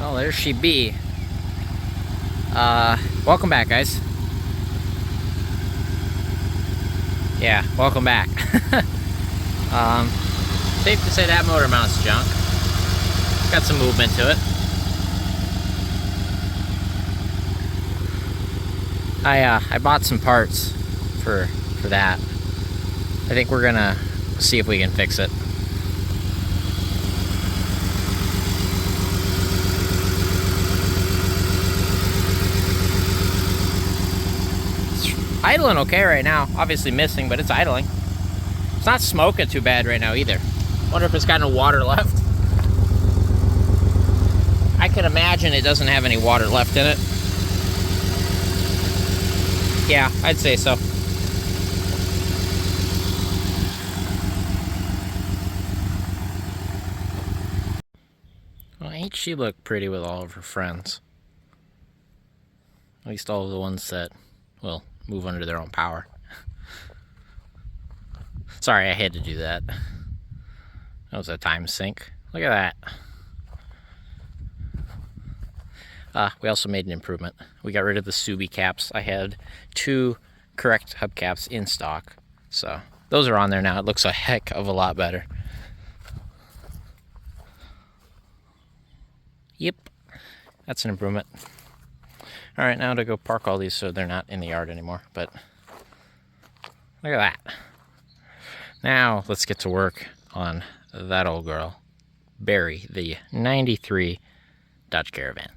Well, there she be. Welcome back, guys. Yeah, welcome back. Safe to say that motor mount's junk. Got some movement to it. I bought some parts for that. I think we're gonna see if we can fix it. It's idling okay right now. Obviously missing, but it's idling. It's not smoking too bad right now either. Wonder if it's got no water left. I can imagine it doesn't have any water left in it. Yeah, I'd say so. Well, ain't she look pretty with all of her friends? At least all of the ones that, well, move under their own power. Sorry, I had to do that. That was a time sink. Look at that. We also made an improvement. We got rid of the Subi caps. I had 2 correct hubcaps in stock. So those are on there now. It looks a heck of a lot better. Yep, that's an improvement. All right, now to go park all these so they're not in the yard anymore. But look at that. Now let's get to work on that old girl, Barry, the 93 Dodge Caravan.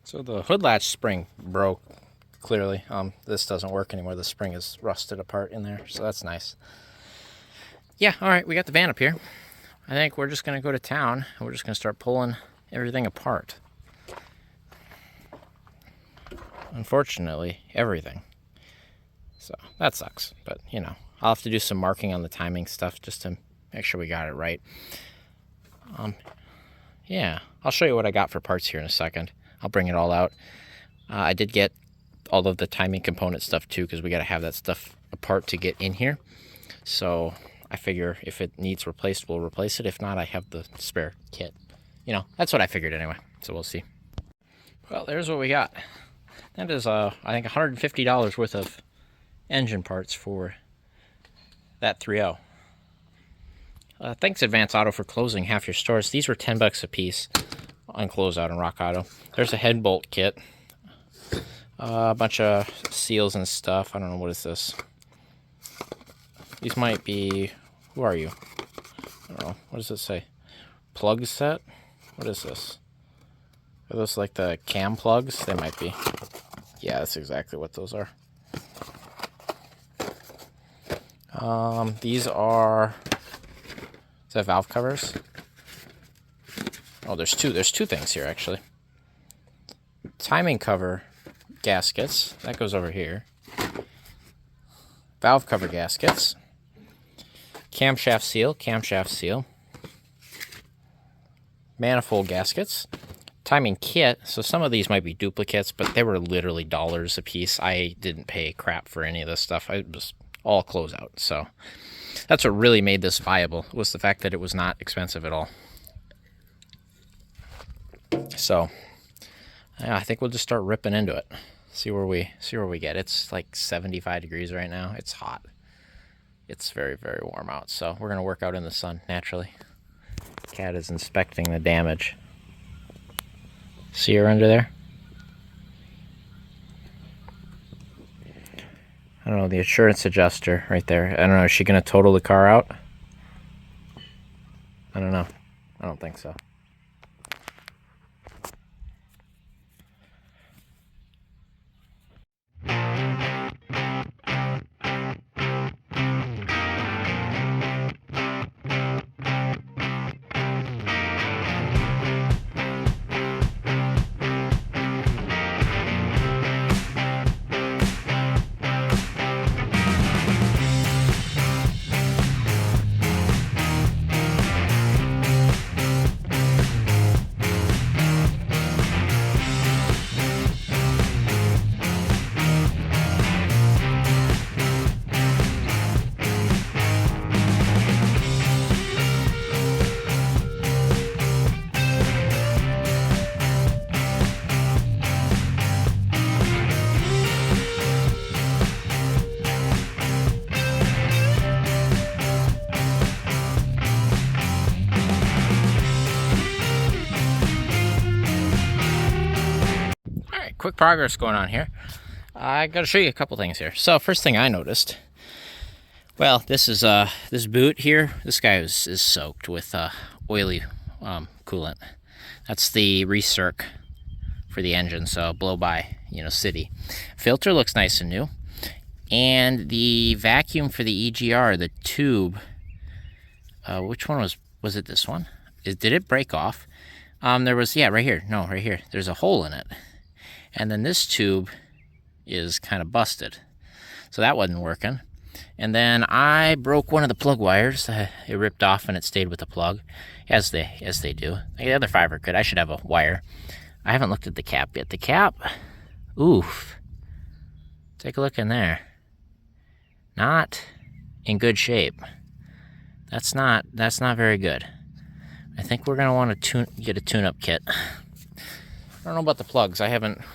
So the hood latch spring broke, clearly. This doesn't work anymore. The spring is rusted apart in there, so that's nice. Yeah, all right, we got the van up here. I think we're just gonna go to town and we're just gonna start pulling everything apart. Unfortunately, everything. So that sucks, but you know, I'll have to do some marking on the timing stuff just to make sure we got it right. Yeah, I'll show you what I got for parts here in a second. I'll bring it all out. I did get all of the timing component stuff too, because we got to have that stuff apart to get in here. So I figure if it needs replaced, we'll replace it. If not, I have the spare kit. You know, that's what I figured anyway. So we'll see. Well, there's what we got. That is, I think, $150 worth of engine parts for that 3.0. Thanks Advance Auto for closing half your stores. These were $10 a piece on Closeout and Rock Auto. There's a head bolt kit. A bunch of seals and stuff. I don't know, what is this? These might be, who are you? I don't know, what does it say? Plug set? What is this? Are those like the cam plugs? They might be. Yeah, that's exactly what those are. These are, is that valve covers? Oh, there's two things here actually. Timing cover gaskets, that goes over here. Valve cover gaskets. Camshaft seal. Manifold gaskets. Timing kit, so some of these might be duplicates, but they were literally dollars a piece. I didn't pay crap for any of this stuff. I was all closeout, so that's what really made this viable, was the fact that it was not expensive at all. So yeah, I think we'll just start ripping into it. See where we get. It's like 75 degrees right now. It's hot. It's very, very warm out. So we're gonna work out in the sun naturally. Cat is inspecting the damage. See her under there? I don't know, the insurance adjuster right there. I don't know, is she gonna total the car out? I don't know. I don't think so. quick progress going on here. I gotta show you a couple things here. So first thing I noticed, well, this is this boot here. This guy is soaked with oily coolant. That's the recirc for the engine, so blow by, you know, city. Filter looks nice and new, and the vacuum for the EGR, the tube. Which one was it? This one? Did it break off? There was, yeah, right here. No, right here. There's a hole in it, and then this tube is kind of busted, so that wasn't working. And then I broke one of the plug wires. It ripped off and it stayed with the plug, as they do. The other 5 are good. I should have a wire. I haven't looked at the cap yet. The cap, oof. Take a look in there. Not in good shape. That's not very good. I think we're gonna want to get a tune-up kit. I don't know about the plugs.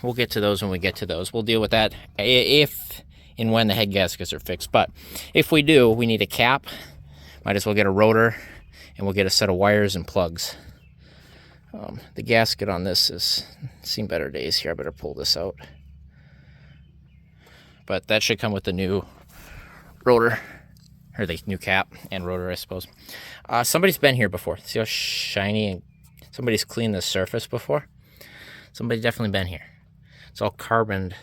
We'll get to those when we get to those. We'll deal with that if and when the head gaskets are fixed. But if we do, we need a cap. Might as well get a rotor, and we'll get a set of wires and plugs. The gasket on this has seen better days here. I better pull this out. But that should come with the new rotor, or the new cap and rotor, I suppose. Somebody's been here before. See how shiny, and somebody's cleaned the surface before? Somebody's definitely been here. It's all carboned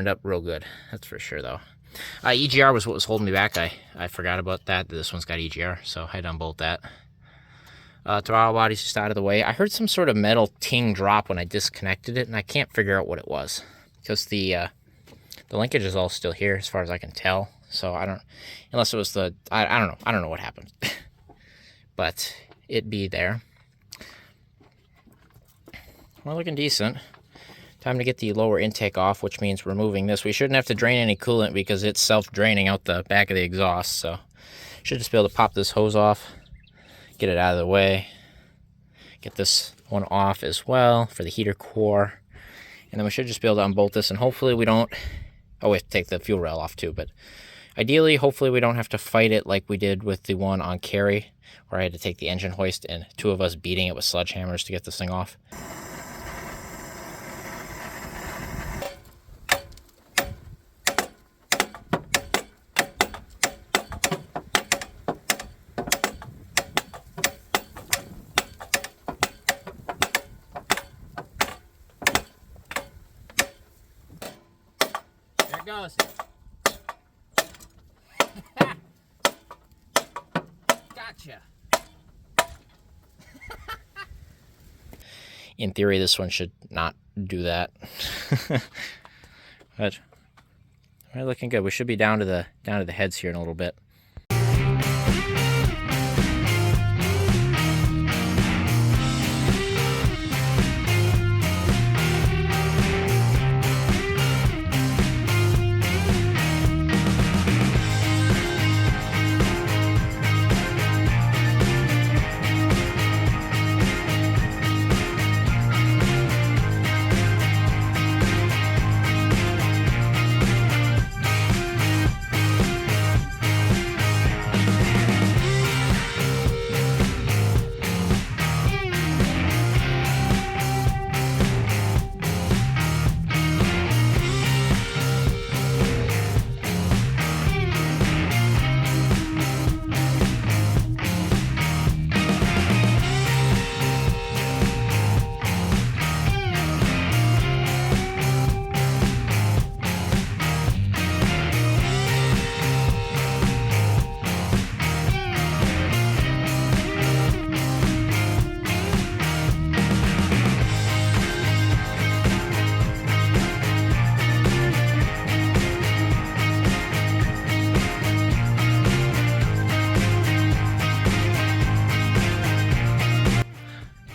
up real good. That's for sure, though. EGR was what was holding me back. I forgot about that. This one's got EGR, so I unbolt that. Throttle body's just out of the way. I heard some sort of metal ting drop when I disconnected it, and I can't figure out what it was, because the linkage is all still here as far as I can tell. So I don't, unless it was I don't know. I don't know what happened, but it be there. We're looking decent. Time to get the lower intake off, which means removing this. We shouldn't have to drain any coolant because it's self-draining out the back of the exhaust. So should just be able to pop this hose off, get it out of the way, get this one off as well for the heater core, and then we should just be able to unbolt this, and hopefully we don't, oh, we have to take the fuel rail off too, but ideally, hopefully we don't have to fight it like we did with the one on Carry, where I had to take the engine hoist and 2 of us beating it with sledgehammers to get this thing off. Goes. Gotcha. In theory, this one should not do that. But we're looking good. We should be down to the heads here in a little bit.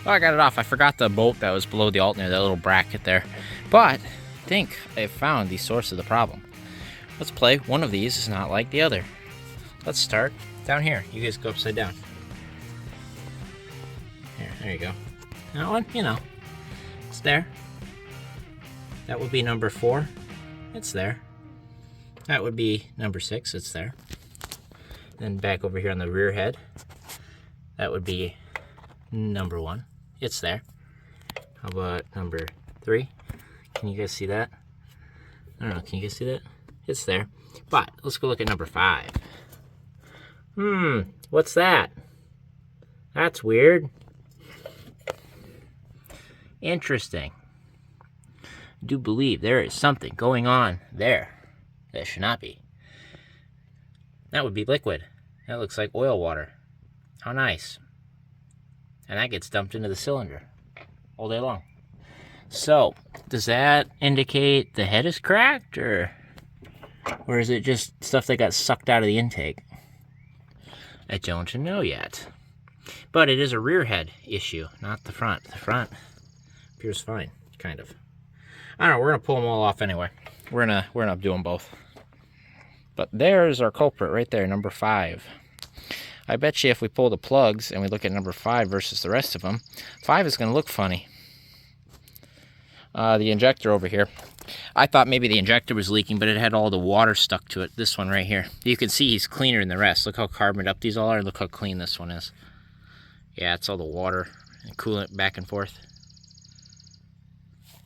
Oh, I got it off. I forgot the bolt that was below the alternator, that little bracket there. But I think I found the source of the problem. Let's play. One of these is not like the other. Let's start down here. You guys go upside down. Here, there you go. That one, you know, it's there. That would be number 4. It's there. That would be number 6. It's there. Then back over here on the rear head, that would be number 1. It's there. How about number 3? Can you guys see that? I don't know, can you guys see that? It's there. But let's go look at number 5. What's that? That's weird. Interesting. I do believe there is something going on there that should not be. That would be liquid. That looks like oil water. How nice. And that gets dumped into the cylinder all day long. So, does that indicate the head is cracked, or is it just stuff that got sucked out of the intake? I don't know yet. But it is a rear head issue, not the front. The front appears fine, kind of. I don't know, we're gonna pull them all off anyway. We're gonna do them both. But there's our culprit right there, number 5. I bet you if we pull the plugs and we look at number 5 versus the rest of them, 5 is gonna look funny. The injector over here, I thought maybe the injector was leaking, but it had all the water stuck to it. This one right here, you can see he's cleaner than the rest. Look how carboned up these all are, and look how clean this one is. Yeah, it's all the water and coolant back and forth.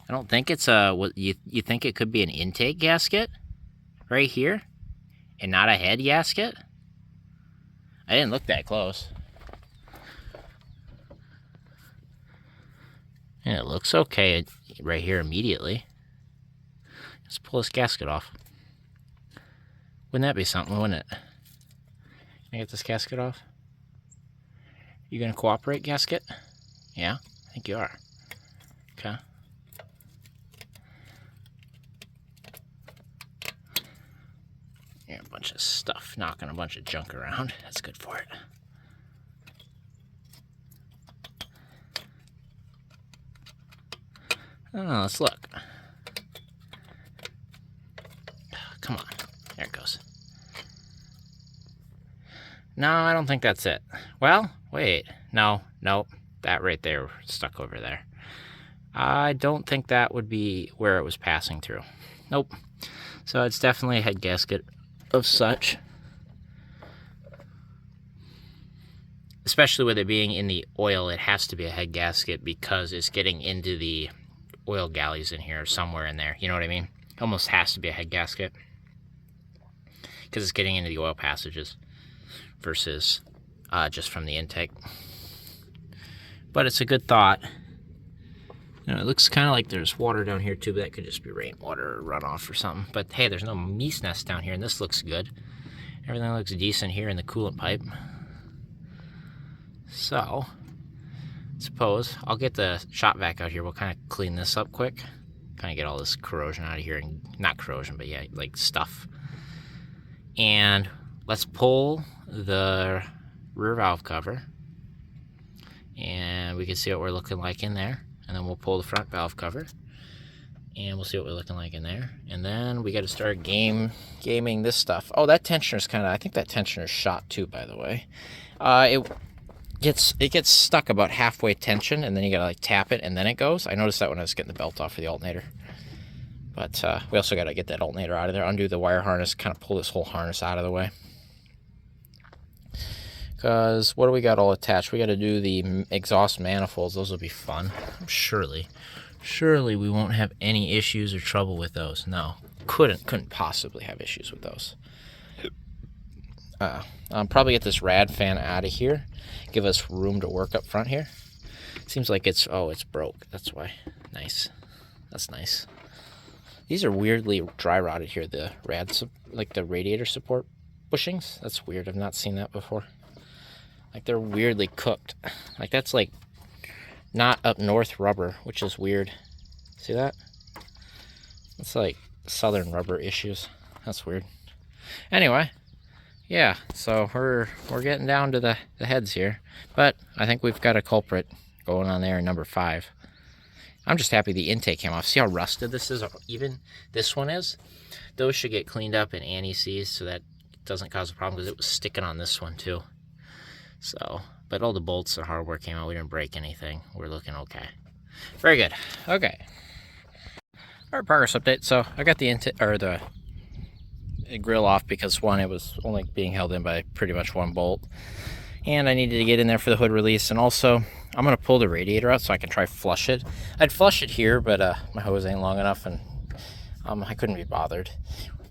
I don't think it's what you think it could be an intake gasket right here and not a head gasket. I didn't look that close. And it looks okay right here immediately. Let's pull this gasket off. Wouldn't that be something, wouldn't it? Can I get this gasket off? You gonna cooperate, gasket? Yeah, I think you are. Okay. Yeah, a bunch of stuff, knocking a bunch of junk around. That's good for it. Oh, let's look. Come on. There it goes. No, I don't think that's it. Well, wait. No, nope. That right there stuck over there. I don't think that would be where it was passing through. Nope. So it's definitely a head gasket of such. Especially with it being in the oil, it has to be a head gasket because it's getting into the oil galleys in here, somewhere in there. You know what I mean? Almost has to be a head gasket because it's getting into the oil passages versus just from the intake. But it's a good thought. You know, it looks kind of like there's water down here too, but that could just be rainwater or runoff or something. But hey, there's no meese nest down here, and this looks good. Everything looks decent here in the coolant pipe. So, suppose I'll get the shop vac out here. We'll kind of clean this up quick. Kind of get all this corrosion out of here, and not corrosion, but yeah, like stuff. And let's pull the rear valve cover, and we can see what we're looking like in there. And then we'll pull the front valve cover, and we'll see what we're looking like in there. And then we got to start gaming this stuff. Oh, that tensioner's kind of, I think that tensioner's shot too, by the way. It gets stuck about halfway tension, and then you gotta like tap it, and then it goes. I noticed that when I was getting the belt off of the alternator. But we also gotta get that alternator out of there, undo the wire harness, kind of pull this whole harness out of the way. Because what do we got all attached? We got to do the exhaust manifolds. Those will be fun. Surely we won't have any issues or trouble with those. No, couldn't possibly have issues with those. Probably get this rad fan out of here. Give us room to work up front here. Seems like it's broke. That's why. Nice. That's nice. These are weirdly dry rotted here. The like the radiator support bushings. That's weird. I've not seen that before. Like they're weirdly cooked. Like that's like not up north rubber, which is weird. See that? It's like southern rubber issues. That's weird. Anyway, yeah, so we're getting down to the heads here. But I think we've got a culprit going on there in number 5. I'm just happy the intake came off. See how rusted this is? Even this one is. Those should get cleaned up and anti-seized so that doesn't cause a problem because it was sticking on this one too. So, but all the bolts and hardware came out. We didn't break anything. We're looking okay. Very good. Okay. All right, progress update. So I got the grill off because one, it was only being held in by pretty much one bolt, and I needed to get in there for the hood release. And also, I'm going to pull the radiator out so I can try flush it. I'd flush it here, but my hose ain't long enough, and I couldn't be bothered.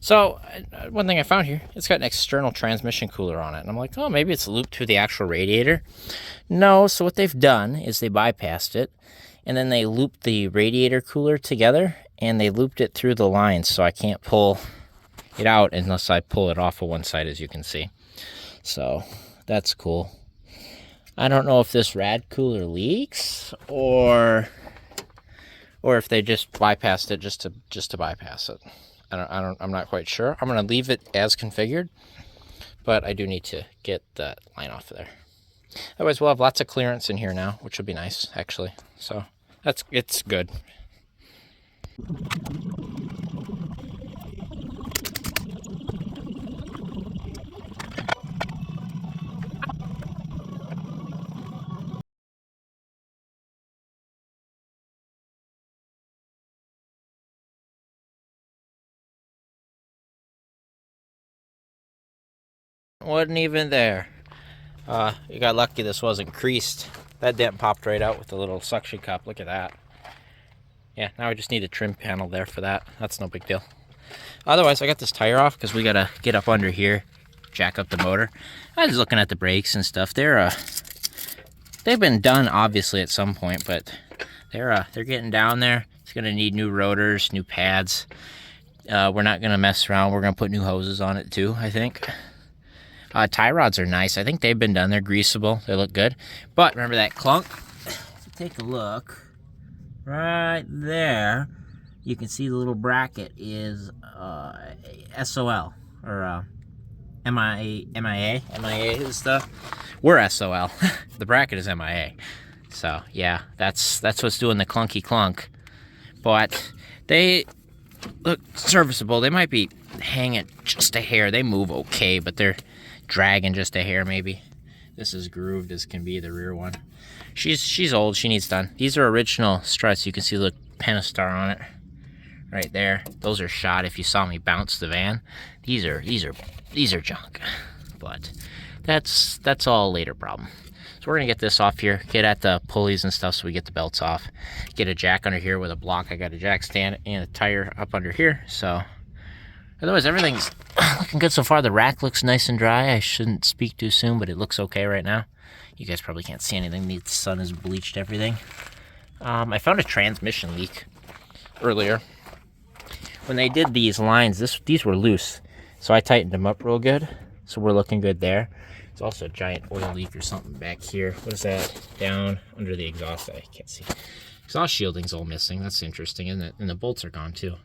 So one thing I found here, it's got an external transmission cooler on it. And I'm like, oh, maybe it's looped through the actual radiator. No, so what they've done is they bypassed it, and then they looped the radiator cooler together, and they looped it through the lines, so I can't pull it out unless I pull it off of one side, as you can see. So that's cool. I don't know if this rad cooler leaks or if they just bypassed it just to bypass it. I'm not quite sure. I'm gonna leave it as configured, but I do need to get that line off of there. Otherwise, we'll have lots of clearance in here now, which will be nice, actually. So it's good. Wasn't even there. You got lucky this wasn't creased. That dent popped right out with the little suction cup. Look at that. Yeah, now I just need a trim panel there for that. That's no big deal. Otherwise, I got this tire off because we gotta get up under here, jack up the motor. I was looking at the brakes and stuff. They've been done obviously at some point, but they're getting down there. It's gonna need new rotors, new pads. We're not gonna mess around. We're gonna put new hoses on it too, I think. Tie rods are nice. I think they've been done. They're greasable. They look good. But remember that clunk? If you take a look right there, you can see the little bracket is SOL or MIA is the. We're SOL. The bracket is MIA. So yeah, that's what's doing the clunky clunk. But they look serviceable. They might be hanging just a hair. They move okay, but they're dragging just a hair maybe. This is grooved as can be, the rear one. She's old, she needs done. These are original struts. You can see the Pentastar on it right there. Those are shot. If you saw me bounce the van, these are junk. But that's all a later problem. So we're gonna get this off here, get at the pulleys and stuff so we get the belts off. Get a jack under here with a block. I got a jack stand and a tire up under here. So otherwise, everything's looking good so far. The rack looks nice and dry. I shouldn't speak too soon, but it looks okay right now. You guys probably can't see anything. The sun has bleached everything. I found a transmission leak earlier. When they did these lines, these were loose, so I tightened them up real good. So we're looking good there. There's also a giant oil leak or something back here. What is that? Down under the exhaust. I can't see. Exhaust shielding's all missing. That's interesting, isn't it? And the bolts are gone too.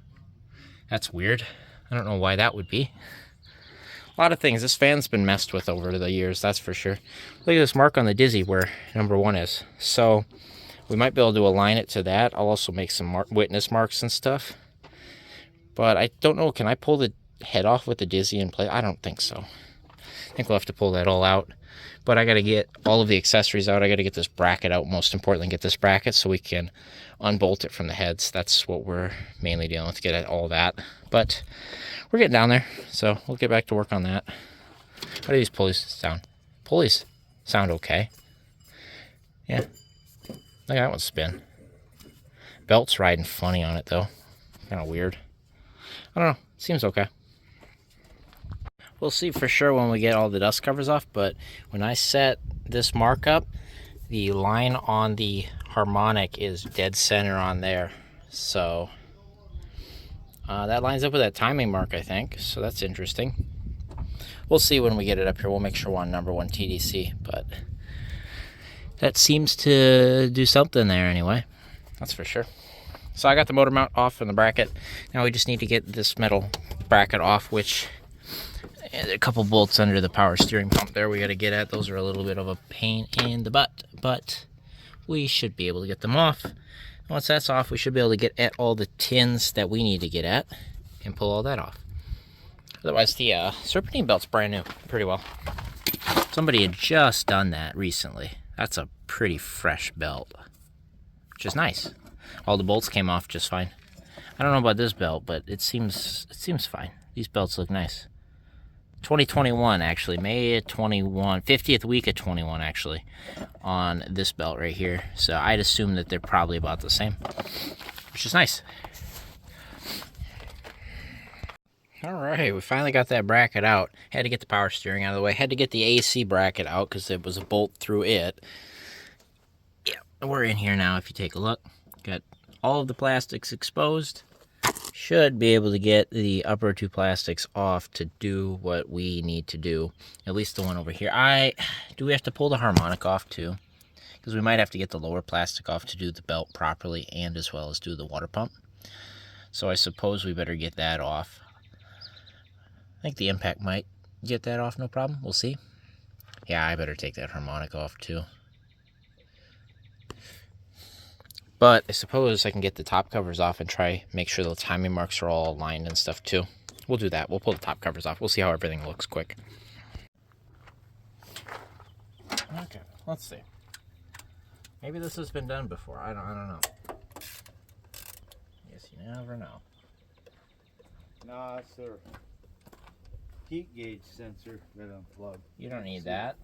That's weird. I don't know why that would be. A lot of things. This fan's been messed with over the years, that's for sure. Look at this mark on the Dizzy where number 1 is. So we might be able to align it to that. I'll also make some witness marks and stuff. But I don't know, can I pull the head off with the Dizzy in place? I don't think so. I think we'll have to pull that all out. But I got to get all of the accessories out. I got to get this bracket out. Most importantly, get this bracket so we can unbolt it from the heads. That's what we're mainly dealing with, get at all that. But we're getting down there, so we'll get back to work on that. How do these pulleys sound? Pulleys sound okay. Yeah. Look at that one spin. Belt's riding funny on it, though. Kind of weird. I don't know. Seems okay. We'll see for sure when we get all the dust covers off, but when I set this mark up, the line on the harmonic is dead center on there. So that lines up with that timing mark, I think. So that's interesting. We'll see when we get it up here. We'll make sure we're on number 1 TDC, but that seems to do something there anyway. That's for sure. So I got the motor mount off and the bracket. Now we just need to get this metal bracket off, which a couple bolts under the power steering pump there we got to get at. Those are a little bit of a pain in the butt, but we should be able to get them off. Once that's off, we should be able to get at all the tins that we need to get at and pull all that off. Otherwise, the serpentine belt's brand new, pretty well. Somebody had just done that recently. That's a pretty fresh belt, which is nice. All the bolts came off just fine. I don't know about this belt, but it seems fine. These belts look nice. 2021 actually, May 21, 50th week of 21 actually, on this belt right here. So I'd assume that they're probably about the same, which is nice. All right, we finally got that bracket out. Had to get the power steering out of the way. Had to get the AC bracket out because it was a bolt through it. Yeah, we're in here now. If you take a look, got all of the plastics exposed. Should be able to get the upper two plastics off to do what we need to do. At least the one over here. Do we have to pull the harmonic off too? Because we might have to get the lower plastic off to do the belt properly and as well as do the water pump. So I suppose we better get that off. I think the impact might get that off, no problem. We'll see. Yeah, I better take that harmonic off too. But I suppose I can get the top covers off and try make sure the timing marks are all aligned and stuff too. We'll do that. We'll pull the top covers off. We'll see how everything looks quick. Okay, let's see. Maybe this has been done before. I don't know. Yes, you never know. No, it's a heat gauge sensor that unplugged. You don't need that.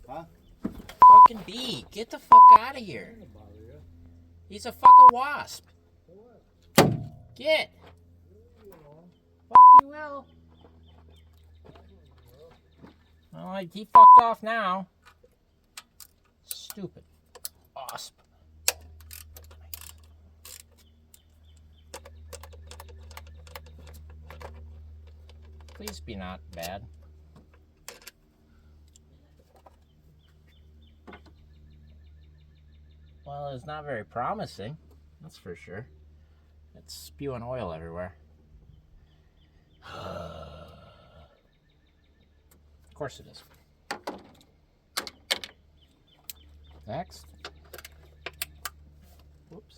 Huh? Fucking bee, get the fuck out of here. He's a fucking wasp. Get. Fuck you will. Well, he fucked off now. Stupid wasp. Please be not bad. Well, it's not very promising, that's for sure. It's spewing oil everywhere. Of course it is. Next. Whoops.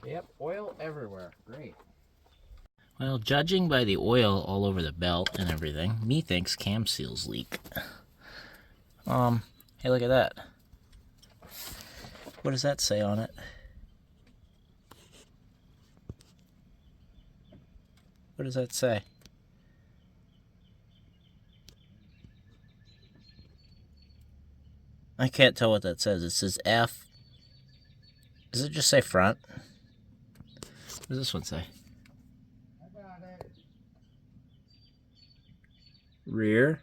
Yep, oil everywhere. Great. Well, judging by the oil all over the belt and everything, methinks cam seals leak. Hey, look at that. What does that say on it? What does that say? I can't tell what that says. It says F. Does it just say front? What does this one say? Rear,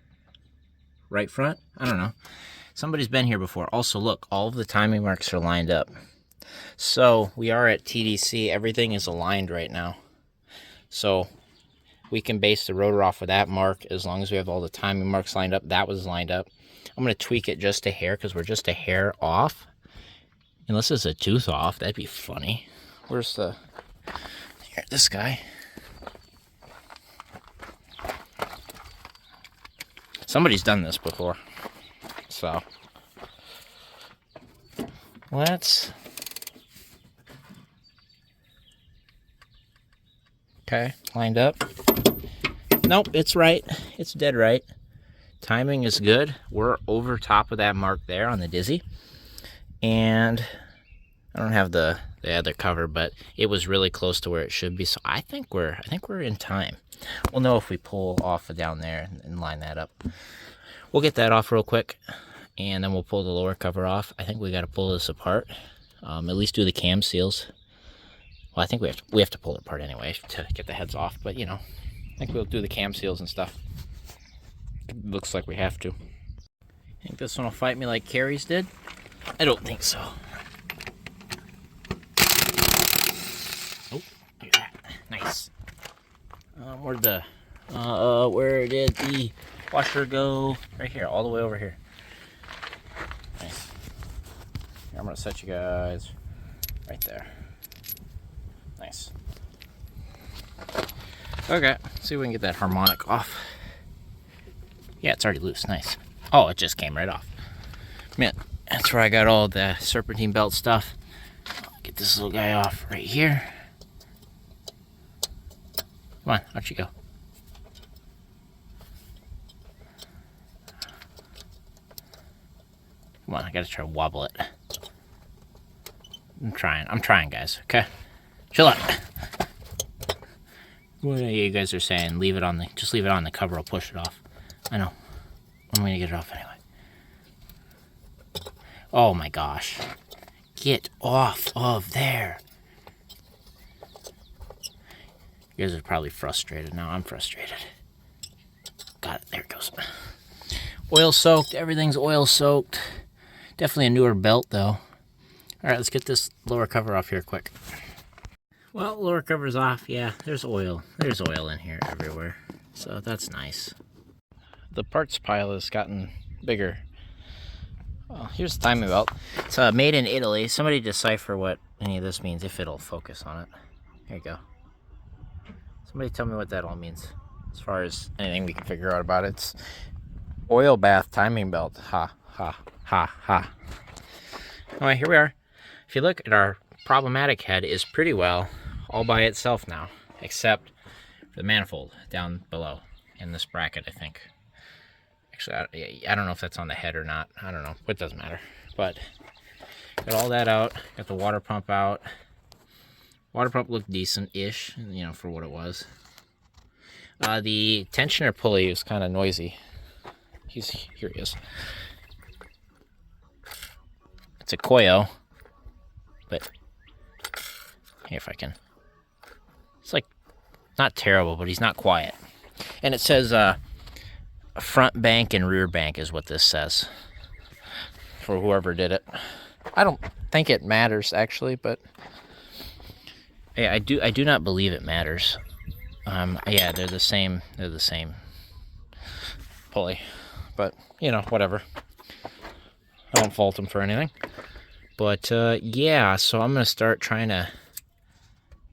right front. I don't know. Somebody's been here before. Also, look, all of the timing marks are lined up. So we are at TDC. Everything is aligned right now. So we can base the rotor off of that mark as long as we have all the timing marks lined up. That was lined up. I'm going to tweak it just a hair because we're just a hair off. Unless it's a tooth off, that'd be funny. Where's the... Here, this guy. Somebody's done this before, so let's... Okay, lined up. Nope, it's right. It's dead right. Timing is good. We're over top of that mark there on the dizzy. And I don't have the other cover, but it was really close to where it should be. So I think we're in time. We'll know if we pull off of down there and line that up. We'll get that off real quick, and then we'll pull the lower cover off. I think we got to pull this apart. At least do the cam seals. Well, I think we have to pull it apart anyway to get the heads off. But you know, I think we'll do the cam seals and stuff. It looks like we have to. Think this one will fight me like Carrie's did? I don't think so. Oh, look at that. Nice. Where did the washer go? Right here, all the way over here. Nice. Here, I'm gonna set you guys right there. Nice. Okay, see if we can get that harmonic off. Yeah, it's already loose. Nice. Oh, it just came right off. Man, that's where I got all the serpentine belt stuff. Get this little guy off right here. Come on, out you go. Come on, I gotta try to wobble it. I'm trying, guys. Okay, chill out. What you guys are saying? Leave it on the. Just leave it on the cover. I'll push it off. I know. I'm gonna get it off anyway. Oh my gosh! Get off of there. You guys are probably frustrated now. I'm frustrated. Got it. There it goes. Oil soaked. Everything's oil soaked. Definitely a newer belt though. All right, let's get this lower cover off here quick. Well, lower cover's off. Yeah, there's oil. There's oil in here everywhere. So that's nice. The parts pile has gotten bigger. Well, here's the timing belt. It's made in Italy. Somebody decipher what any of this means, if it'll focus on it. Here you go. Somebody tell me what that all means. As far as anything we can figure out about it. It's oil bath timing belt. Ha, ha, ha, ha. Anyway, here we are. If you look at our problematic head, is pretty well all by itself now, except for the manifold down below in this bracket, I think. Actually, I don't know if that's on the head or not. I don't know. It doesn't matter. But got all that out. Got the water pump out. Water pump looked decent-ish, you know, for what it was. The tensioner pulley is kind of noisy. Here he is. It's a Koyo, but here if I can. It's like not terrible, but he's not quiet. And it says front bank and rear bank is what this says for whoever did it. I don't think it matters actually, but yeah, I do not believe it matters. Yeah, they're the same pulley, but you know, whatever. I don't fault them for anything. But yeah, so I'm gonna start trying to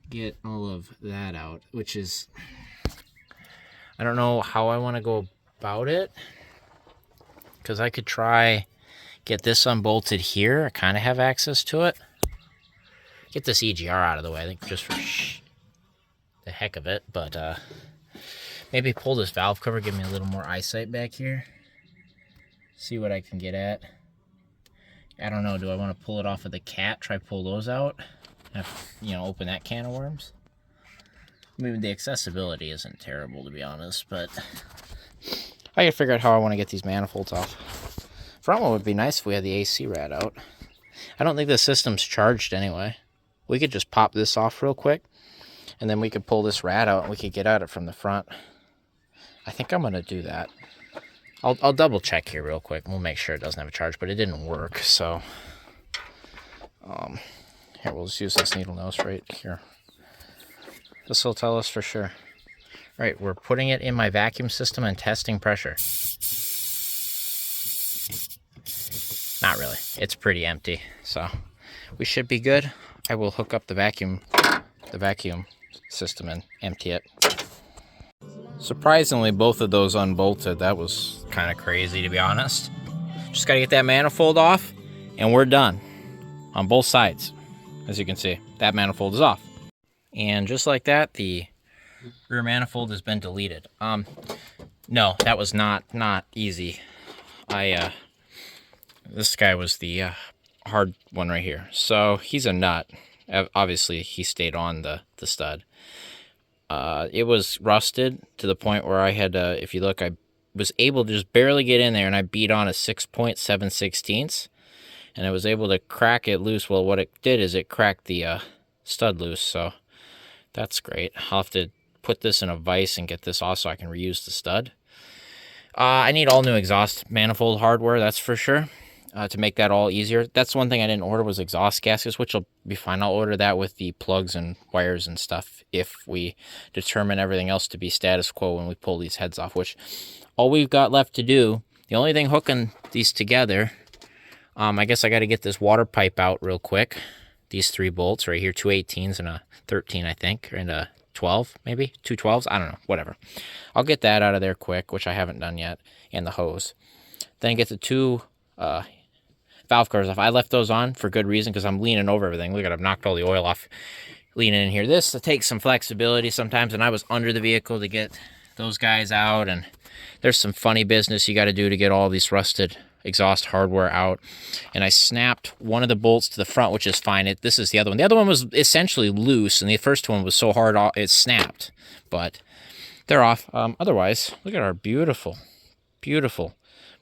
get all of that out, which is, I don't know how I want to go about it, because I could try get this unbolted here. I kind of have access to it. Get this EGR out of the way, I think, just for the heck of it. But maybe pull this valve cover, give me a little more eyesight back here. See what I can get at. I don't know, do I want to pull it off of the cat, try pull those out? You know, open that can of worms? I mean, the accessibility isn't terrible, to be honest, but I gotta figure out how I want to get these manifolds off. Front one would be nice if we had the AC rad out. I don't think the system's charged anyway. We could just pop this off real quick, and then we could pull this rad out and we could get at it from the front. I think I'm gonna do that. I'll double check here real quick. We'll make sure it doesn't have a charge, but it didn't work, so here, we'll just use this needle nose right here. This will tell us for sure. All right, we're putting it in my vacuum system and testing pressure. Not really. It's pretty empty, so we should be good. I will hook up the vacuum system and empty it. Surprisingly, both of those unbolted. That was kind of crazy, to be honest. Just got to get that manifold off, and we're done on both sides. As you can see, that manifold is off. And just like that, the rear manifold has been deleted. No, that was not easy. This guy was the hard one right here. So he's a nut. Obviously, he stayed on the stud. It was rusted to the point where I had, if you look, I was able to just barely get in there, and I beat on a 6.7/16, and I was able to crack it loose. Well, what it did is it cracked the stud loose, so that's great. I'll have to put this in a vise and get this off so I can reuse the stud. I need all new exhaust manifold hardware, that's for sure, to make that all easier. That's one thing I didn't order was exhaust gaskets, which will be fine. I'll order that with the plugs and wires and stuff if we determine everything else to be status quo when we pull these heads off, which all we've got left to do, the only thing hooking these together, I guess I got to get this water pipe out real quick. These 3 bolts right here, 2 18s and a 13, I think, and a 12, maybe 2 12s. I don't know, whatever. I'll get that out of there quick, which I haven't done yet, and the hose. Then get the 2 valve covers off. I left those on for good reason because I'm leaning over everything. Look at, I've knocked all the oil off leaning in here. This takes some flexibility sometimes, and I was under the vehicle to get those guys out, and there's some funny business you got to do to get all these rusted exhaust hardware out, and I snapped one of the bolts to the front, which is fine. This is the other one. The other one was essentially loose, and the first one was so hard it snapped, but they're off. Otherwise, look at our beautiful, beautiful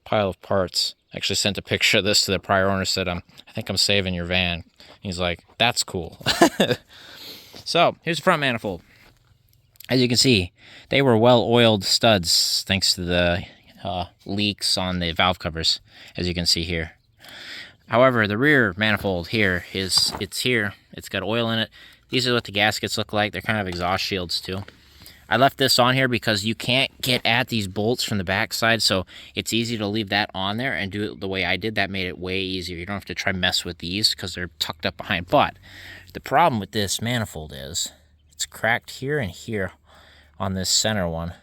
pile of parts. I actually sent a picture of this to the prior owner, said, I think I'm saving your van. He's like, that's cool. So, here's the front manifold. As you can see, they were well-oiled studs thanks to the leaks on the valve covers, as you can see here. However, the rear manifold here it's here. It's got oil in it. These are what the gaskets look like. They're kind of exhaust shields too. I left this on here because you can't get at these bolts from the backside, so it's easy to leave that on there and do it the way I did. That made it way easier. You don't have to try mess with these because they're tucked up behind. But the problem with this manifold is it's cracked here and here on this center one,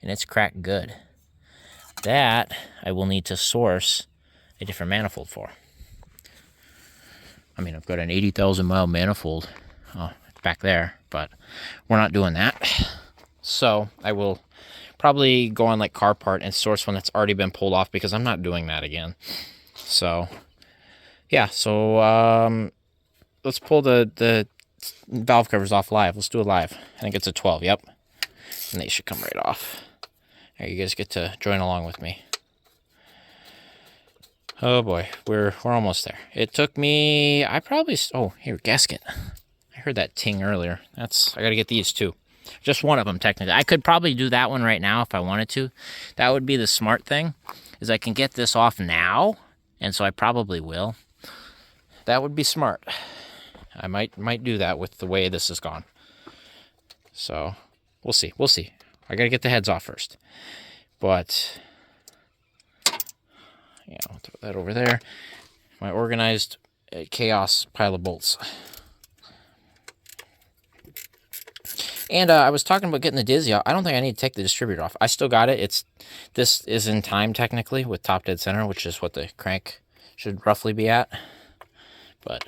and it's cracked good. That I will need to source a different manifold for. I mean, I've got an 80,000 mile manifold back there, but we're not doing that. So I will probably go on like Carpart and source one that's already been pulled off, because I'm not doing that again. So yeah, so let's pull the valve covers off live. Let's do it live. I think it's a 12, yep. And they should come right off. There, you guys get to join along with me. Oh boy, we're almost there. It took me, oh, here, gasket. I heard that ting earlier. I gotta get these too. Just one of them, technically. I could probably do that one right now if I wanted to. That would be the smart thing, is I can get this off now, and so I probably will. That would be smart. I might do that with the way this has gone. So, we'll see. We'll see. I gotta get the heads off first. But, yeah, I'll throw that over there. My organized chaos pile of bolts. And I was talking about getting the Dizzy out. I don't think I need to take the distributor off. I still got it. This is in time, technically, with top dead center, which is what the crank should roughly be at. But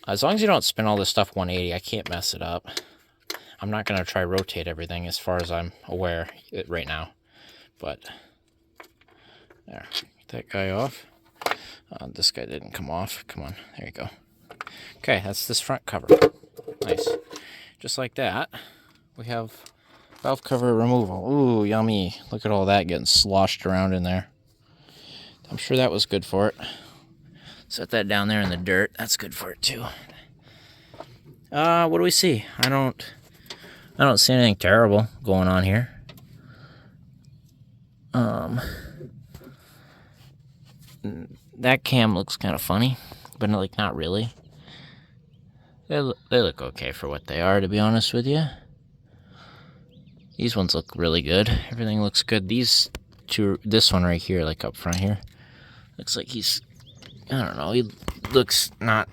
as long as you don't spin all this stuff 180, I can't mess it up. I'm not going to try rotate everything as far as I'm aware right now. But, there. Get that guy off. This guy didn't come off. Come on. There you go. Okay, that's this front cover. Nice. Just like that, we have valve cover removal. Ooh, yummy. Look at all that getting sloshed around in there. I'm sure that was good for it. Set that down there in the dirt. That's good for it too. What do we see? I don't see anything terrible going on here. That cam looks kind of funny, but like not really. They look okay for what they are, to be honest with you. These ones look really good. Everything looks good. These two, this one right here, like up front here, looks like he's, I don't know, he looks not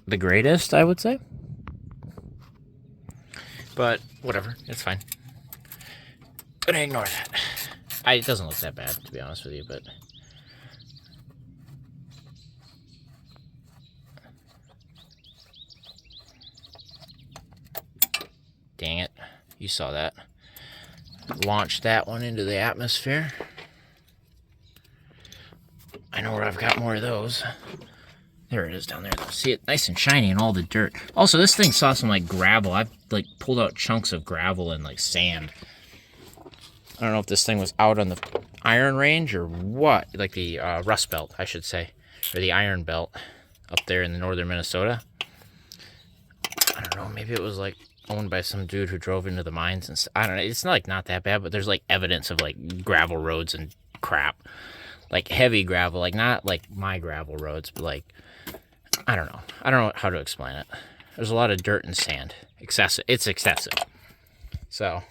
the greatest, I would say. But whatever, it's fine. Gonna ignore that. It doesn't look that bad, to be honest with you, but dang it. You saw that. Launch that one into the atmosphere. I know where I've got more of those. There it is down there. See it nice and shiny in all the dirt. Also, this thing saw some like gravel. I've like pulled out chunks of gravel and like sand. I don't know if this thing was out on the iron range or what. Like the rust belt, I should say. Or the iron belt up there in the northern Minnesota. I don't know. Maybe it was like owned by some dude who drove into the mines and I don't know. It's not that bad, but there's like evidence of like gravel roads and crap. Like heavy gravel, like not like my gravel roads, but like I don't know how to explain it. There's a lot of dirt and sand. Excessive. It's excessive. So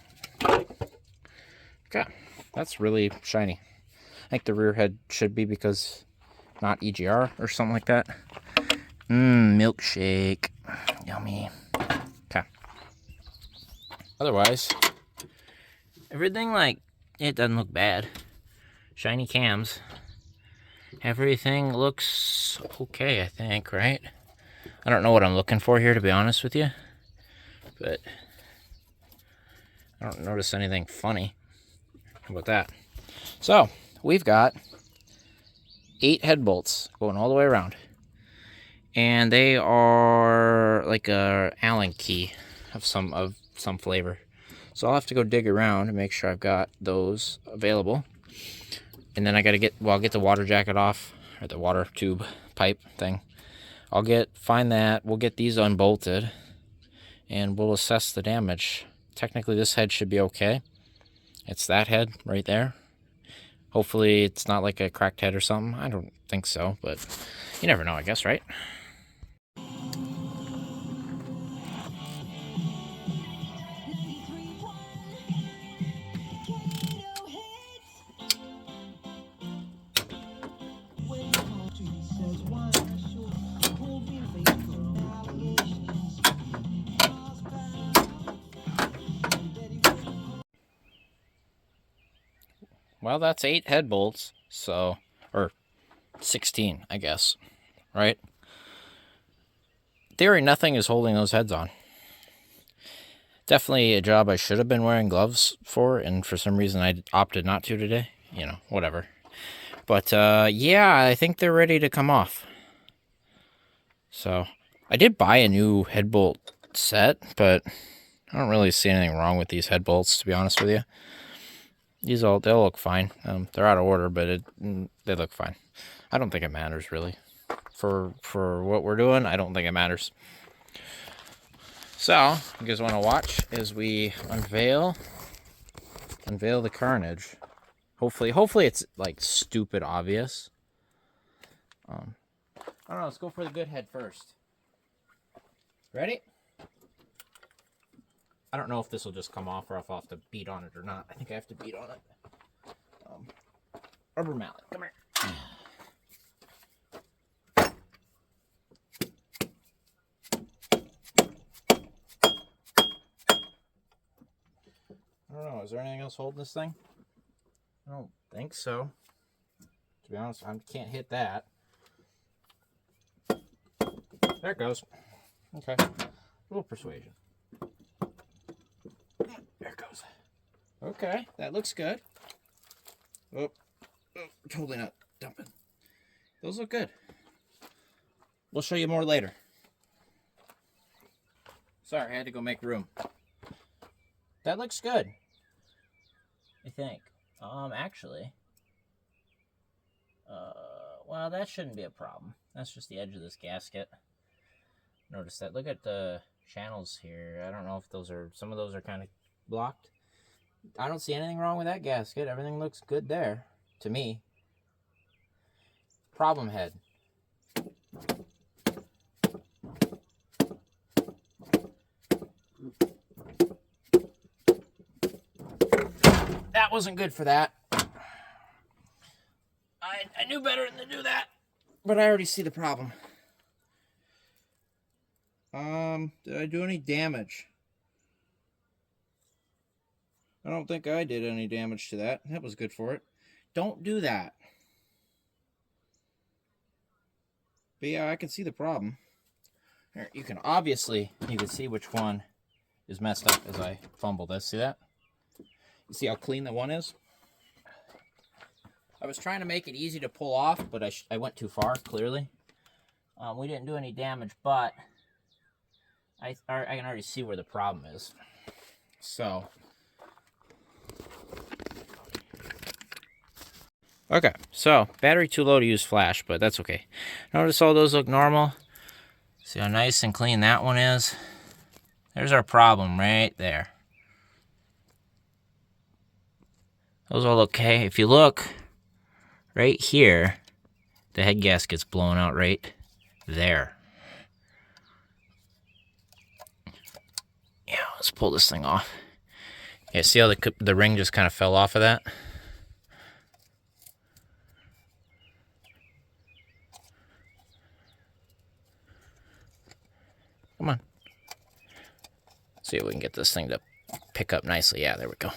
okay, that's really shiny. I think the rear head should be because not EGR or something like that. Milkshake. Yummy. Okay. Otherwise, everything like, it doesn't look bad. Shiny cams. Everything looks okay, I think, right? I don't know what I'm looking for here, to be honest with you. But I don't notice anything funny. How about that? So, we've got 8 head bolts going all the way around. And they are like a Allen key of some flavor. So I'll have to go dig around and make sure I've got those available. And then I gotta I'll get the water jacket off, or the water tube pipe thing. Find that, we'll get these unbolted, and we'll assess the damage. Technically this head should be okay. It's that head right there. Hopefully it's not like a cracked head or something. I don't think so, but you never know, I guess, right? Well, that's 8 head bolts, so, or 16, I guess, right? In theory, nothing is holding those heads on. Definitely a job I should have been wearing gloves for, and for some reason I opted not to today. You know, whatever. But, yeah, I think they're ready to come off. So, I did buy a new head bolt set, but I don't really see anything wrong with these head bolts, to be honest with you. They'll look fine. They're out of order, but they look fine. I don't think it matters, really. For what we're doing, I don't think it matters. So, you guys want to watch as we unveil the carnage. Hopefully it's, like, stupid obvious. I don't know, let's go for the good head first. Ready? I don't know if this will just come off or if I'll have to beat on it or not. I think I have to beat on it. Rubber mallet, come here. I don't know, is there anything else holding this thing? I don't think so. To be honest, I can't hit that. There it goes. Okay, a little persuasion. There it goes. Okay, that looks good. Oh, totally not dumping. Those look good. We'll show you more later. Sorry, I had to go make room. That looks good, I think. Actually, well, that shouldn't be a problem. That's just the edge of this gasket. Notice that. Look at the channels here. I don't know if some of those are kind of blocked. I don't see anything wrong with that gasket. Everything looks good there, to me. Problem head. That wasn't good for that. I knew better than to do that, but I already see the problem. Did I do any damage? I don't think I did any damage to that. That was good for it. Don't do that. But yeah, I can see the problem. Here, you can see which one is messed up as I fumble this. See that? You see how clean the one is? I was trying to make it easy to pull off, but I went too far, clearly. We didn't do any damage, but I can already see where the problem is. So, okay, so battery too low to use flash, but that's okay. Notice all those look normal. See how nice and clean that one is? There's our problem right there. Those all okay. If you look right here, the head gasket's blown out right there. Yeah, let's pull this thing off. Yeah, see how the ring just kind of fell off of that? Come on. See if we can get this thing to pick up nicely. Yeah, there we go.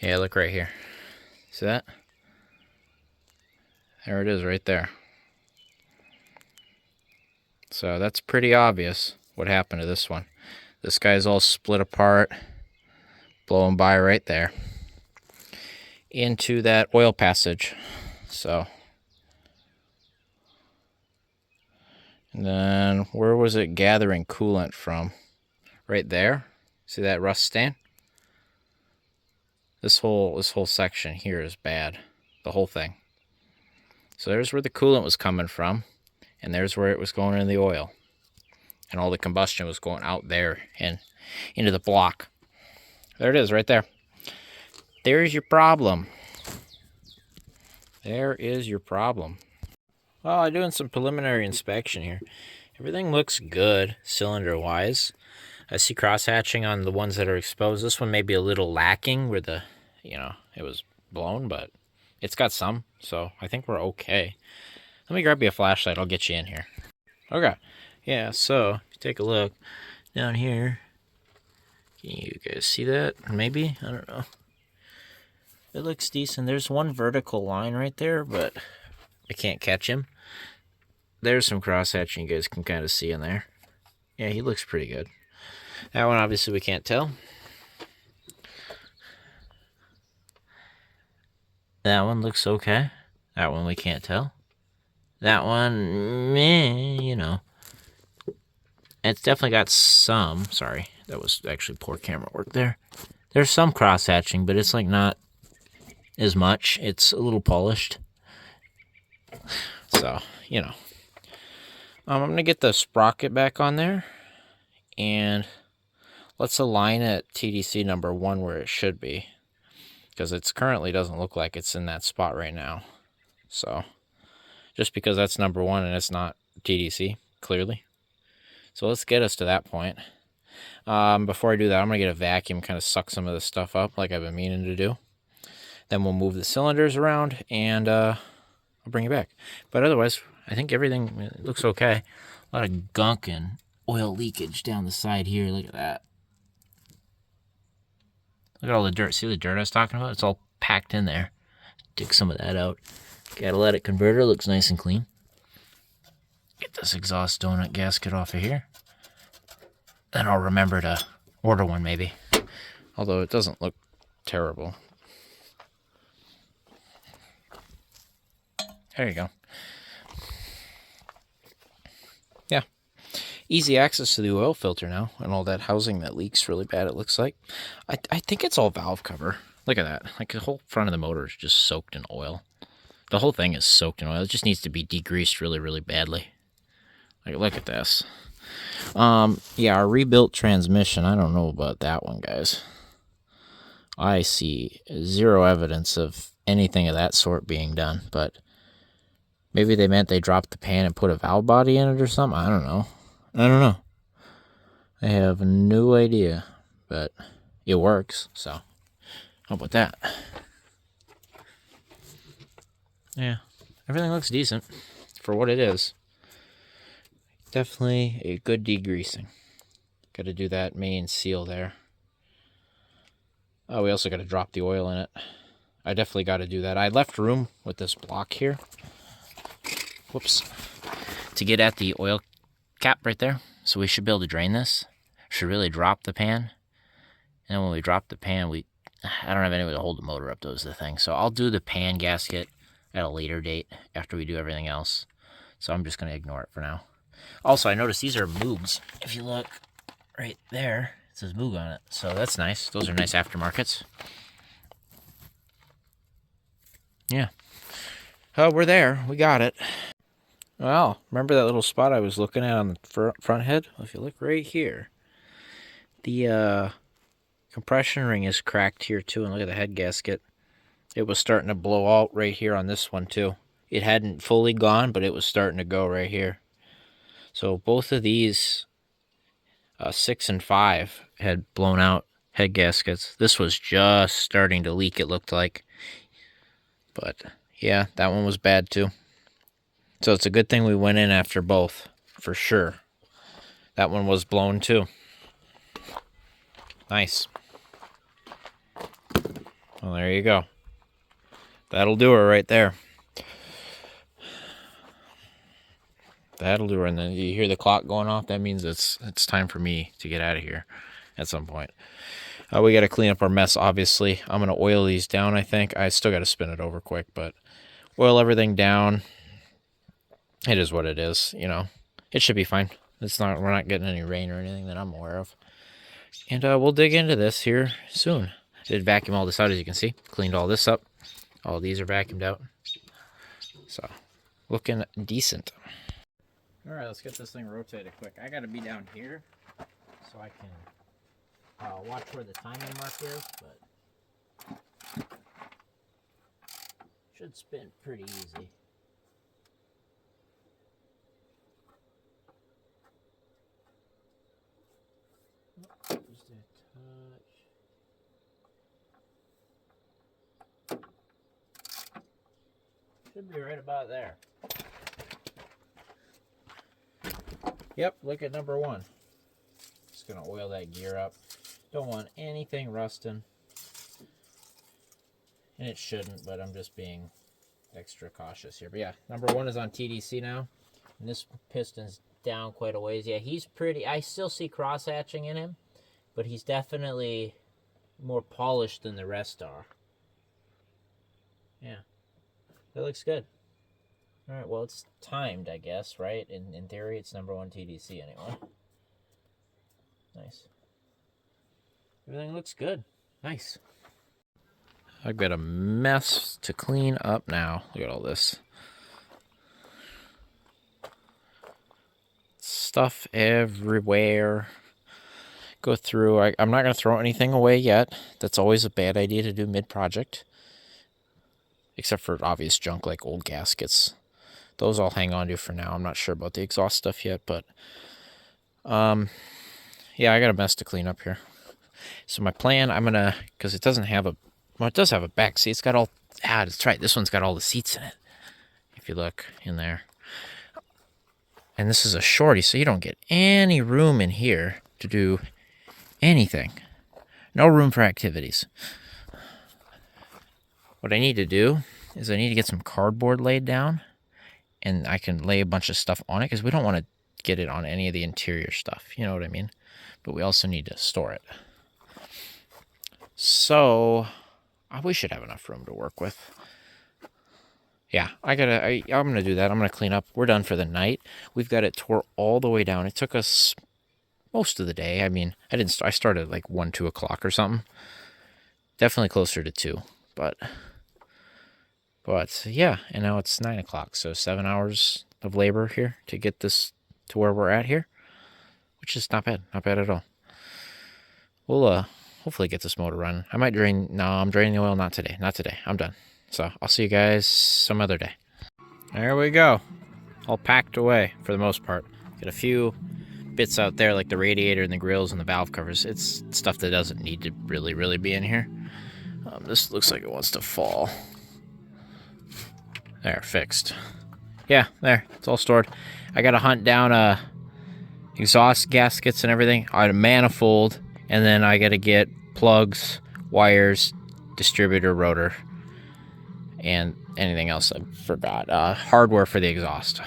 Yeah, look right here. See that? There it is right there. So that's pretty obvious what happened to this one. This guy's all split apart, blowing by right there. into that oil passage. So, and then where was it gathering coolant from? Right there. See that rust stain? This whole section here is bad. The whole thing. So there's where the coolant was coming from, and there's where it was going in the oil. And all the combustion was going out there and into the block. There it is, right there. There's your problem. There is your problem. Well, I'm doing some preliminary inspection here. Everything looks good, cylinder-wise. I see cross-hatching on the ones that are exposed. This one may be a little lacking where the, it was blown, but it's got some, so I think we're okay. Let me grab you a flashlight. I'll get you in here. Okay. Yeah, so if you take a look down here, can you guys see that? Maybe? I don't know. It looks decent. There's one vertical line right there, but I can't catch him. There's some cross-hatching you guys can kind of see in there. Yeah, he looks pretty good. That one, obviously, we can't tell. That one looks okay. That one we can't tell. That one, meh, It's definitely got some. Sorry, that was actually poor camera work there. There's some cross-hatching, but it's like not as much. It's a little polished. So, I'm going to get the sprocket back on there. And let's align it TDC number 1 where it should be. Because it's currently doesn't look like it's in that spot right now. So, just because that's number 1 and it's not TDC, clearly. So let's get us to that point. Before I do that, I'm going to get a vacuum, kind of suck some of this stuff up like I've been meaning to do. Then we'll move the cylinders around and I'll bring it back. But otherwise, I think everything looks okay. A lot of gunk and oil leakage down the side here. Look at that. Look at all the dirt. See the dirt I was talking about? It's all packed in there. Dig some of that out. Catalytic converter looks nice and clean. Get this exhaust donut gasket off of here. Then I'll remember to order one maybe. Although it doesn't look terrible. There you go. Yeah. Easy access to the oil filter now, and all that housing that leaks really bad, it looks like. I think it's all valve cover. Look at that. Like the whole front of the motor is just soaked in oil. The whole thing is soaked in oil. It just needs to be degreased really, really badly. Like, look at this. Yeah, our rebuilt transmission, I don't know about that one, guys. I see zero evidence of anything of that sort being done, but maybe they meant they dropped the pan and put a valve body in it or something. I don't know. I have no idea, but it works, so how about that? Yeah, everything looks decent for what it is. Definitely a good degreasing. Got to do that main seal there. Oh, we also got to drop the oil in it. I definitely got to do that. I left room with this block here. Whoops. To get at the oil cap right there. So we should be able to drain this. Should really drop the pan. And then when we drop the pan, I don't have any way to hold the motor up. Those are the things. So I'll do the pan gasket at a later date after we do everything else. So I'm just going to ignore it for now. Also, I noticed these are Moogs. If you look right there, it says Moog on it. So that's nice. Those are nice aftermarkets. Yeah. Oh, we're there. We got it. Well, remember that little spot I was looking at on the front head? Well, if you look right here, the compression ring is cracked here too. And look at the head gasket. It was starting to blow out right here on this one too. It hadn't fully gone, but it was starting to go right here. So both of these 6 and 5 had blown out head gaskets. This was just starting to leak, it looked like. But yeah, that one was bad too. So it's a good thing we went in after both, for sure. That one was blown too. Nice. Well, there you go. That'll do her right there. That'll do her. And then you hear the clock going off. That means it's time for me to get out of here at some point. We got to clean up our mess, obviously. I'm going to oil these down, I think. I still got to spin it over quick, but oil everything down. It is what it is, you know. It should be fine. We're not getting any rain or anything that I'm aware of. And we'll dig into this here soon. I did vacuum all this out, as you can see. Cleaned all this up. All these are vacuumed out. So, looking decent. All right, let's get this thing rotated quick. I got to be down here so I can watch where the timing mark is, but should spin pretty easy. Just a touch. Should be right about there. Yep, look at number one. Just gonna oil that gear up. Don't want anything rusting. And it shouldn't, but I'm just being extra cautious here. But yeah, number one is on TDC now. And this piston's down quite a ways. Yeah, he's pretty. I still see cross-hatching in him, but he's definitely more polished than the rest are. Yeah, that looks good. All right, well, it's timed, I guess, right? In theory, it's number one TDC anyway. Nice. Everything looks good. Nice. I've got a mess to clean up now. Look at all this. Stuff everywhere. Go through. I'm not going to throw anything away yet. That's always a bad idea to do mid-project. Except for obvious junk like old gaskets. Those I'll hang on to for now. I'm not sure about the exhaust stuff yet, but yeah, I got a mess to clean up here. So my plan, I'm gonna, because it doesn't have a, well, it does have a back seat. It's got all, that's right, this one's got all the seats in it. If you look in there. And this is a shorty, so you don't get any room in here to do anything. No room for activities. What I need to do is I need to get some cardboard laid down, and I can lay a bunch of stuff on it, because we don't want to get it on any of the interior stuff. You know what I mean? But we also need to store it. So, we should have enough room to work with. Yeah, I'm going to do that. I'm going to clean up. We're done for the night. We've got it tore all the way down. It took us most of the day. I mean, I started like 1, 2 o'clock or something. Definitely closer to 2. But yeah, and now it's 9 o'clock. So 7 hours of labor here to get this to where we're at here, which is not bad. Not bad at all. We'll hopefully get this motor running. I might drain. No, I'm draining the oil. Not today. Not today. I'm done. So I'll see you guys some other day. There we go. All packed away for the most part. Got a few bits out there like the radiator and the grills and the valve covers. It's stuff that doesn't need to really be in here. This looks like it wants to fall. There, fixed. Yeah, there. It's all stored. I got to hunt down exhaust gaskets and everything. I had a manifold, and then I got to get plugs, wires, distributor, rotor, and anything else I forgot. Hardware for the exhaust.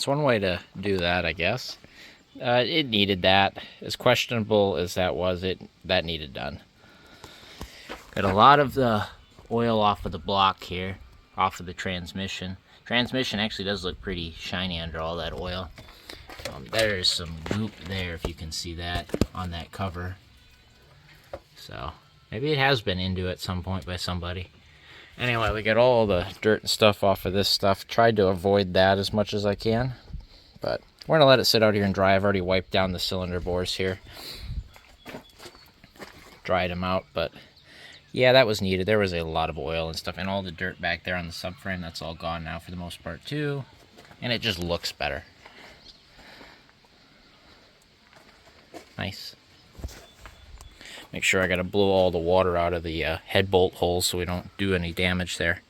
It's one way to do that, I guess. It needed that. As questionable as that was, that needed done. Got a lot of the oil off of the block here, off of the transmission. Transmission actually does look pretty shiny under all that oil. There's some goop there, if you can see that on that cover. So maybe it has been into at some point by somebody. Anyway, we got all the dirt and stuff off of this stuff. Tried to avoid that as much as I can, but we're gonna let it sit out here and dry. I've already wiped down the cylinder bores here, dried them out, but yeah, that was needed. There was a lot of oil and stuff, and all the dirt back there on the subframe, that's all gone now for the most part too, and it just looks better. Nice. Make sure I gotta blow all the water out of the head bolt holes so we don't do any damage there.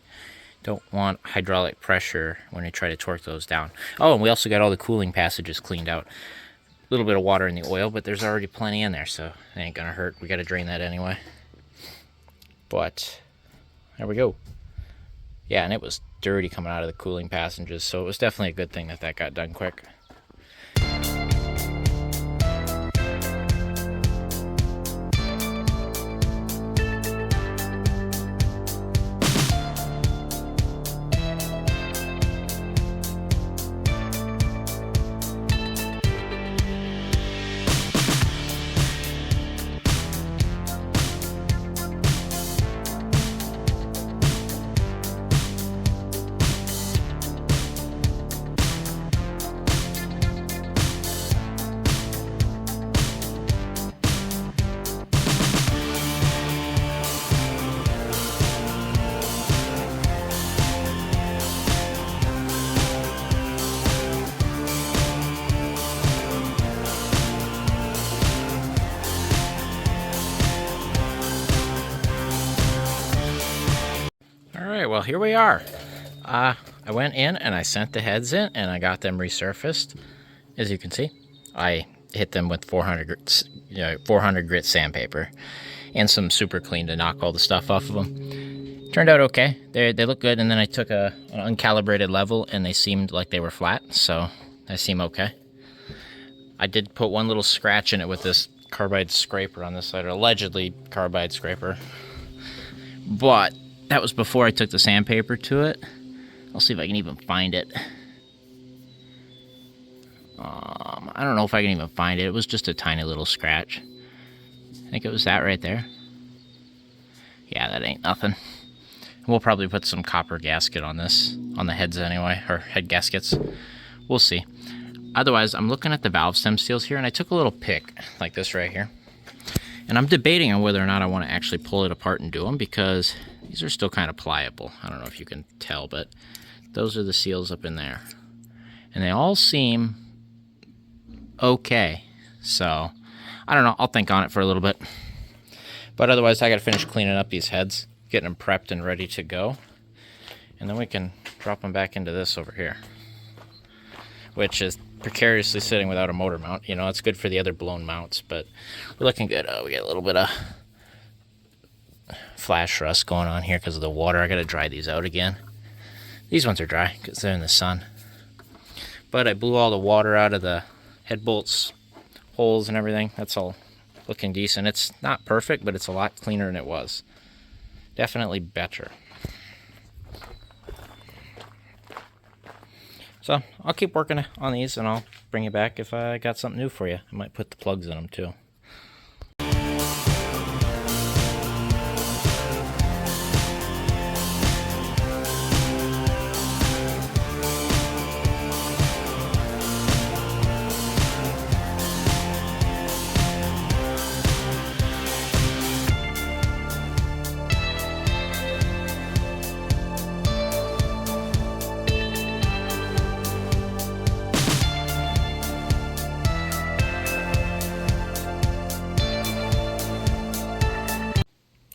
Don't want hydraulic pressure when you try to torque those down. Oh, and we also got all the cooling passages cleaned out. A little bit of water in the oil, but there's already plenty in there, so it ain't gonna hurt. We gotta drain that anyway. But there we go. Yeah, and it was dirty coming out of the cooling passages, so it was definitely a good thing that that got done quick. Alright, well here we are. I went in and I sent the heads in and I got them resurfaced. As you can see, I hit them with 400 grit sandpaper and some super clean to knock all the stuff off of them. Turned out okay. They look good, and then I took an uncalibrated level and they seemed like they were flat, so they seem okay. I did put one little scratch in it with this carbide scraper on this side, or allegedly carbide scraper. But that was before I took the sandpaper to it. I'll see if I can even find it. I don't know if I can even find it. It was just a tiny little scratch. I think it was that right there. Yeah, that ain't nothing. We'll probably put some copper gasket on this, on the heads anyway, or head gaskets. We'll see. Otherwise, I'm looking at the valve stem seals here, and I took a little pick, like this right here. And I'm debating on whether or not I want to actually pull it apart and do them, because these are still kind of pliable. I don't know if you can tell, but those are the seals up in there. And they all seem okay. So, I don't know. I'll think on it for a little bit. But otherwise, I got to finish cleaning up these heads, getting them prepped and ready to go. And then we can drop them back into this over here, which is precariously sitting without a motor mount. You know, it's good for the other blown mounts, but we're looking good. Oh, we got a little bit of flash rust going on here because of the water. I got to dry these out again. These ones are dry because they're in the sun. But I blew all the water out of the head bolts, holes and everything. That's all looking decent. It's not perfect, but it's a lot cleaner than it was. Definitely better. So I'll keep working on these, and I'll bring you back if I got something new for you. I might put the plugs in them too.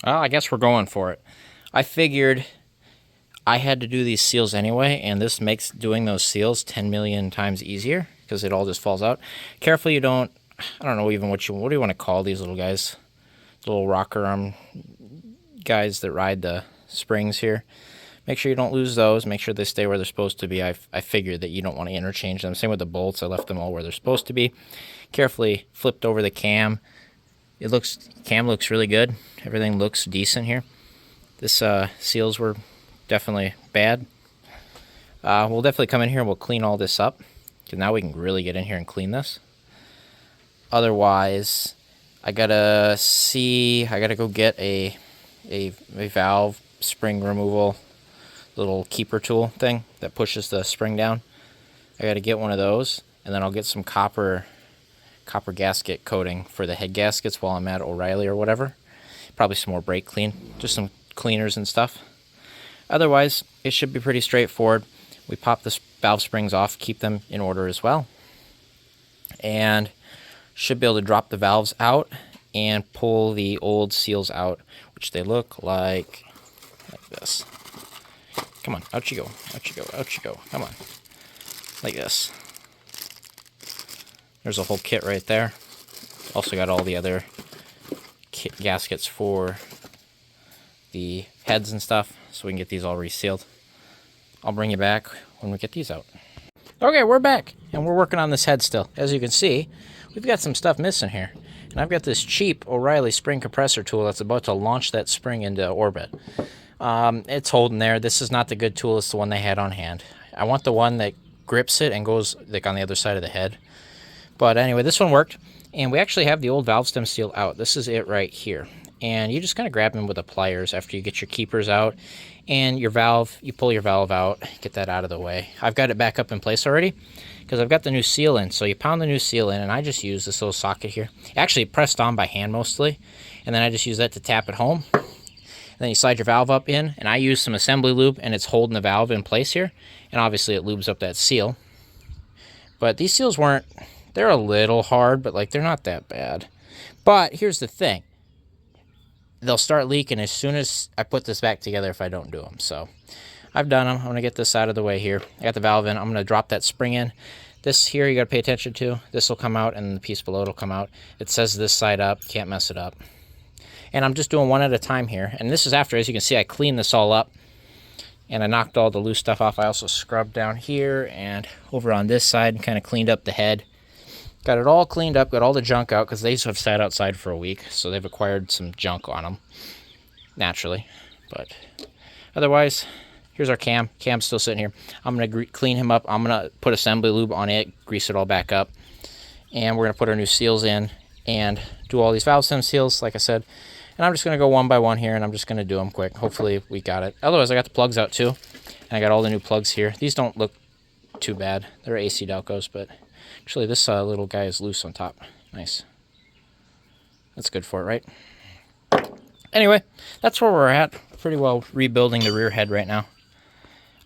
Well, I guess we're going for it. I figured I had to do these seals anyway, and this makes doing those seals 10 million times easier because it all just falls out. Careful you don't, I don't know even what do you want to call these little guys? Little rocker arm guys that ride the springs here. Make sure you don't lose those. Make sure they stay where they're supposed to be. I figured that you don't want to interchange them. Same with the bolts. I left them all where they're supposed to be. Carefully flipped over the cam. Cam looks really good. Everything looks decent here. This seals were definitely bad. We'll definitely come in here and we'll clean all this up, because now we can really get in here and clean this. Otherwise, I gotta go get a valve spring removal little keeper tool thing that pushes the spring down. I gotta get one of those, and then I'll get some copper gasket coating for the head gaskets while I'm at O'Reilly or whatever. Probably some more brake clean, just some cleaners and stuff. Otherwise, it should be pretty straightforward. We pop the valve springs off, keep them in order as well, and should be able to drop the valves out and pull the old seals out, which they look like this. Come on, out you go, out you go, out you go. Come on, like this. There's a whole kit right there. Also got all the other gaskets for the heads and stuff, so we can get these all resealed. I'll bring you back when we get these out. Okay, we're back, and we're working on this head still. As you can see, we've got some stuff missing here. And I've got this cheap O'Reilly spring compressor tool that's about to launch that spring into orbit. It's holding there. This is not the good tool. It's the one they had on hand. I want the one that grips it and goes like on the other side of the head. But anyway, this one worked. And we actually have the old valve stem seal out. This is it right here. And you just kind of grab them with the pliers after you get your keepers out. And your valve, you pull your valve out, get that out of the way. I've got it back up in place already because I've got the new seal in. So you pound the new seal in, and I just use this little socket here. Actually pressed on by hand mostly. And then I just use that to tap it home. And then you slide your valve up in, and I use some assembly lube, and it's holding the valve in place here. And obviously it lubes up that seal. But these seals weren't, they're a little hard, but like they're not that bad. But here's the thing. They'll start leaking as soon as I put this back together if I don't do them. So I've done them. I'm going to get this out of the way here. I got the valve in. I'm going to drop that spring in. This here you got to pay attention to. This will come out and the piece below it will come out. It says this side up. Can't mess it up. And I'm just doing one at a time here. And this is after, as you can see, I cleaned this all up. And I knocked all the loose stuff off. I also scrubbed down here and over on this side and kind of cleaned up the head. Got it all cleaned up, got all the junk out, because these have sat outside for a week, so they've acquired some junk on them, naturally. But otherwise, here's our cam. Cam's still sitting here. I'm going to clean him up. I'm going to put assembly lube on it, grease it all back up. And we're going to put our new seals in and do all these valve stem seals, like I said. And I'm just going to go one by one here, and I'm just going to do them quick. Hopefully we got it. Otherwise, I got the plugs out too. And I got all the new plugs here. These don't look too bad. They're AC Delcos, but actually this little guy is loose on top. Nice. That's good for it, right? Anyway, that's where we're at. Pretty well rebuilding the rear head right now.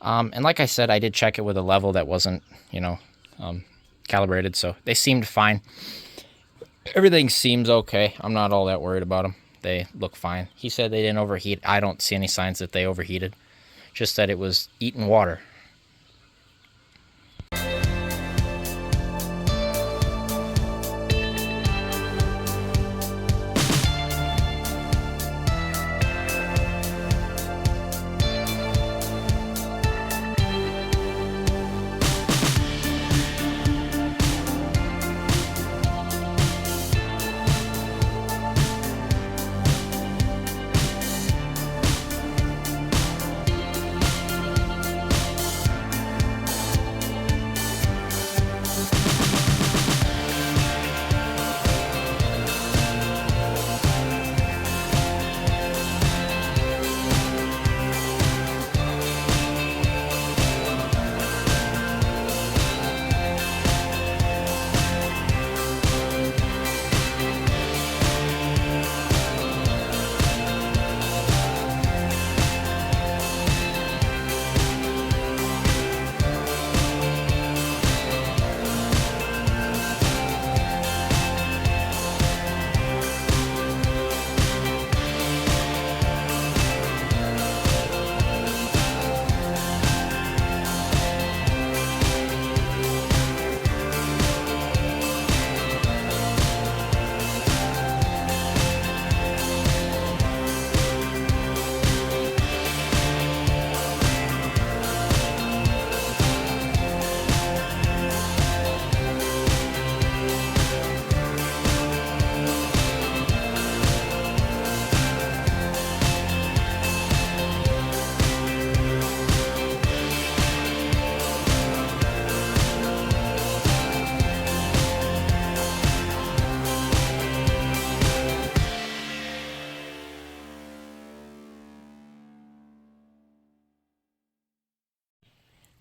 And like I said, I did check it with a level that wasn't, calibrated, so they seemed fine. Everything seems okay. I'm not all that worried about them. They look fine. He said they didn't overheat. I don't see any signs that they overheated. Just that it was eating water.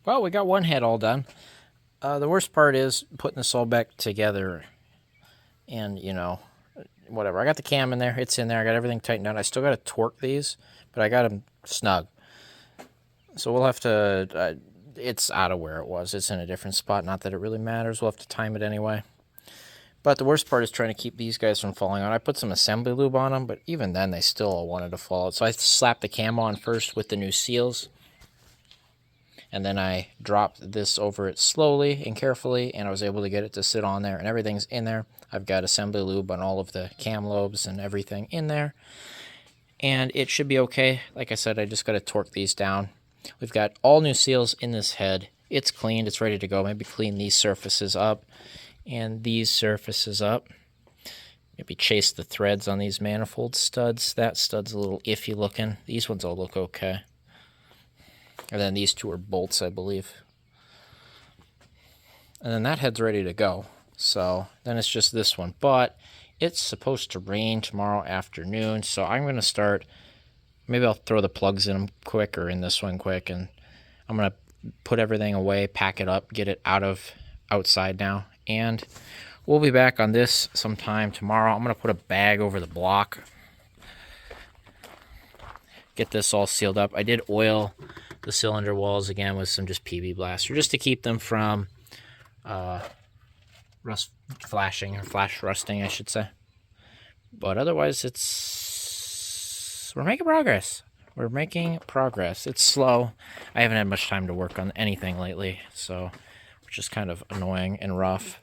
Well, we got one head all done. The worst part is putting this all back together and, you know, whatever. I got the cam in there. It's in there. I got everything tightened down. I still got to torque these, but I got them snug. So we'll have to, it's out of where it was. It's in a different spot. Not that it really matters. We'll have to time it anyway. But the worst part is trying to keep these guys from falling out. I put some assembly lube on them, but even then they still all wanted to fall out. So I slapped the cam on first with the new seals. And then I dropped this over it slowly and carefully, and I was able to get it to sit on there, and everything's in there. I've got assembly lube on all of the cam lobes and everything in there. And it should be okay. Like I said, I just got to torque these down. We've got all new seals in this head. It's cleaned. It's ready to go. Maybe clean these surfaces up and these surfaces up. Maybe chase the threads on these manifold studs. That stud's a little iffy looking. These ones all look okay. And then these two are bolts, I believe. And then that head's ready to go. So then it's just this one. But it's supposed to rain tomorrow afternoon. So I'm going to start, maybe I'll throw the plugs in them quick or in this one quick. And I'm going to put everything away, pack it up, get it outside now. And we'll be back on this sometime tomorrow. I'm going to put a bag over the block. Get this all sealed up. I did oil the cylinder walls again with some just PB Blaster just to keep them from flash rusting, I should say. But otherwise, we're making progress. We're making progress. It's slow. I haven't had much time to work on anything lately, so which is kind of annoying and rough.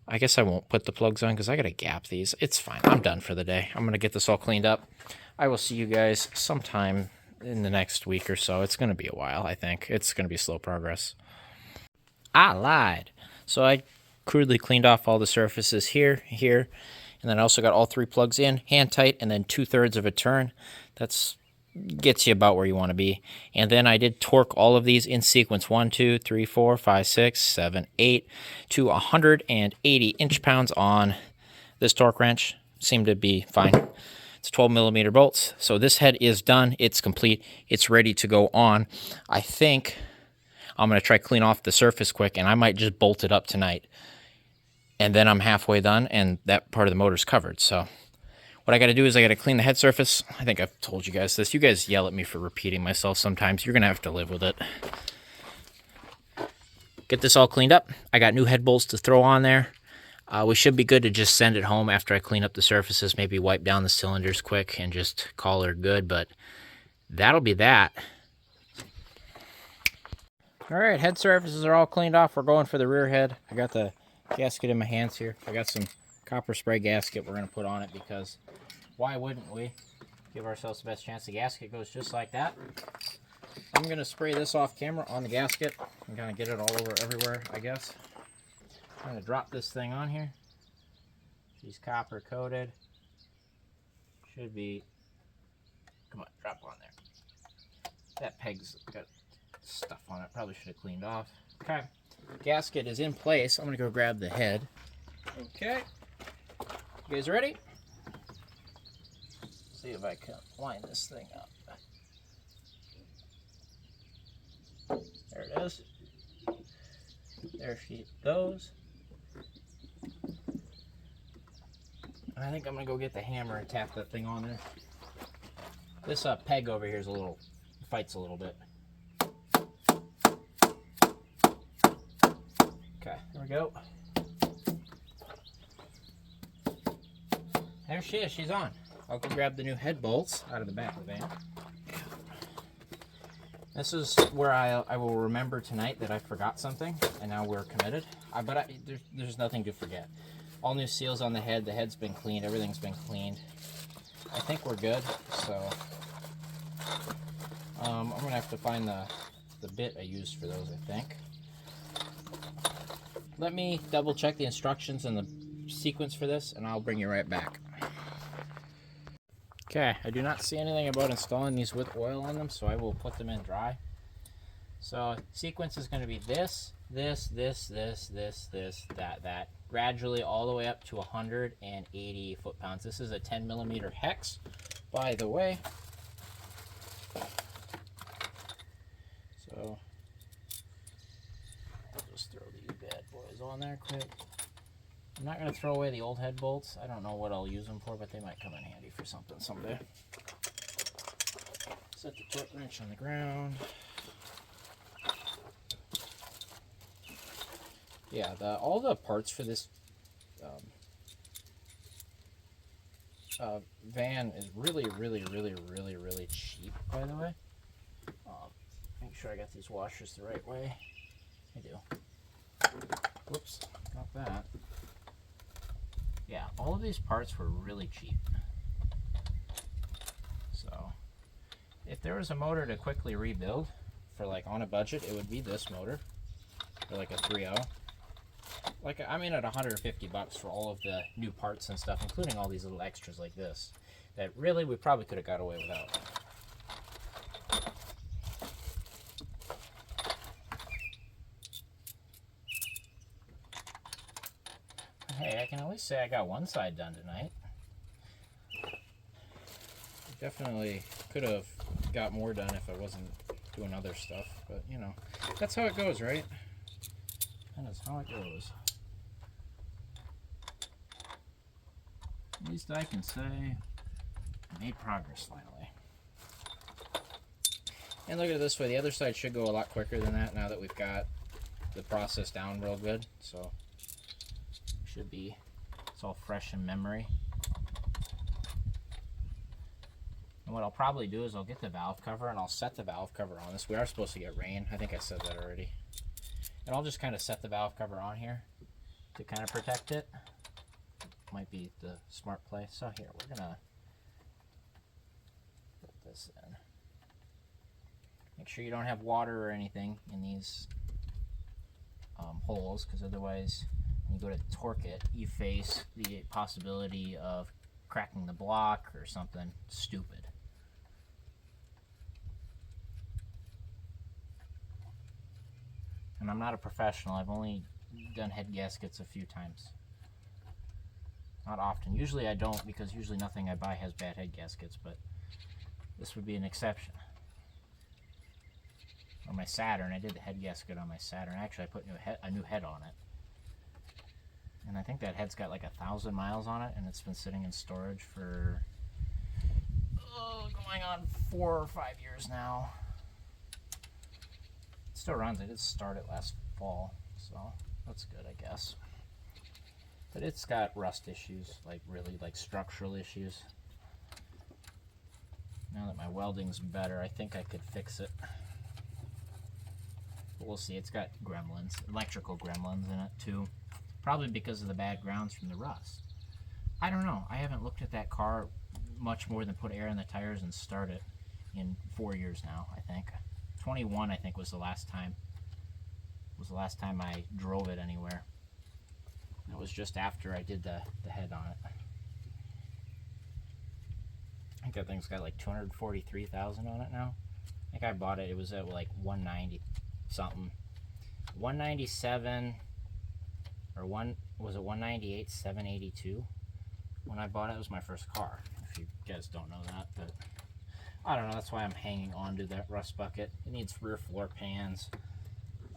I guess I won't put the plugs on because I got to gap these. It's fine. I'm done for the day. I'm going to get this all cleaned up. I will see you guys sometime in the next week or so. It's going to be a while, I think. It's going to be slow progress. I lied. So I crudely cleaned off all the surfaces here, and then I also got all three plugs in, hand tight, and then 2/3 of a turn. That's gets you about where you want to be. And then I did torque all of these in sequence 1, 2, 3, 4, 5, 6, 7, 8 to 180 inch-pounds on this torque wrench. Seemed to be fine. It's 12mm bolts. So this head is done. It's complete. It's ready to go on. I think I'm going to try clean off the surface quick, and I might just bolt it up tonight. And then I'm halfway done, and that part of the motor's covered. So what I got to do is I got to clean the head surface. I think I've told you guys this. You guys yell at me for repeating myself sometimes. You're going to have to live with it. Get this all cleaned up. I got new head bolts to throw on there. We should be good to just send it home after I clean up the surfaces, maybe wipe down the cylinders quick and just call her good, but that'll be that. All right, head surfaces are all cleaned off. We're going for the rear head. I got the gasket in my hands here. I got some copper spray gasket we're going to put on it because why wouldn't we give ourselves the best chance? The gasket goes just like that. I'm going to spray this off camera on the gasket and kind of get it all over everywhere, I guess. I'm going to drop this thing on here. She's copper coated. Should be, come on, drop on there. That peg's got stuff on it. Probably should have cleaned off. Okay, gasket is in place. I'm going to go grab the head. Okay, you guys ready? See if I can line this thing up. There it is. There she goes. I think I'm gonna go get the hammer and tap that thing on there. This peg over here is fights a little bit. Okay, there we go. There she is, she's on. I'll go grab the new head bolts out of the back of the van. This is where I will remember tonight that I forgot something, and now we're committed. But there's nothing to forget. All new seals on the head. The head's been cleaned. Everything's been cleaned. I think we're good. So I'm gonna have to find the bit I used for those. I think. Let me double check the instructions and the sequence for this, and I'll bring you right back. Okay, I do not see anything about installing these with oil on them, so I will put them in dry. So sequence is going to be this, that, gradually all the way up to 180 foot-pounds. This is a 10mm hex, by the way. So those on there quick. I'm not going to throw away the old head bolts. I don't know what I'll use them for, but they might come in handy for something someday. Set the torque wrench on the ground. Yeah, all the parts for this van is really cheap, by the way. Make sure I got these washers the right way. I do. Whoops, got that. Yeah, all of these parts were really cheap. So, if there was a motor to quickly rebuild for like on a budget, it would be this motor, or like a 3.0. Like, I mean, at 150 bucks for all of the new parts and stuff, including all these little extras like this, that really we probably could have got away without. Hey, I can at least say I got one side done tonight. Definitely could have got more done if I wasn't doing other stuff, but you know, that's how it goes, right? That is how it goes. At least I can say I made progress finally. And look at it this way, the other side should go a lot quicker than that now that we've got the process down real good. So should be, it's all fresh in memory. And what I'll probably do is I'll get the valve cover and I'll set the valve cover on this. We are supposed to get rain. I think I said that already. And I'll just kind of set the valve cover on here to kind of protect it. Might be the smart play. So here, we're gonna put this in. Make sure you don't have water or anything in these holes, because otherwise when you go to torque it, you face the possibility of cracking the block or something stupid. And I'm not a professional. I've only done head gaskets a few times. Not often. Usually I don't, because usually nothing I buy has bad head gaskets, but this would be an exception. On my Saturn, I did the head gasket on my Saturn. Actually, I put a new head on it. And I think that head's got like 1,000 miles on it, and it's been sitting in storage for going on 4 or 5 years now. It still runs. I did start it last fall, so that's good, I guess. But it's got rust issues, like really like structural issues. Now that my welding's better, I think I could fix it. But we'll see. It's got gremlins, electrical gremlins in it too. Probably because of the bad grounds from the rust. I don't know. I haven't looked at that car much more than put air in the tires and start it in 4 years now, I think. 21, I think, was the last time. I drove it anywhere. That was just after I did the head on it. I think that thing's got like 243,000 on it now. I think I bought it. It was at like 190 something. 197 or was it 198 782 when I bought it. It was my first car, if you guys don't know that, but I don't know, that's why I'm hanging on to that rust bucket. It needs rear floor pans,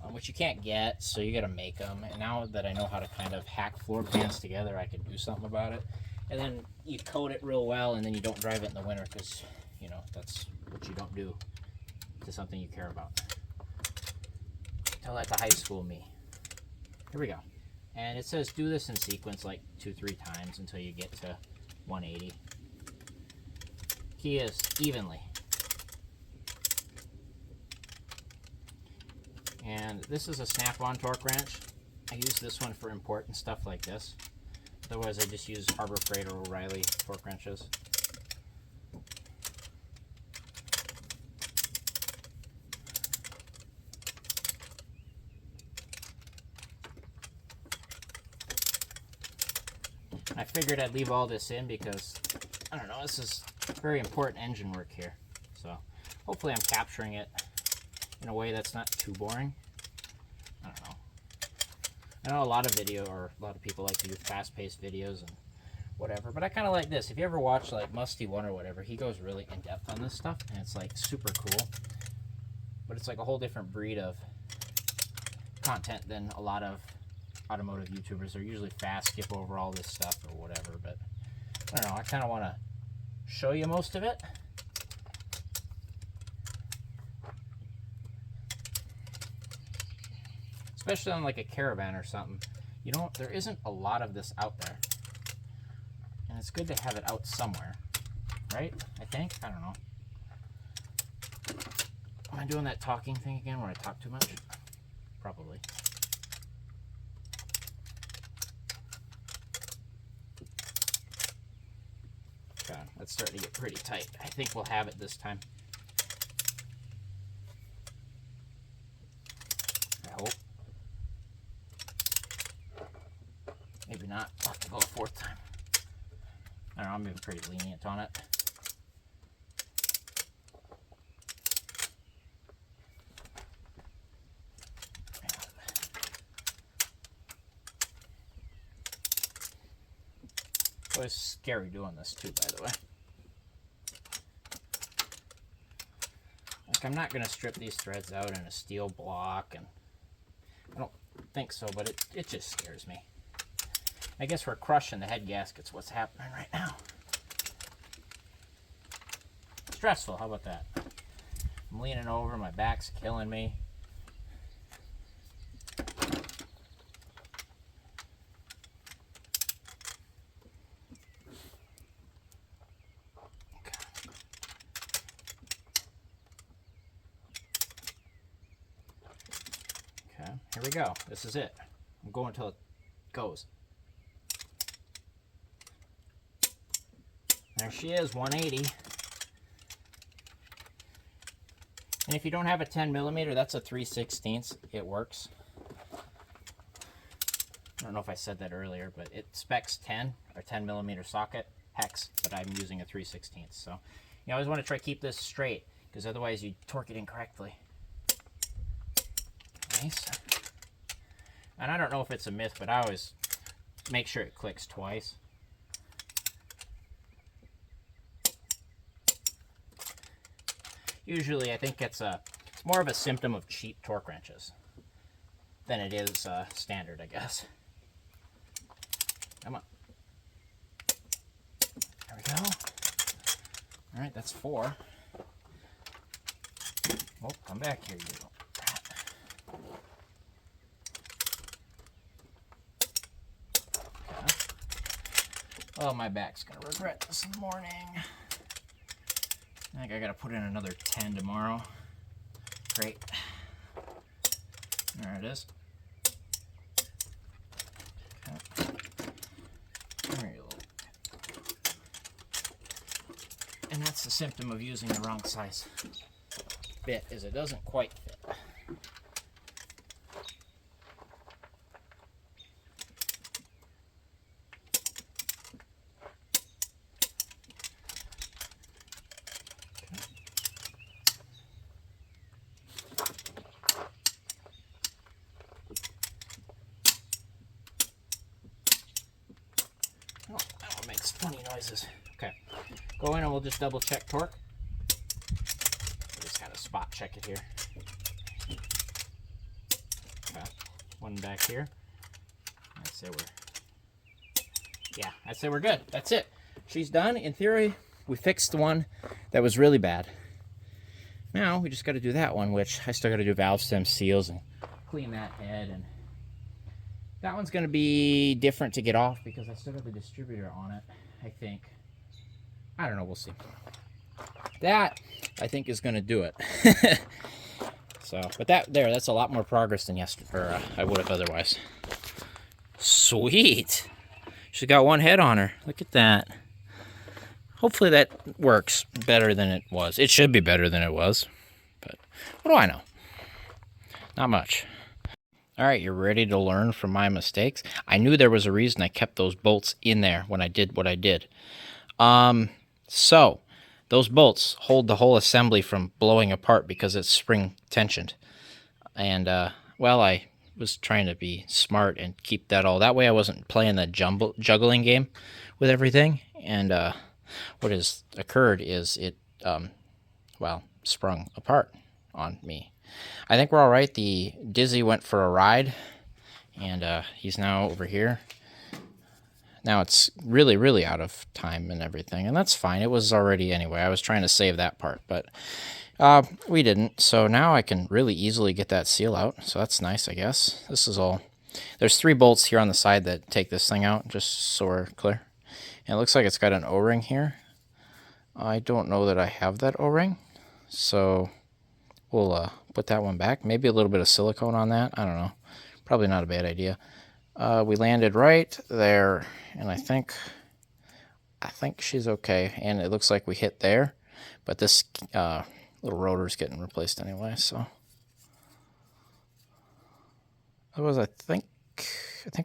which you can't get, so you got to make them. And now that I know how to kind of hack floor pans together, I can do something about it. And then you coat it real well, and then you don't drive it in the winter, because you know that's what you don't do to something you care about. Tell that to high school me. Here we go. And it says do this in sequence like 2-3 times until you get to 180. Key is evenly. And this is a snap-on torque wrench. I use this one for important stuff like this. Otherwise I just use Harbor Freight or O'Reilly torque wrenches. I figured I'd leave all this in because, I don't know, this is very important engine work here. So hopefully I'm capturing it in a way that's not too boring. I don't know. I know a lot of people like to do fast-paced videos and whatever, but I kind of like this. If you ever watch like Musty One or whatever, he goes really in depth on this stuff, and it's like super cool. But it's like a whole different breed of content than a lot of automotive YouTubers. They're usually fast, skip over all this stuff or whatever, but I don't know, I kind of want to show you most of it. Especially on like a Caravan or something. You know, there isn't a lot of this out there. And it's good to have it out somewhere. Right? I think? I don't know. Am I doing that talking thing again where I talk too much? Probably. Okay, that's starting to get pretty tight. I think we'll have it this time. I hope. Maybe not. I'll have to go a fourth time. I don't know, I'm being pretty lenient on it. It's always scary doing this too, by the way. Like, I'm not going to strip these threads out in a steel block, and I don't think so, but it just scares me. I guess we're crushing the head gaskets, what's happening right now. Stressful, how about that? I'm leaning over, my back's killing me. Okay, here we go. This is it. I'm going until it goes. There she is, 180. And if you don't have a 10mm, that's a 3/16. It works. I don't know if I said that earlier, but it specs 10 or 10mm socket hex, but I'm using a 3/16. So you always want to try to keep this straight, because otherwise you torque it incorrectly. Nice. And I don't know if it's a myth, but I always make sure it clicks twice. Usually I think it's more of a symptom of cheap torque wrenches than it is standard, I guess. Come on. There we go. All right, that's 4. Oh, come back here, you little rat. Okay. Oh, my back's gonna regret this in the morning. I think I gotta put in another 10 tomorrow. Great. There it is. Okay. There you go. And that's the symptom of using the wrong size bit, is it doesn't quite fit. Oh, that one makes funny noises. Okay, go in and we'll just double check torque. Just kind of spot check it here. Okay, one back here. I'd say we're good. That's it. She's done. In theory, we fixed the one that was really bad. Now we just got to do that one, which I still got to do valve stem seals and clean that head, and that one's going to be different to get off because I still got the distributor on it, I think. I don't know, we'll see. That, I think, is going to do it. So, but that's a lot more progress than yesterday, or I would have otherwise. Sweet. She's got one head on her. Look at that. Hopefully that works better than it was. It should be better than it was, but what do I know? Not much. All right, you're ready to learn from my mistakes? I knew there was a reason I kept those bolts in there when I did what I did. So those bolts hold the whole assembly from blowing apart because it's spring tensioned. And, well, I was trying to be smart and keep that all. That way I wasn't playing the juggling game with everything. And what has occurred is it, well, sprung apart on me. I think we're all right. The Dizzy went for a ride, And he's now over here. Now it's really, really out of time and everything, and that's fine. It was already anyway. I was trying to save that part, but we didn't. So now I can really easily get that seal out. So that's nice, I guess. This is all. There's 3 bolts here on the side that take this thing out, just so we're clear. And it looks like it's got an O-ring here. I don't know that I have that O-ring, so we'll put that one back. Maybe a little bit of silicone on that. I don't know. Probably not a bad idea. We landed right there, and I think she's okay. And it looks like we hit there, but this little rotor is getting replaced anyway. So otherwise, I think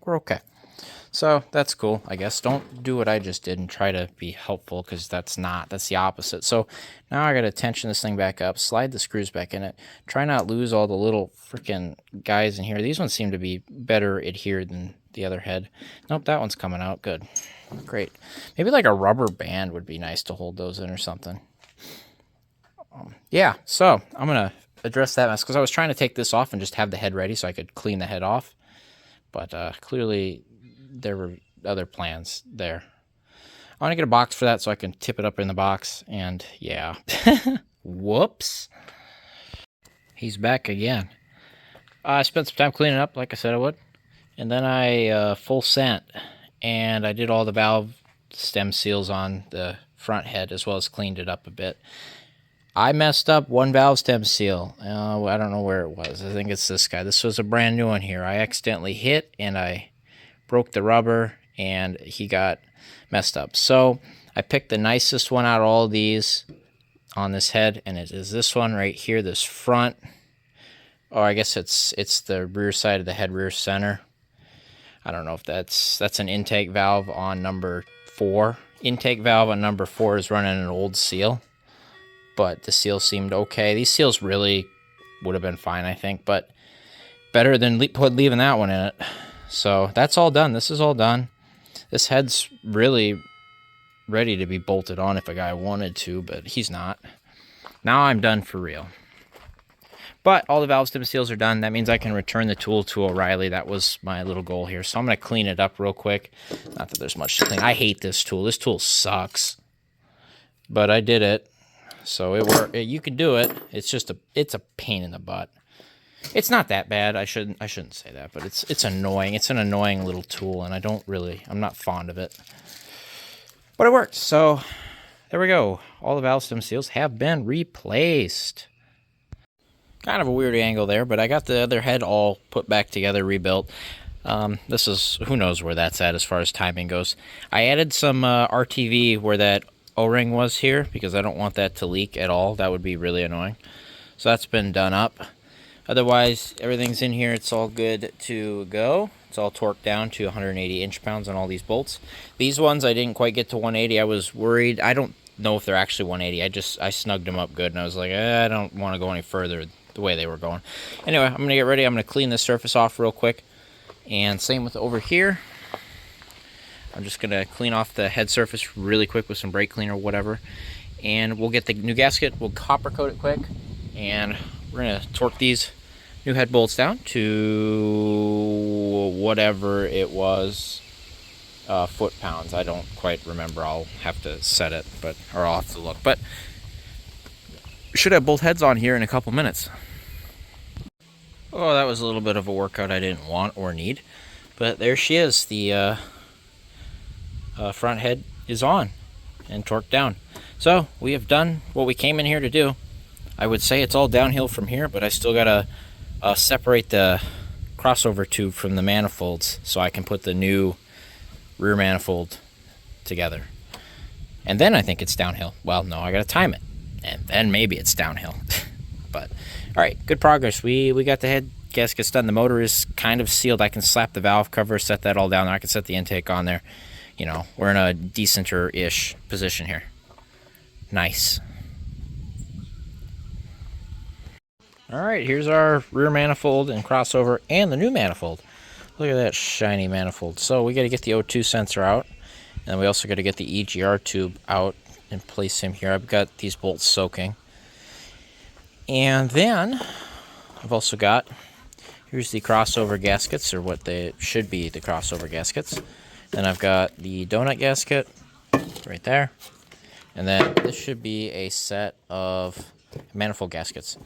we're okay. So that's cool, I guess. Don't do what I just did and try to be helpful, because that's the opposite. So now I got to tension this thing back up, slide the screws back in it, try not lose all the little freaking guys in here. These ones seem to be better adhered than the other head. Nope, that one's coming out good. Great. Maybe like a rubber band would be nice to hold those in or something. Yeah, so I'm going to address that mess, because I was trying to take this off and just have the head ready so I could clean the head off. But clearly there were other plans there. I want to get a box for that so I can tip it up in the box. And yeah. Whoops. He's back again. I spent some time cleaning up like I said I would. And then I full sent. And I did all the valve stem seals on the front head, as well as cleaned it up a bit. I messed up one valve stem seal. I don't know where it was. I think it's this guy. This was a brand new one here. I accidentally hit and I broke the rubber, and he got messed up. So I picked the nicest one out of all of these on this head, and it is this one right here, this front. Or I guess it's the rear side of the head, rear center. I don't know if that's an intake valve on number 4. Intake valve on number 4 is running an old seal, but the seal seemed okay. These seals really would have been fine, I think, but better than leaving that one in it. So that's all done. This is all done. This head's really ready to be bolted on if a guy wanted to, but he's not. Now I'm done for real. But all the valve stem seals are done. That means I can return the tool to O'Reilly. That was my little goal here. So I'm going to clean it up real quick. Not that there's much to clean. I hate this tool. This tool sucks. But I did it. So it worked. You can do it. It's just it's a pain in the butt. It's not that bad. I shouldn't say that, but it's annoying. It's an annoying little tool, and I'm not fond of it. But it worked. So there we go. All the valve stem seals have been replaced. Kind of a weird angle there, but I got the other head all put back together, rebuilt. This is, who knows where that's at as far as timing goes. I added some RTV where that O-ring was here, because I don't want that to leak at all. That would be really annoying. So that's been done up. Otherwise, everything's in here. It's all good to go. It's all torqued down to 180 inch-pounds on all these bolts. These ones, I didn't quite get to 180. I was worried. I don't know if they're actually 180. I snugged them up good, and I was like, I don't want to go any further the way they were going. Anyway, I'm going to get ready. I'm going to clean this surface off real quick. And same with over here. I'm just going to clean off the head surface really quick with some brake cleaner or whatever. And we'll get the new gasket. We'll copper coat it quick. And we're going to torque these new head bolts down to whatever it was, foot-pounds. I don't quite remember. I'll have to set it, or I'll have to look. But we should have both heads on here in a couple minutes. Oh, that was a little bit of a workout I didn't want or need. But there she is. The front head is on and torqued down. So we have done what we came in here to do. I would say it's all downhill from here, but I still got to separate the crossover tube from the manifolds so I can put the new rear manifold together. And then I think it's downhill. Well, no, I got to time it. And then maybe it's downhill. But, all right, good progress. We got the head gaskets done. The motor is kind of sealed. I can slap the valve cover, set that all down there. I can set the intake on there. You know, we're in a decenter-ish position here. Nice. All right, here's our rear manifold and crossover and the new manifold. Look at that shiny manifold. So we got to get the O2 sensor out, and we also got to get the EGR tube out and place him here. I've got these bolts soaking. And then I've also got Here's the crossover gaskets, or what they should be, the crossover gaskets. Then I've got the donut gasket right there. And then this should be a set of manifold gaskets.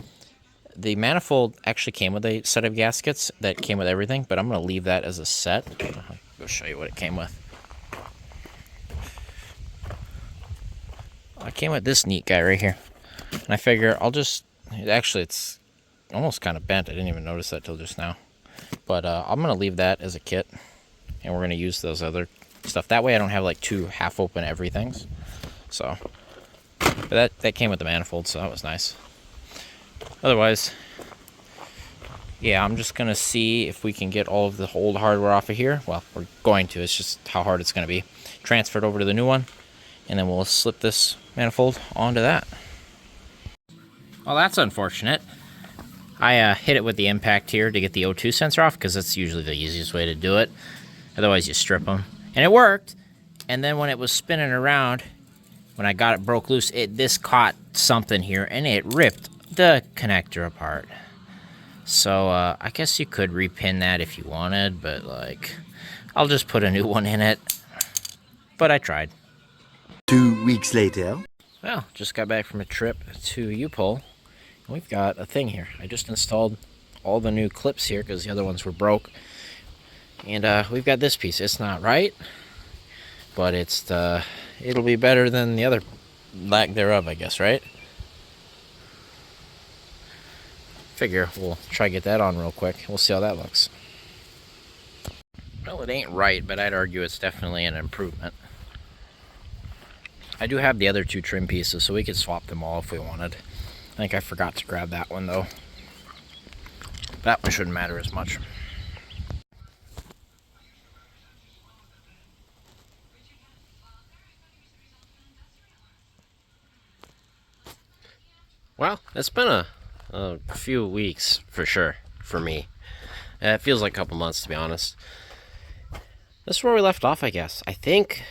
The manifold actually came with a set of gaskets that came with everything, but I'm going to leave that as a set. I'll go show you what it came with. I came with this neat guy right here. And I figure I'll just... Actually, it's almost kind of bent. I didn't even notice that till just now. But I'm going to leave that as a kit. And we're going to use those other stuff. That way I don't have like two half-open everythings. So, but that came with the manifold, so that was nice. Otherwise, yeah, I'm just going to see if we can get all of the old hardware off of here. Well, we're going to. It's just how hard it's going to be. Transferred over to the new one. And then we'll slip this manifold onto that. Well, that's unfortunate. I hit it with the impact here to get the O2 sensor off, because that's usually the easiest way to do it. Otherwise, you strip them. And it worked. And then when it was spinning around, when I got it broke loose, this caught something here, and it ripped the connector apart. So, I guess you could repin that if you wanted, but, like, I'll just put a new one in it. But I tried. 2 weeks later. Well, just got back from a trip to U-Pole. We've got a thing here. I just installed all the new clips here because the other ones were broke. And we've got this piece. It's not right, but it'll be better than the other lack thereof, I guess, right? Figure we'll try to get that on real quick. We'll see how that looks. Well, it ain't right, but I'd argue it's definitely an improvement. I do have the other two trim pieces, so we could swap them all if we wanted. I think I forgot to grab that one, though. That one shouldn't matter as much. Well, it's been a few weeks for sure for me. It feels like a couple months, to be honest. This is where we left off, I guess. I think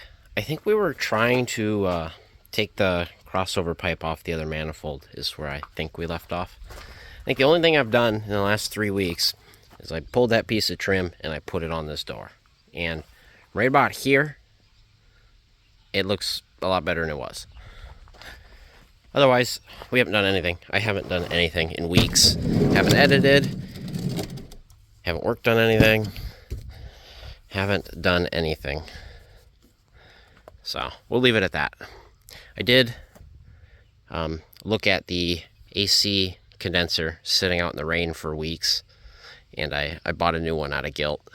we were trying to take the crossover pipe off the other manifold is where I think we left off. I think the only thing I've done in the last 3 weeks is I pulled that piece of trim and I put it on this door. And right about here, it looks a lot better than it was. Otherwise, we haven't done anything. I haven't done anything in weeks. Haven't edited. Haven't worked on anything. Haven't done anything. So, we'll leave it at that. I did look at the AC condenser sitting out in the rain for weeks, and I bought a new one out of guilt.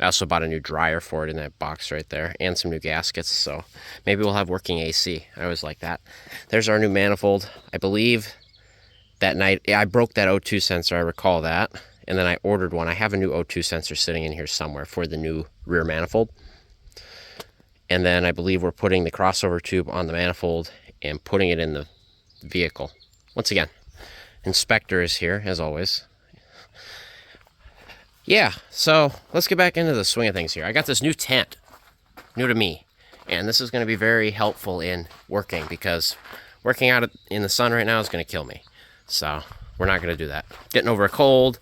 I also bought a new dryer for it in that box right there, and some new gaskets, so maybe we'll have working AC. I always like that. There's our new manifold. I believe that night, I broke that O2 sensor, I recall that, and then I ordered one. I have a new O2 sensor sitting in here somewhere for the new rear manifold. And then I believe we're putting the crossover tube on the manifold and putting it in the vehicle. Once again, inspector is here, as always. Yeah, so let's get back into the swing of things here. I got this new tent, new to me, and this is going to be very helpful in working, because working out in the sun right now is going to kill me. So we're not going to do that. Getting over a cold,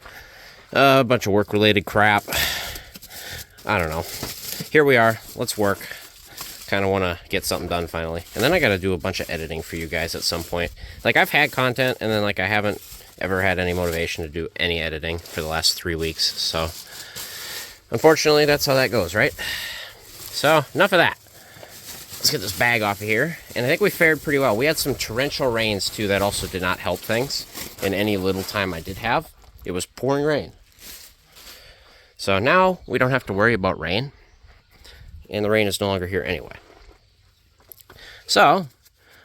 a bunch of work-related crap. I don't know. Here we are. Let's work. Kind of want to get something done finally. And then I got to do a bunch of editing for you guys at some point. Like, I've had content, and then, like, I haven't ever had any motivation to do any editing for the last 3 weeks. So, unfortunately, that's how that goes, right? So, enough of that. Let's get this bag off of here. And I think we fared pretty well. We had some torrential rains, too, that also did not help things. In any little time I did have, it was pouring rain. So now we don't have to worry about rain. And the rain is no longer here anyway. So,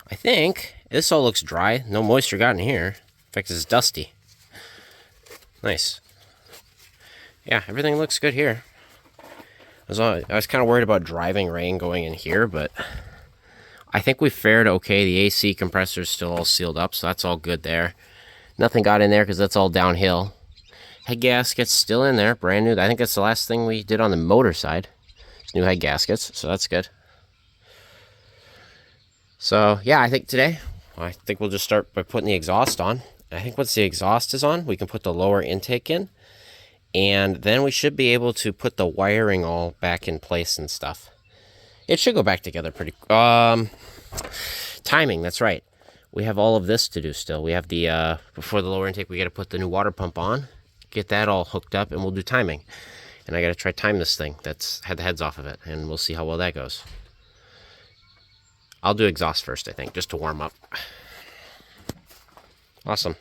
I think this all looks dry. No moisture got in here. In fact, it's dusty. Nice. Yeah, everything looks good here. I was kind of worried about driving rain going in here, but I think we fared okay. The AC compressor is still all sealed up, so that's all good there. Nothing got in there because that's all downhill. Head gasket's still in there, brand new. I think that's the last thing we did on the motor side. New head gaskets, so that's good. So yeah, I think we'll just start by putting the exhaust on. I think once the exhaust is on, we can put the lower intake in, And then we should be able to put the wiring all back in place and stuff. It should go back together pretty... timing, that's right. We have all of this to do still. We have the, before the lower intake, we got to put the new water pump on, get that all hooked up, and we'll do timing. And I got to try time this thing that's had the heads off of it, and we'll see how well that goes. I'll do exhaust first, I think, just to warm up. Awesome.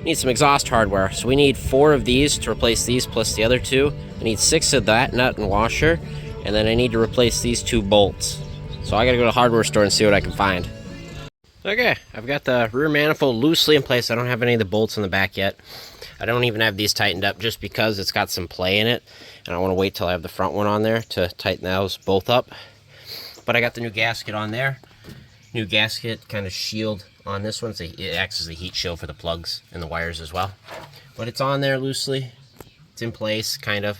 Need some exhaust hardware. So we need 4 of these to replace these plus the other 2. I need 6 of that nut and washer, and then I need to replace these 2 bolts. So I gotta go to the hardware store and see what I can find. Okay, I've got the rear manifold loosely in place. I don't have any of the bolts in the back yet. I don't even have these tightened up just because it's got some play in it, and I want to wait till I have the front one on there to tighten those both up. But I got the new gasket on there. New gasket kind of shield on this one. It acts as a heat shield for the plugs and the wires as well. But it's on there loosely. It's in place, kind of.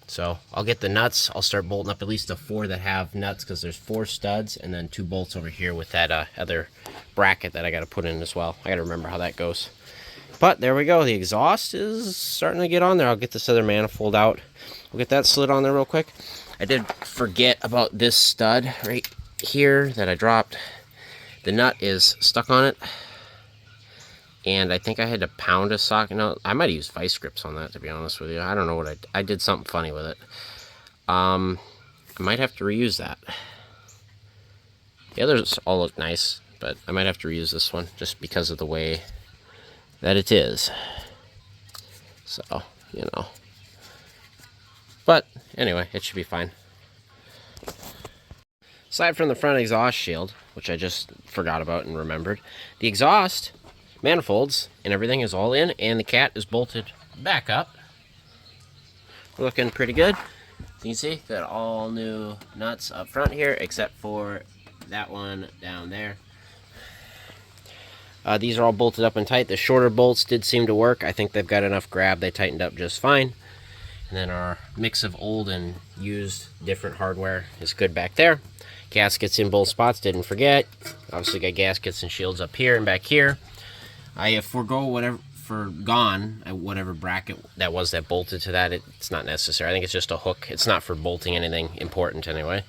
So I'll get the nuts. I'll start bolting up at least the 4 that have nuts, because there's 4 studs and then 2 bolts over here with that other bracket that I got to put in as well. I got to remember how that goes. But there we go. The exhaust is starting to get on there. I'll get this other manifold out. We'll get that slid on there real quick. I did forget about this stud right here that I dropped. The nut is stuck on it, and I think I had to pound a socket. No, I might have used vice grips on that, to be honest with you. I don't know what I did something funny with it. I might have to reuse that. The others all look nice, but I might have to reuse this one just because of the way that it is. So, you know. But anyway, it should be fine. Aside from the front exhaust shield, which I just forgot about and remembered, the exhaust manifolds and everything is all in, and the cat is bolted back up. We're looking pretty good. So you can see, got all new nuts up front here, except for that one down there. These are all bolted up and tight. The shorter bolts did seem to work. I think they've got enough grab. They tightened up just fine. And then our mix of old and used different hardware is good back there. Gaskets in both spots, didn't forget. Obviously got gaskets and shields up here and back here. I forgone whatever bracket that was that bolted to that. It's not necessary. I think it's just a hook. It's not for bolting anything important anyway.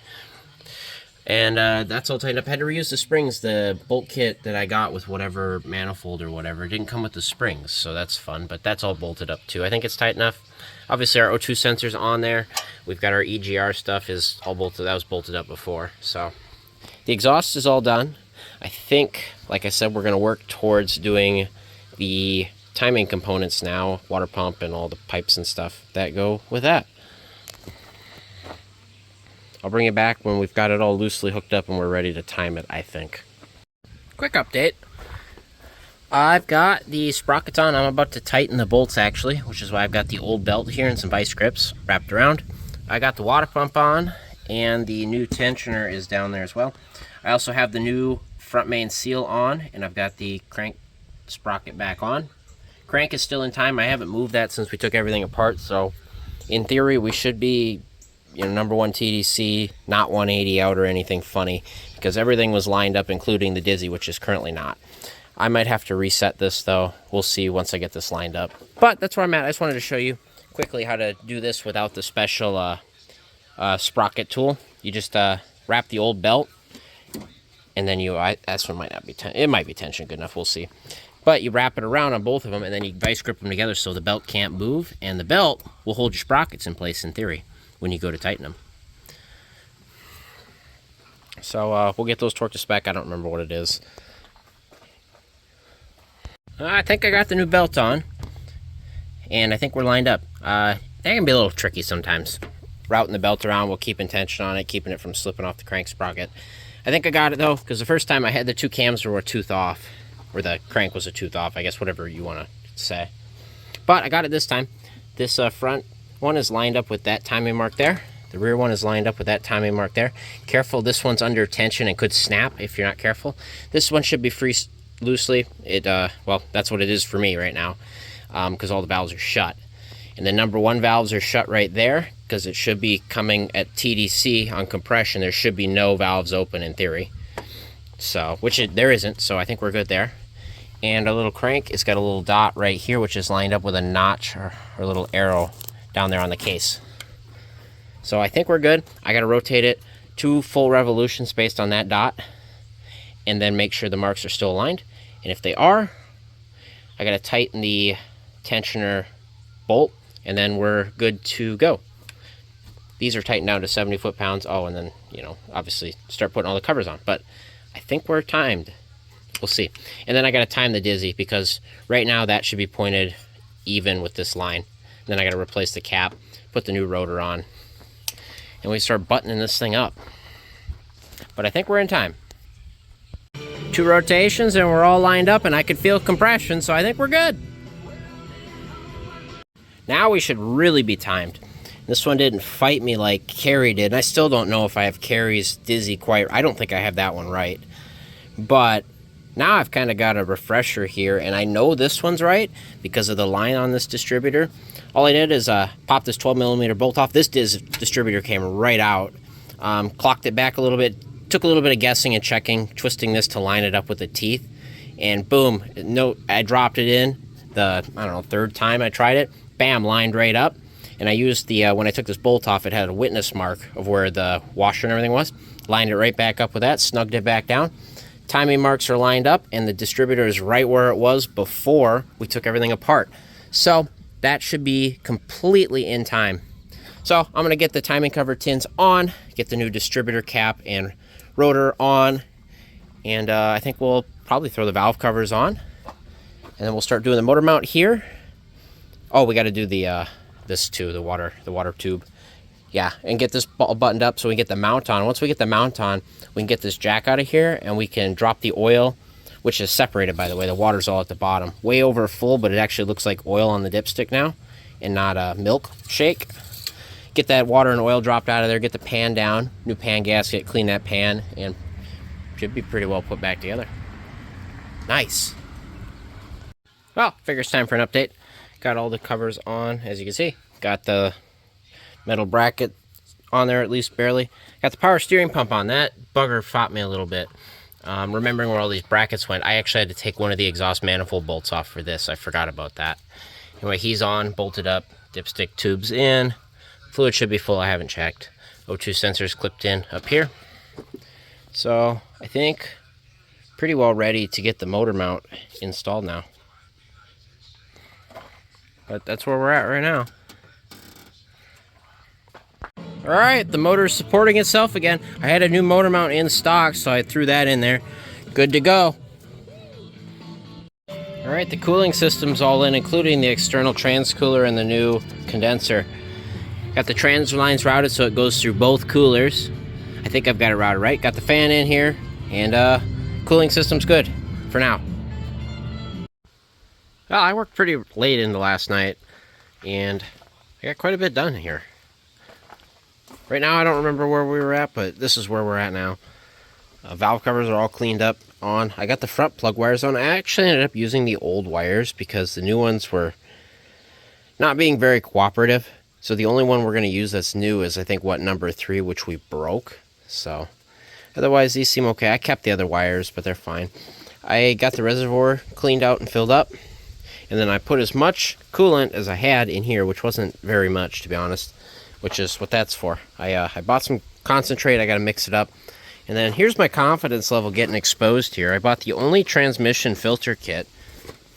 And that's all tightened up. I had to reuse the springs. The bolt kit that I got with whatever manifold or whatever didn't come with the springs, so that's fun. But that's all bolted up too. I think it's tight enough. Obviously our O2 sensor's on there. We've got our EGR stuff is all bolted. That was bolted up before. So the exhaust is all done. I think, like I said, we're going to work towards doing the timing components now, water pump and all the pipes and stuff that go with that. I'll bring it back when we've got it all loosely hooked up and we're ready to time it, I think. Quick update. I've got the sprockets on. I'm about to tighten the bolts, actually, which is why I've got the old belt here and some vice grips wrapped around. I got the water pump on, and the new tensioner is down there as well. I also have the new front main seal on, and I've got the crank sprocket back on. Crank is still in time. I haven't moved that since we took everything apart, so in theory we should be, you know, number 1 TDC, not 180 out or anything funny, because everything was lined up, including the dizzy, which is currently not. I might have to reset this, though. We'll see once I get this lined up. But that's where I'm at. I just wanted to show you quickly how to do this without the special sprocket tool. You just wrap the old belt, and then this one might not be, it might be tension good enough. We'll see. But you wrap it around on both of them, and then you vice grip them together so the belt can't move, and the belt will hold your sprockets in place in theory when you go to tighten them. So we'll get those torqued to spec. I don't remember what it is. I think I got the new belt on, and I think we're lined up. That can be a little tricky sometimes. Routing the belt around while keeping tension on it, keeping it from slipping off the crank sprocket. I think I got it, though, because the first time I had the 2 cams were a tooth off, or the crank was a tooth off, I guess, whatever you want to say. But I got it this time. This front one is lined up with that timing mark there. The rear one is lined up with that timing mark there. Careful, this one's under tension and could snap if you're not careful. This one should be free loosely. Well, that's what it is for me right now, because all the valves are shut. And the number 1 valves are shut right there, because it should be coming at TDC on compression. There should be no valves open in theory. So, there isn't, so I think we're good there. And our little crank, it's got a little dot right here, which is lined up with a notch or a little arrow down there on the case. So I think we're good. I got to rotate it 2 full revolutions based on that dot, and then make sure the marks are still aligned. And if they are, I got to tighten the tensioner bolt, and then we're good to go. These are tightened down to 70 foot-pounds. Oh, and then, you know, obviously start putting all the covers on. But I think we're timed. We'll see. And then I got to time the dizzy, because right now that should be pointed even with this line. And then I got to replace the cap, put the new rotor on, and we start buttoning this thing up. But I think we're in time. 2 rotations and we're all lined up, and I could feel compression, so I think we're good. Now we should really be timed. This one didn't fight me like Carrie did, and I still don't know if I have Carrie's dizzy quite. I don't think I have that one right. But now I've kind of got a refresher here, and I know this one's right because of the line on this distributor. All I did is pop this 12mm bolt off. This distributor came right out. Clocked it back a little bit, took a little bit of guessing and checking, twisting this to line it up with the teeth, and boom, no, I dropped it in the, I don't know, 3rd time I tried it. Bam, lined right up. And I used the, when I took this bolt off, it had a witness mark of where the washer and everything was. Lined it right back up with that, snugged it back down. Timing marks are lined up, and the distributor is right where it was before we took everything apart. So that should be completely in time. So I'm going to get the timing cover tins on, get the new distributor cap and rotor on, and I think we'll probably throw the valve covers on, and then we'll start doing the motor mount here. Oh, we got to do the this too, the water tube. Yeah, and get this all buttoned up so we get the mount on. Once we get the mount on, we can get this jack out of here, and we can drop the oil, which is separated, by the way. The water's all at the bottom. Way over full, but it actually looks like oil on the dipstick now and not a milk shake. Get that water and oil dropped out of there, get the pan down, new pan gasket, clean that pan, and should be pretty well put back together. Nice. Well, figure it's time for an update. Got all the covers on, as you can see. Got the metal bracket on there, at least barely. Got the power steering pump on. That bugger fought me a little bit. Remembering where all these brackets went, I actually had to take one of the exhaust manifold bolts off for this. I forgot about that. Anyway, he's on, bolted up, dipstick tubes in. Fluid should be full, I haven't checked. O2 sensors clipped in up here. So I think pretty well ready to get the motor mount installed now. But that's where we're at right now. Alright, the motor is supporting itself again. I had a new motor mount in stock, so I threw that in there. Good to go. Alright, the cooling system's all in, including the external transcooler and the new condenser. Got the trans lines routed so it goes through both coolers. I think I've got it routed right. Got the fan in here, and cooling system's good for now. Well, I worked pretty late into last night, and I got quite a bit done here. Right now, I don't remember where we were at, but this is where we're at now. Valve covers are all cleaned up on. I got the front plug wires on. I actually ended up using the old wires because the new ones were not being very cooperative. So the only one we're going to use that's new is, I think, number 3, which we broke. So otherwise, these seem okay. I kept the other wires, but they're fine. I got the reservoir cleaned out and filled up. And then I put as much coolant as I had in here, which wasn't very much, to be honest, which is what that's for. I bought some concentrate. I got to mix it up. And then here's my confidence level getting exposed here. I bought the only transmission filter kit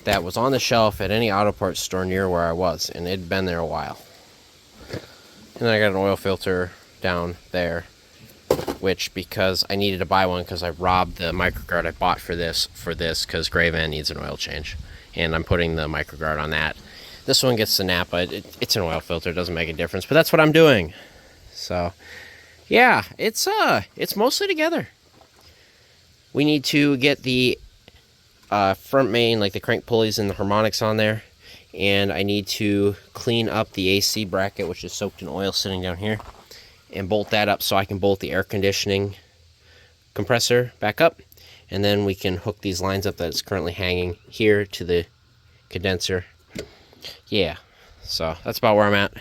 that was on the shelf at any auto parts store near where I was, and it'd been there a while. And then I got an oil filter down there, which, because I needed to buy one because I robbed the microguard I bought for this because Gray Van needs an oil change. And I'm putting the microguard on that. This one gets the Napa. It's an oil filter. It doesn't make a difference, but that's what I'm doing. So, yeah, it's mostly together. We need to get the front main, like the crank pulleys and the harmonics on there. And I need to clean up the AC bracket, which is soaked in oil sitting down here, and bolt that up so I can bolt the air conditioning compressor back up. And then we can hook these lines up that it's currently hanging here to the condenser. Yeah, so that's about where I'm at.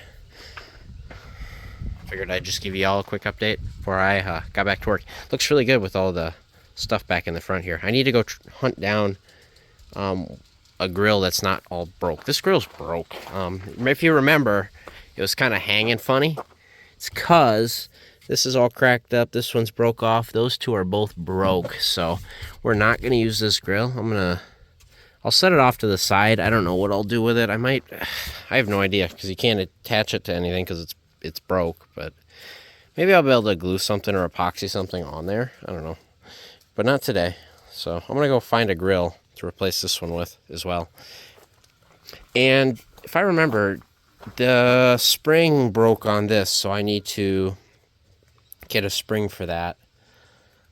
Figured I'd just give you all a quick update before I got back to work. Looks really good with all the stuff back in the front here. I need to go hunt down a grill that's not all broke. This grill's broke. If you remember, it was kind of hanging funny. It's cause this is all cracked up. This one's broke off. Those two are both broke. So we're not gonna use this grill. I'll set it off to the side. I don't know what I'll do with it. I have no idea because you can't attach it to anything because it's broke. But maybe I'll be able to glue something or epoxy something on there. I don't know, but not today. So I'm gonna go find a grill to replace this one with as well. And if I remember, the spring broke on this, so I need to get a spring for that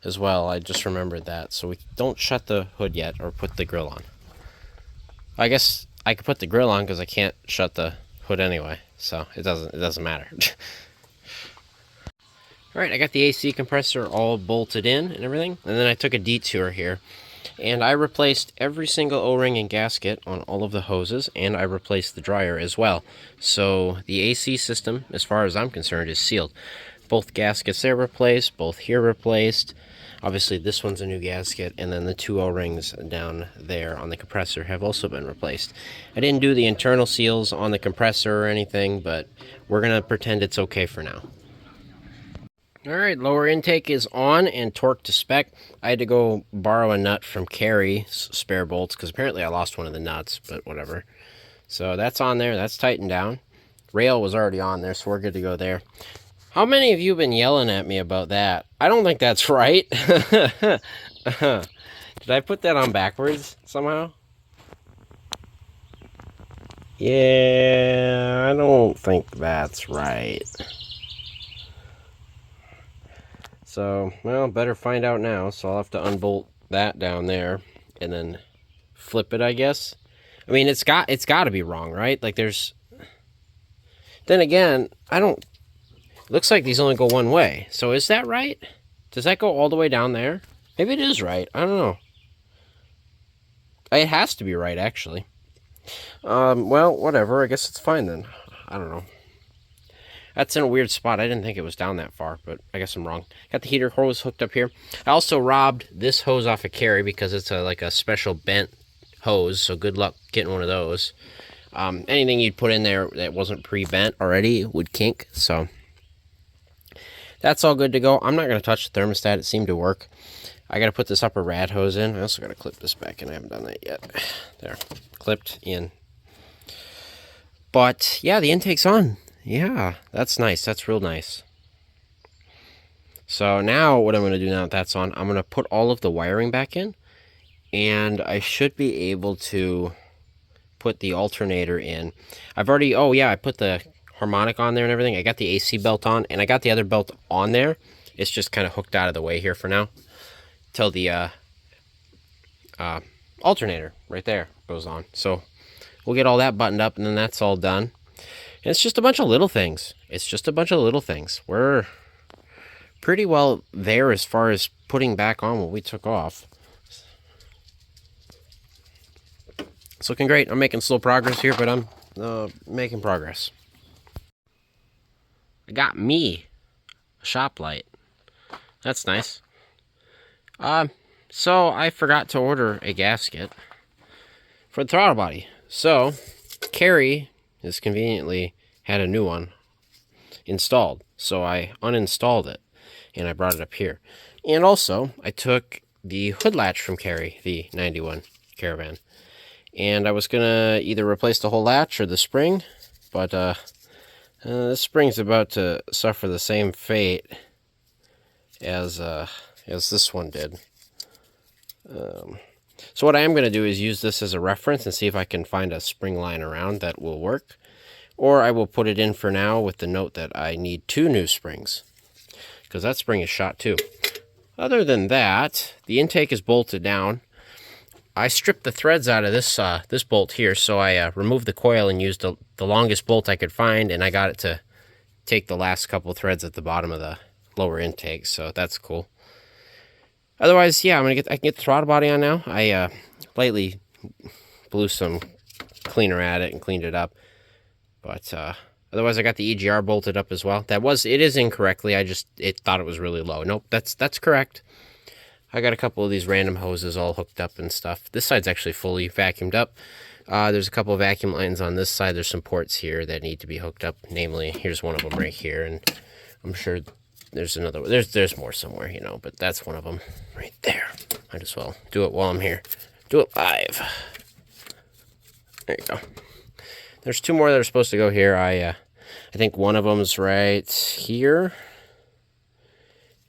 as well. I just remembered that. So we don't shut the hood yet or put the grill on. I guess I could put the grill on because I can't shut the hood anyway, so it doesn't matter. All right, I got the AC compressor all bolted in and everything, and then I took a detour here, and I replaced every single O-ring and gasket on all of the hoses, and I replaced the dryer as well. So the AC system, as far as I'm concerned, is sealed. Both gaskets there replaced, both here replaced. Obviously, this one's a new gasket, and then the two O-rings down there on the compressor have also been replaced. I didn't do the internal seals on the compressor or anything, but we're going to pretend it's okay for now. All right, lower intake is on and torqued to spec. I had to go borrow a nut from Carrie's spare bolts because apparently I lost one of the nuts, but whatever. So that's on there. That's tightened down. Rail was already on there, so we're good to go there. How many of you have been yelling at me about that? I don't think that's right. Did I put that on backwards somehow? Yeah, I don't think that's right. So, well, better find out now. So I'll have to unbolt that down there and then flip it, I guess. I mean, it's got to be wrong, right? Like there's... Then again, it looks like these only go one way. So is that right? Does that go all the way down there? Maybe it is right. I don't know. It has to be right, actually. Well, whatever. I guess it's fine then. I don't know. That's in a weird spot. I didn't think it was down that far, but I guess I'm wrong. Got the heater hose hooked up here. I also robbed this hose off of Carrie because it's like a special bent hose, so good luck getting one of those. Anything you'd put in there that wasn't pre-bent already would kink, so... That's all good to go. I'm not going to touch the thermostat. It seemed to work. I got to put this upper rad hose in. I also got to clip this back in. I haven't done that yet. There. Clipped in. But, yeah, the intake's on. Yeah, that's nice. That's real nice. So now what I'm going to do now that that's on, I'm going to put all of the wiring back in. And I should be able to put the alternator in. I've already... Oh, yeah, I put the... harmonic on there and everything. I got the AC belt on, and I got the other belt on there. It's just kind of hooked out of the way here for now till the alternator right there goes on. So we'll get all that buttoned up, and then that's all done. And it's just a bunch of little things. We're pretty well there as far as putting back on what we took off. It's looking great. I'm making slow progress here, but I'm making progress. I got me a shop light. That's nice. So I forgot to order a gasket for the throttle body. So Carrie has conveniently had a new one installed. So I uninstalled it and I brought it up here. And also I took the hood latch from Carrie, the 91 Caravan. And I was gonna either replace the whole latch or the spring, but this spring's about to suffer the same fate as this one did. So what I am going to do is use this as a reference and see if I can find a spring lying around that will work. Or I will put it in for now with the note that I need 2 new springs, because that spring is shot too. Other than that, the intake is bolted down. I stripped the threads out of this bolt here, so I removed the coil and used the longest bolt I could find, and I got it to take the last couple threads at the bottom of the lower intake, so that's cool. Otherwise, yeah, I can get the throttle body on now. I lightly blew some cleaner at it and cleaned it up, but otherwise I got the EGR bolted up as well. It is incorrectly. It thought it was really low. Nope, that's correct. I got a couple of these random hoses all hooked up and stuff. This side's actually fully vacuumed up. There's a couple of vacuum lines on this side. There's some ports here that need to be hooked up. Namely, here's one of them right here, and I'm sure there's another one. There's more somewhere, you know, but that's one of them right there. Might as well do it while I'm here. Do it live. There you go. There's two more that are supposed to go here. I think one of them's right here.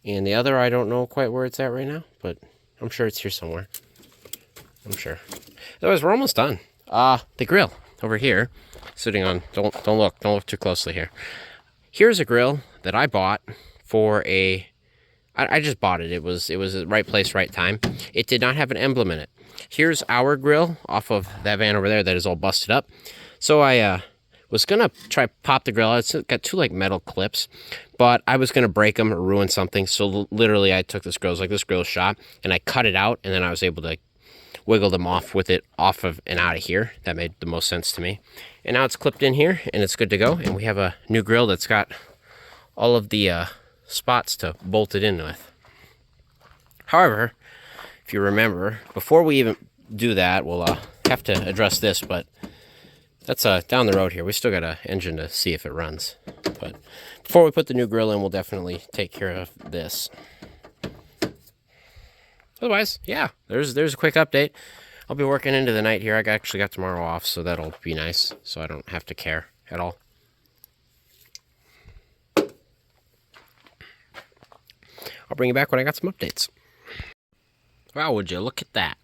And the other, I don't know quite where it's at right now, but I'm sure it's here somewhere. I'm sure. Otherwise, we're almost done. The grill over here, sitting on, don't look too closely here. Here's a grill that I bought for I just bought it. It was the right place, right time. It did not have an emblem in it. Here's our grill off of that van over there that is all busted up. So I was gonna try pop the grill out. It's got two like metal clips, but I was gonna break them or ruin something. So literally, I took this grill shot, and I cut it out, and then I was able to wiggle them off with it off of and out of here. That made the most sense to me. And now it's clipped in here, and it's good to go. And we have a new grill that's got all of the spots to bolt it in with. However, if you remember, before we even do that, we'll have to address this, but that's down the road here. We still got an engine to see if it runs. But before we put the new grill in, we'll definitely take care of this. Otherwise, yeah, there's a quick update. I'll be working into the night here. I actually got tomorrow off, so that'll be nice. So I don't have to care at all. I'll bring you back when I got some updates. Wow, would you look at that?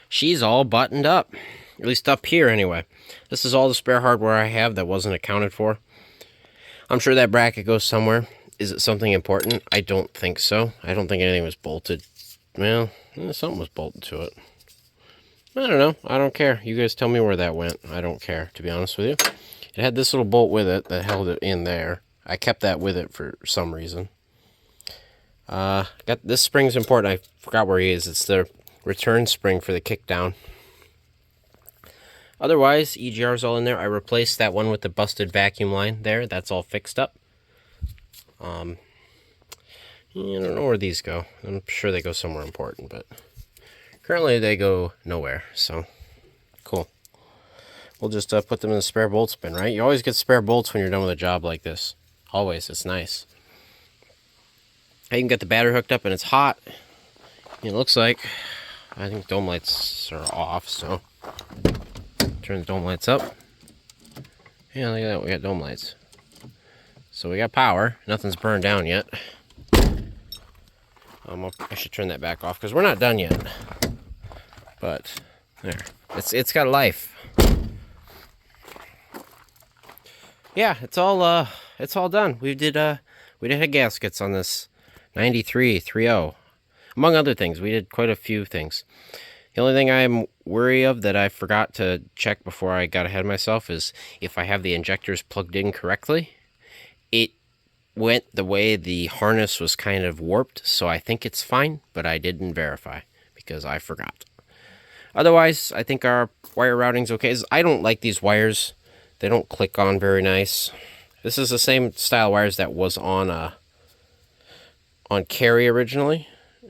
She's all buttoned up. At least up here, anyway. This is all the spare hardware I have that wasn't accounted for. I'm sure that bracket goes somewhere. Is it something important? I don't think so. I don't think anything was bolted. Well, something was bolted to it. I don't know. I don't care. You guys tell me where that went. I don't care, to be honest with you. It had this little bolt with it that held it in there. I kept that with it for some reason. Got this spring's important. I forgot where he is. It's the return spring for the kickdown. Otherwise, EGR's all in there. I replaced that one with the busted vacuum line there. That's all fixed up. I don't know where these go. I'm sure they go somewhere important, but currently they go nowhere. So, cool. We'll just put them in the spare bolt bin, right? You always get spare bolts when you're done with a job like this. Always. It's nice. I even got the battery hooked up and it's hot. It looks like, I think dome lights are off, so turn the dome lights up. Yeah, look at that, we got dome lights. So we got power, nothing's burned down yet. I should turn that back off because we're not done yet. But there, it's got life. Yeah, it's all done. We did head gaskets on this 93 3.0. Among other things, we did quite a few things. The only thing I'm wary of that I forgot to check before I got ahead of myself is if I have the injectors plugged in correctly. It went the way the harness was kind of warped, so I think it's fine, but I didn't verify because I forgot. Otherwise, I think our wire routing's okay. I don't like these wires. They don't click on very nice. This is the same style wires that was on Carry originally.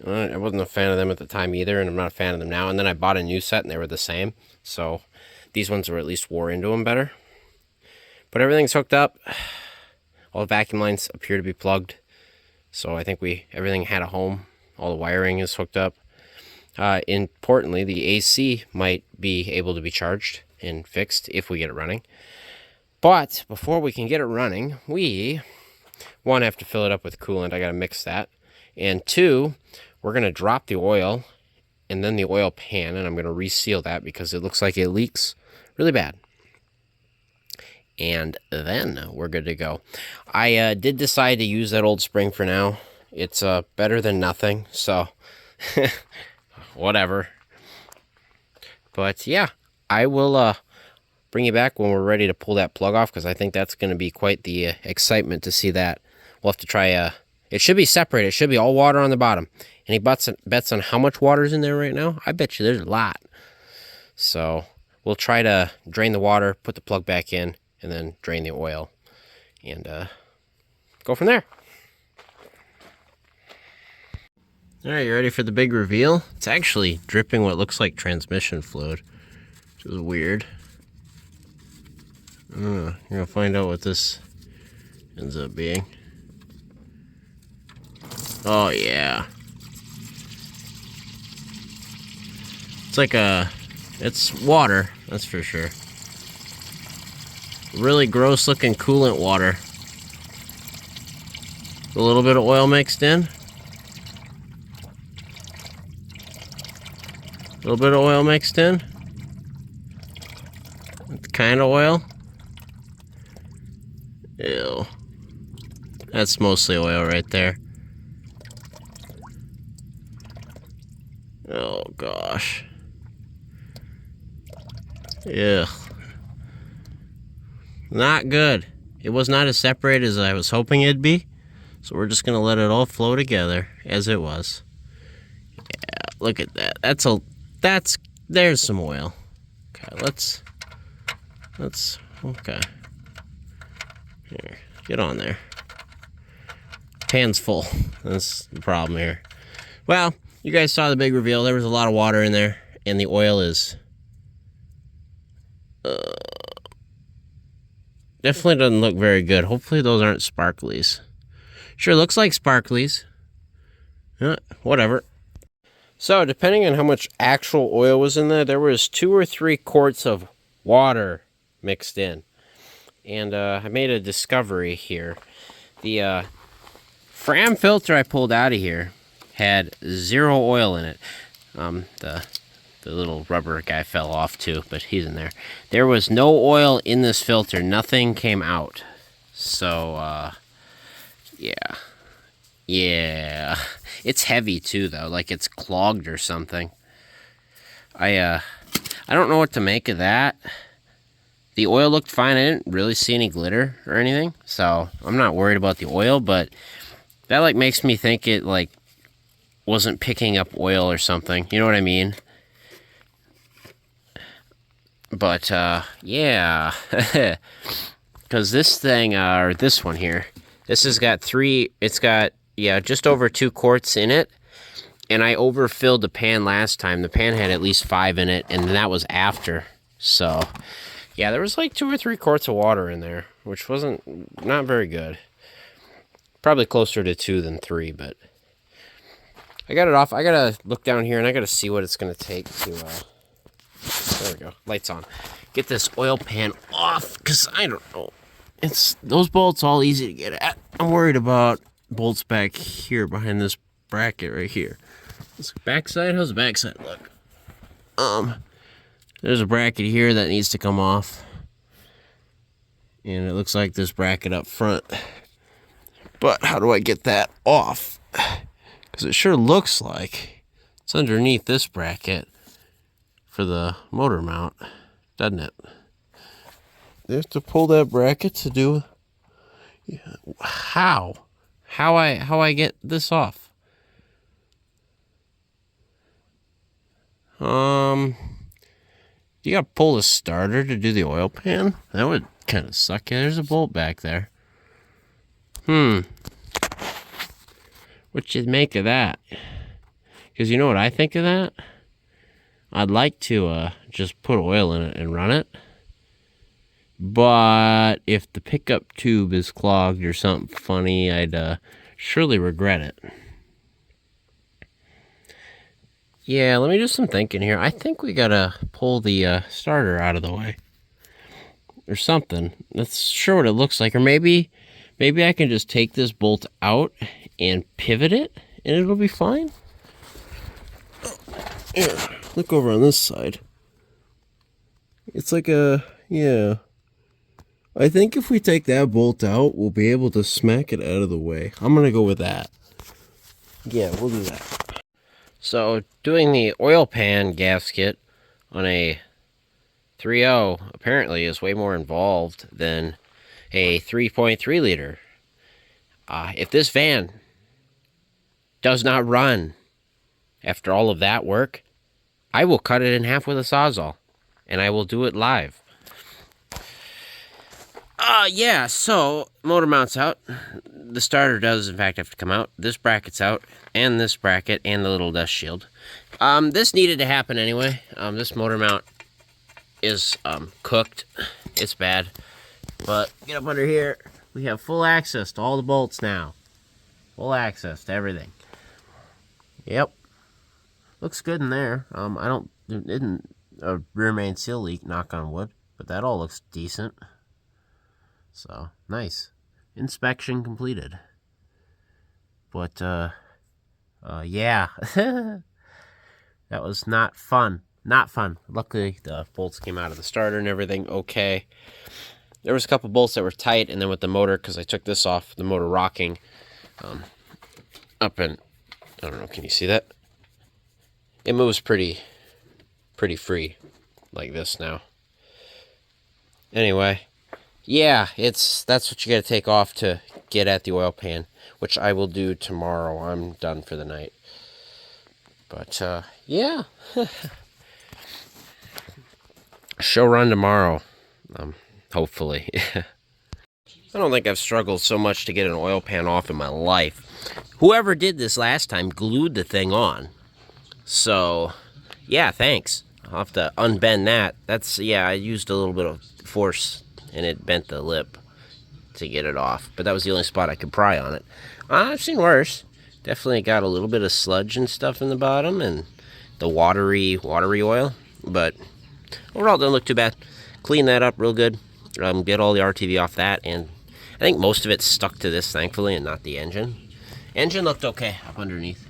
I wasn't a fan of them at the time either, and I'm not a fan of them now. And then I bought a new set, and they were the same. So these ones were at least wore into them better. But everything's hooked up. All the vacuum lines appear to be plugged. So I think everything had a home. All the wiring is hooked up. Importantly, the AC might be able to be charged and fixed if we get it running. But before we can get it running, we, one, have to fill it up with coolant. I got to mix that. And two, we're going to drop the oil and then the oil pan, and I'm going to reseal that because it looks like it leaks really bad. And then we're good to go. I did decide to use that old spring for now. It's better than nothing, so whatever. But yeah, I will bring you back when we're ready to pull that plug off, because I think that's going to be quite the excitement to see that. We'll have to try, it should be separated. It should be all water on the bottom. Any bets on how much water's in there right now? I bet you there's a lot. So we'll try to drain the water, put the plug back in, and then drain the oil, and go from there. All right, you ready for the big reveal? It's actually dripping what looks like transmission fluid, which is weird. You're gonna find out what this ends up being. Oh yeah. It's water, that's for sure. Really gross looking coolant water. A little bit of oil mixed in. A little bit of oil mixed in. Kind of oil. Ew. That's mostly oil right there. Oh gosh. Ugh. Not good. It was not as separated as I was hoping it'd be. So we're just gonna let it all flow together as it was. Yeah, look at that. There's some oil. Okay, let's okay. Here, get on there. Pan's full. That's the problem here. Well, you guys saw the big reveal. There was a lot of water in there, and the oil is definitely doesn't look very good. Hopefully those aren't sparklies. Sure looks like sparklies. Whatever. So, depending on how much actual oil was in there was 2 or 3 quarts of water mixed in. And I made a discovery here. The Fram filter I pulled out of here had 0 oil in it. The little rubber guy fell off too, but he's in there. There was no oil in this filter. Nothing came out. So, yeah. Yeah. It's heavy too, though. Like it's clogged or something. I don't know what to make of that. The oil looked fine. I didn't really see any glitter or anything, so I'm not worried about the oil, but that like makes me think it like wasn't picking up oil or something. You know what I mean? But yeah. Because this thing, or this one here, this has got just over 2 quarts in it. And I overfilled the pan last time. The pan had at least 5 in it, and that was after. So, yeah, there was like 2 or 3 quarts of water in there, which not very good. Probably closer to 2 than 3, but I got it off. I gotta look down here, and I gotta see what it's gonna take to, there we go, lights on. Get this oil pan off, because I don't know. Those bolts all easy to get at. I'm worried about bolts back here behind this bracket right here. This backside, how's the backside look? There's a bracket here that needs to come off. And it looks like this bracket up front. But how do I get that off? Because it sure looks like it's underneath this bracket for the motor mount, doesn't it? You have to pull that bracket to do. How I get this off? You gotta pull the starter to do the oil pan? That would kind of suck. Yeah, there's a bolt back there. What you make of that? Because you know what I think of that? I'd like to just put oil in it and run it. But if the pickup tube is clogged or something funny, I'd surely regret it. Yeah, let me do some thinking here. I think we gotta pull the starter out of the way. Or something. That's sure what it looks like. Or maybe I can just take this bolt out and pivot it, and it'll be fine. Here, look over on this side. It's like yeah. I think if we take that bolt out, we'll be able to smack it out of the way. I'm going to go with that. Yeah, we'll do that. So, doing the oil pan gasket on a 3.0 apparently is way more involved than a 3.3 liter. If this van does not run after all of that work, I will cut it in half with a Sawzall, and I will do it live. Yeah, so motor mounts out. The starter does, in fact, have to come out. This bracket's out, and this bracket, and the little dust shield. This needed to happen anyway. This motor mount is cooked. It's bad. But get up under here. We have full access to all the bolts now. Full access to everything. Yep. Looks good in there. There isn't a rear main seal leak, knock on wood, but that all looks decent. So, nice. Inspection completed. But, yeah. That was not fun. Not fun. Luckily, the bolts came out of the starter and everything okay. There was a couple bolts that were tight, and then with the motor, because I took this off, the motor rocking up and, I don't know, can you see that? It moves pretty free, like this now. Anyway, yeah, that's what you got to take off to get at the oil pan, which I will do tomorrow. I'm done for the night. But, yeah. Show run tomorrow, hopefully. I don't think I've struggled so much to get an oil pan off in my life. Whoever did this last time glued the thing on. So, yeah, thanks. I'll have to unbend that. Yeah, I used a little bit of force, and it bent the lip to get it off. But that was the only spot I could pry on it. I've seen worse. Definitely got a little bit of sludge and stuff in the bottom, and the watery oil. But overall, it doesn't look too bad. Clean that up real good. Get all the RTV off that, and I think most of it stuck to this, thankfully, and not the engine. Engine looked okay up underneath.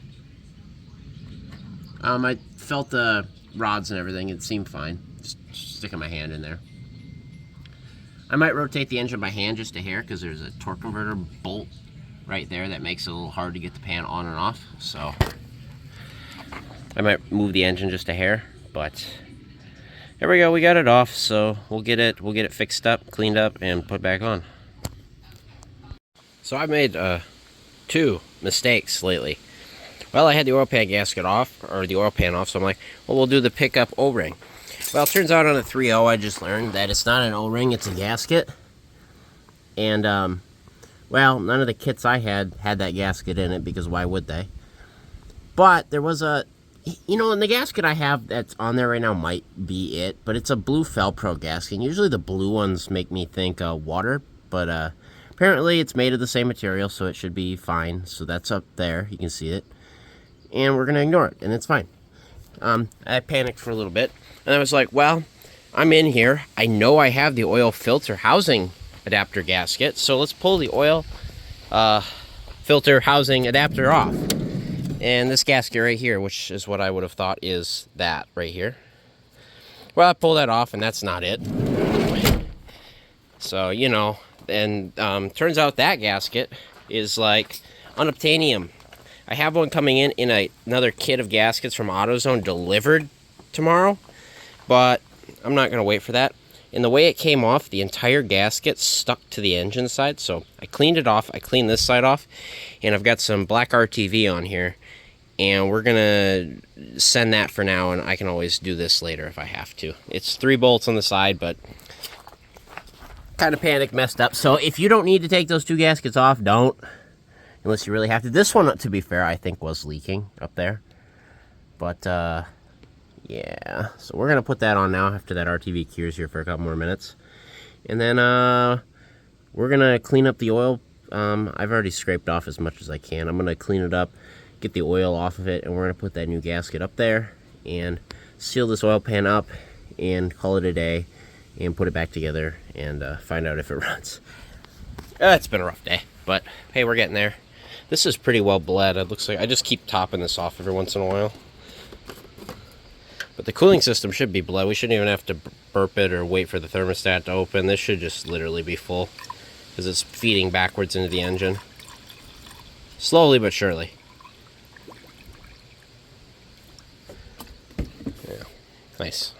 I felt the rods and everything. It seemed fine. Just sticking my hand in there. I might rotate the engine by hand just a hair, because there's a torque converter bolt right there that makes it a little hard to get the pan on and off. So I might move the engine just a hair, but there we go. We got it off, so we'll get it fixed up, cleaned up, and put back on. So I've made 2 mistakes lately. Well, I had the oil pan gasket off, or the oil pan off, so I'm like, well, we'll do the pickup O-ring. Well, it turns out on the 3.0, I just learned that it's not an O-ring, it's a gasket. And, well, none of the kits I had that gasket in it, because why would they? But there was in the gasket I have that's on there right now might be it, but it's a blue Felpro gasket. And usually the blue ones make me think water, but apparently it's made of the same material, so it should be fine. So that's up there, you can see it. And we're going to ignore it, and it's fine. I panicked for a little bit, and I was like, well, I'm in here. I know I have the oil filter housing adapter gasket, so let's pull the oil filter housing adapter off. And this gasket right here, which is what I would have thought is that right here. Well, I pulled that off, and that's not it. So, and turns out that gasket is like unobtainium. I have one coming in another kit of gaskets from AutoZone delivered tomorrow, but I'm not going to wait for that. And the way it came off, the entire gasket stuck to the engine side, so I cleaned it off. I cleaned this side off, and I've got some black RTV on here, and we're going to send that for now, and I can always do this later if I have to. It's 3 bolts on the side, but kind of panicked, messed up. So if you don't need to take those 2 gaskets off, don't. Unless you really have to. This one, to be fair, I think was leaking up there. But, yeah. So we're going to put that on now after that RTV cures here for a couple more minutes. And then, we're going to clean up the oil. I've already scraped off as much as I can. I'm going to clean it up, get the oil off of it, and we're going to put that new gasket up there and seal this oil pan up and call it a day and put it back together and find out if it runs. It's been a rough day, but hey, we're getting there. This is pretty well bled. It looks like I just keep topping this off every once in a while. But the cooling system should be bled. We shouldn't even have to burp it or wait for the thermostat to open. This should just literally be full because it's feeding backwards into the engine. Slowly but surely. Yeah, nice.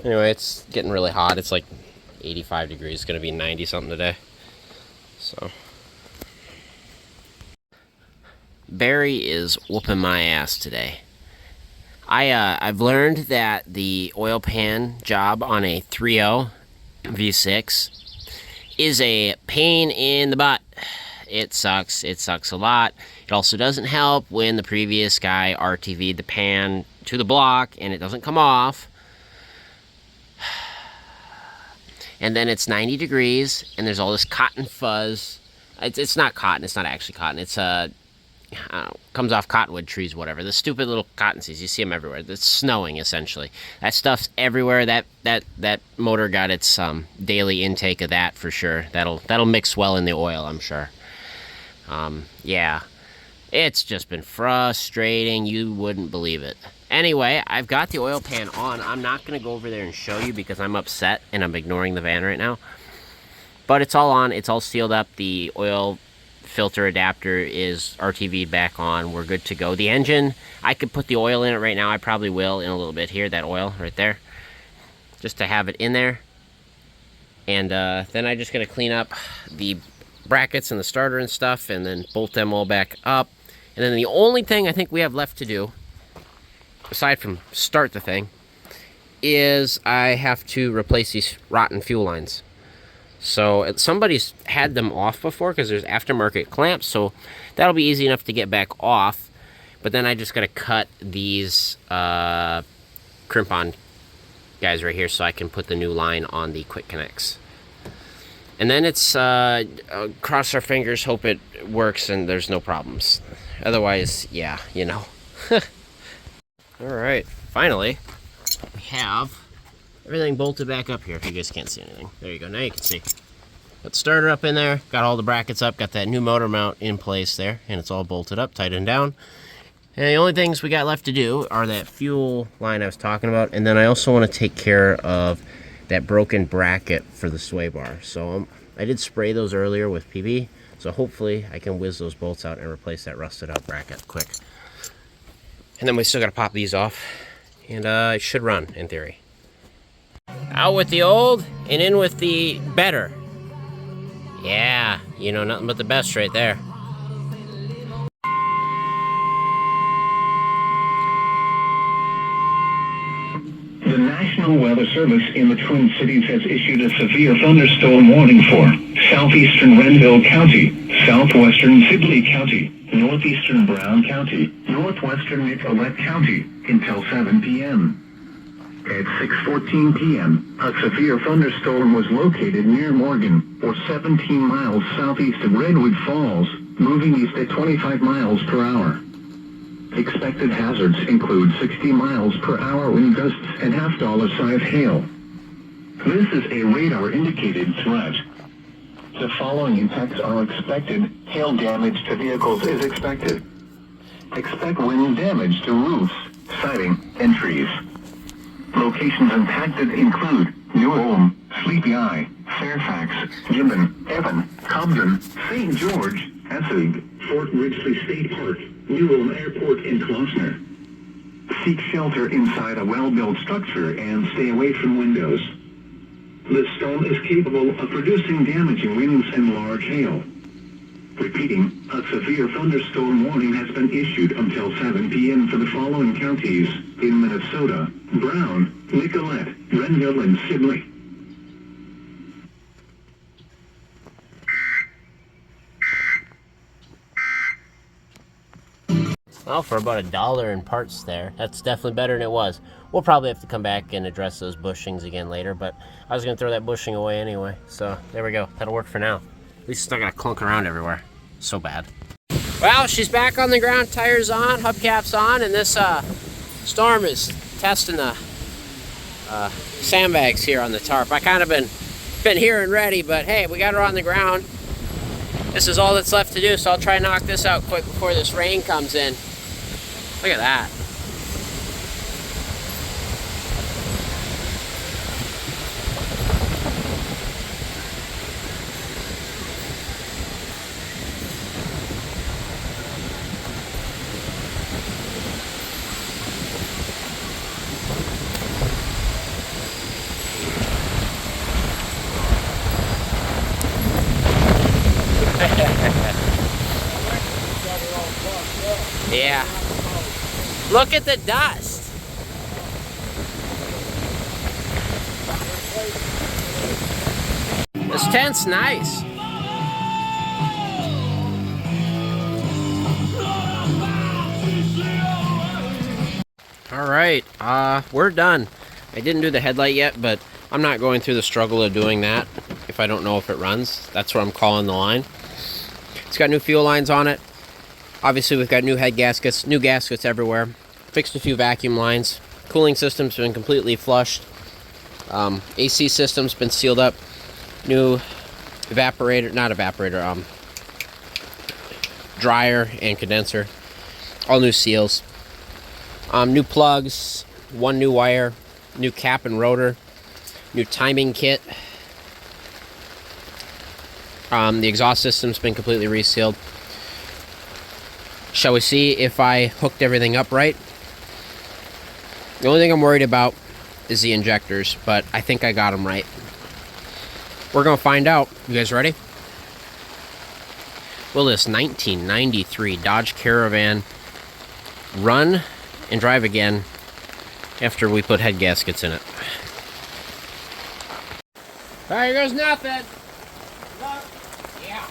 Anyway, it's getting really hot. It's like 85 degrees. It's going to be 90 something today. So Barry is whooping my ass today. I've learned that the oil pan job on a 3.0 V6 is a pain in the butt. It sucks. It sucks a lot. It also doesn't help when the previous guy RTV'd the pan to the block and it doesn't come off. And then it's 90 degrees and there's all this cotton fuzz. It's not cotton. It's not actually cotton. It's comes off cottonwood trees, whatever. The stupid little cotton seeds. You see them everywhere. It's snowing, essentially. That stuff's everywhere. That motor got its daily intake of that for sure. That'll mix well in the oil, I'm sure. Yeah. It's just been frustrating. You wouldn't believe it. Anyway, I've got the oil pan on. I'm not going to go over there and show you because I'm upset and I'm ignoring the van right now. But it's all on. It's all sealed up. The oil filter adapter is RTV'd back on. We're good to go. The engine, I could put the oil in it right now. I probably will in a little bit here. That oil right there. Just to have it in there. And then I'm just going to clean up the brackets and the starter and stuff and then bolt them all back up. And then the only thing I think we have left to do, aside from start the thing, is I have to replace these rotten fuel lines. So somebody's had them off before because there's aftermarket clamps, so that'll be easy enough to get back off. But then I just got to cut these crimp-on guys right here so I can put the new line on the quick connects. And then it's cross our fingers, hope it works and there's no problems. Otherwise, yeah, you know. Alright, finally, we have everything bolted back up here. If you guys can't see anything. There you go, now you can see. Got the starter up in there, got all the brackets up, got that new motor mount in place there, and it's all bolted up, tightened down. And the only things we got left to do are that fuel line I was talking about, and then I also want to take care of that broken bracket for the sway bar. So I did spray those earlier with PB, so hopefully I can whiz those bolts out and replace that rusted out bracket quick. And then we still got to pop these off, and it should run in theory. Out with the old and in with the better. Yeah, you know, nothing but the best right there. The National Weather Service in the Twin Cities has issued a severe thunderstorm warning for southeastern Renville County, southwestern Sibley County, northeastern Brown County, northwestern Nicollet County until 7 p.m. At 6:14 p.m., a severe thunderstorm was located near Morgan, or 17 miles southeast of Redwood Falls, moving east at 25 miles per hour. Expected hazards include 60 miles per hour wind gusts and half-dollar-size hail. This is a radar-indicated threat. The following impacts are expected. Hail damage to vehicles is expected. Expect wind damage to roofs, siding, and trees. Locations impacted include New Ulm, Sleepy Eye, Fairfax, Gibbon, Evan, Cobden, St. George, Essig, Fort Ridgely State Park, New Ulm Airport, and Klossner. Seek shelter inside a well-built structure and stay away from windows. The storm is capable of producing damaging winds and large hail. Repeating, a severe thunderstorm warning has been issued until 7 p.m. for the following counties in Minnesota: Brown, Nicollet, Renville, and Sibley. Well, for about $1 in parts there, that's definitely better than it was. We'll probably have to come back and address those bushings again later, but I was going to throw that bushing away anyway, so there we go. That'll work for now. At least it's not going to clunk around everywhere. So bad. Well, she's back on the ground, tires on, hubcaps on, and this storm is testing the sandbags here on the tarp. I kind of been here and ready, but hey, we got her on the ground. This is all that's left to do, so I'll try and knock this out quick before this rain comes in. Look at that. Yeah. Look at the dust. This tent's nice. Alright, we're done. I didn't do the headlight yet, but I'm not going through the struggle of doing that if I don't know if it runs. That's what I'm calling the line. It's got new fuel lines on it. Obviously, we've got new head gaskets, new gaskets everywhere. Fixed a few vacuum lines. Cooling system's been completely flushed. AC system's been sealed up. New evaporator, not evaporator, dryer and condenser. All new seals. New plugs, one new wire, new cap and rotor, new timing kit. The exhaust system's been completely resealed. Shall we see if I hooked everything up right? The only thing I'm worried about is the injectors, but I think I got them right. We're gonna find out. You guys ready? Will this 1993 Dodge Caravan run and drive again after we put head gaskets in it? Alright, here goes nothing. Yeah.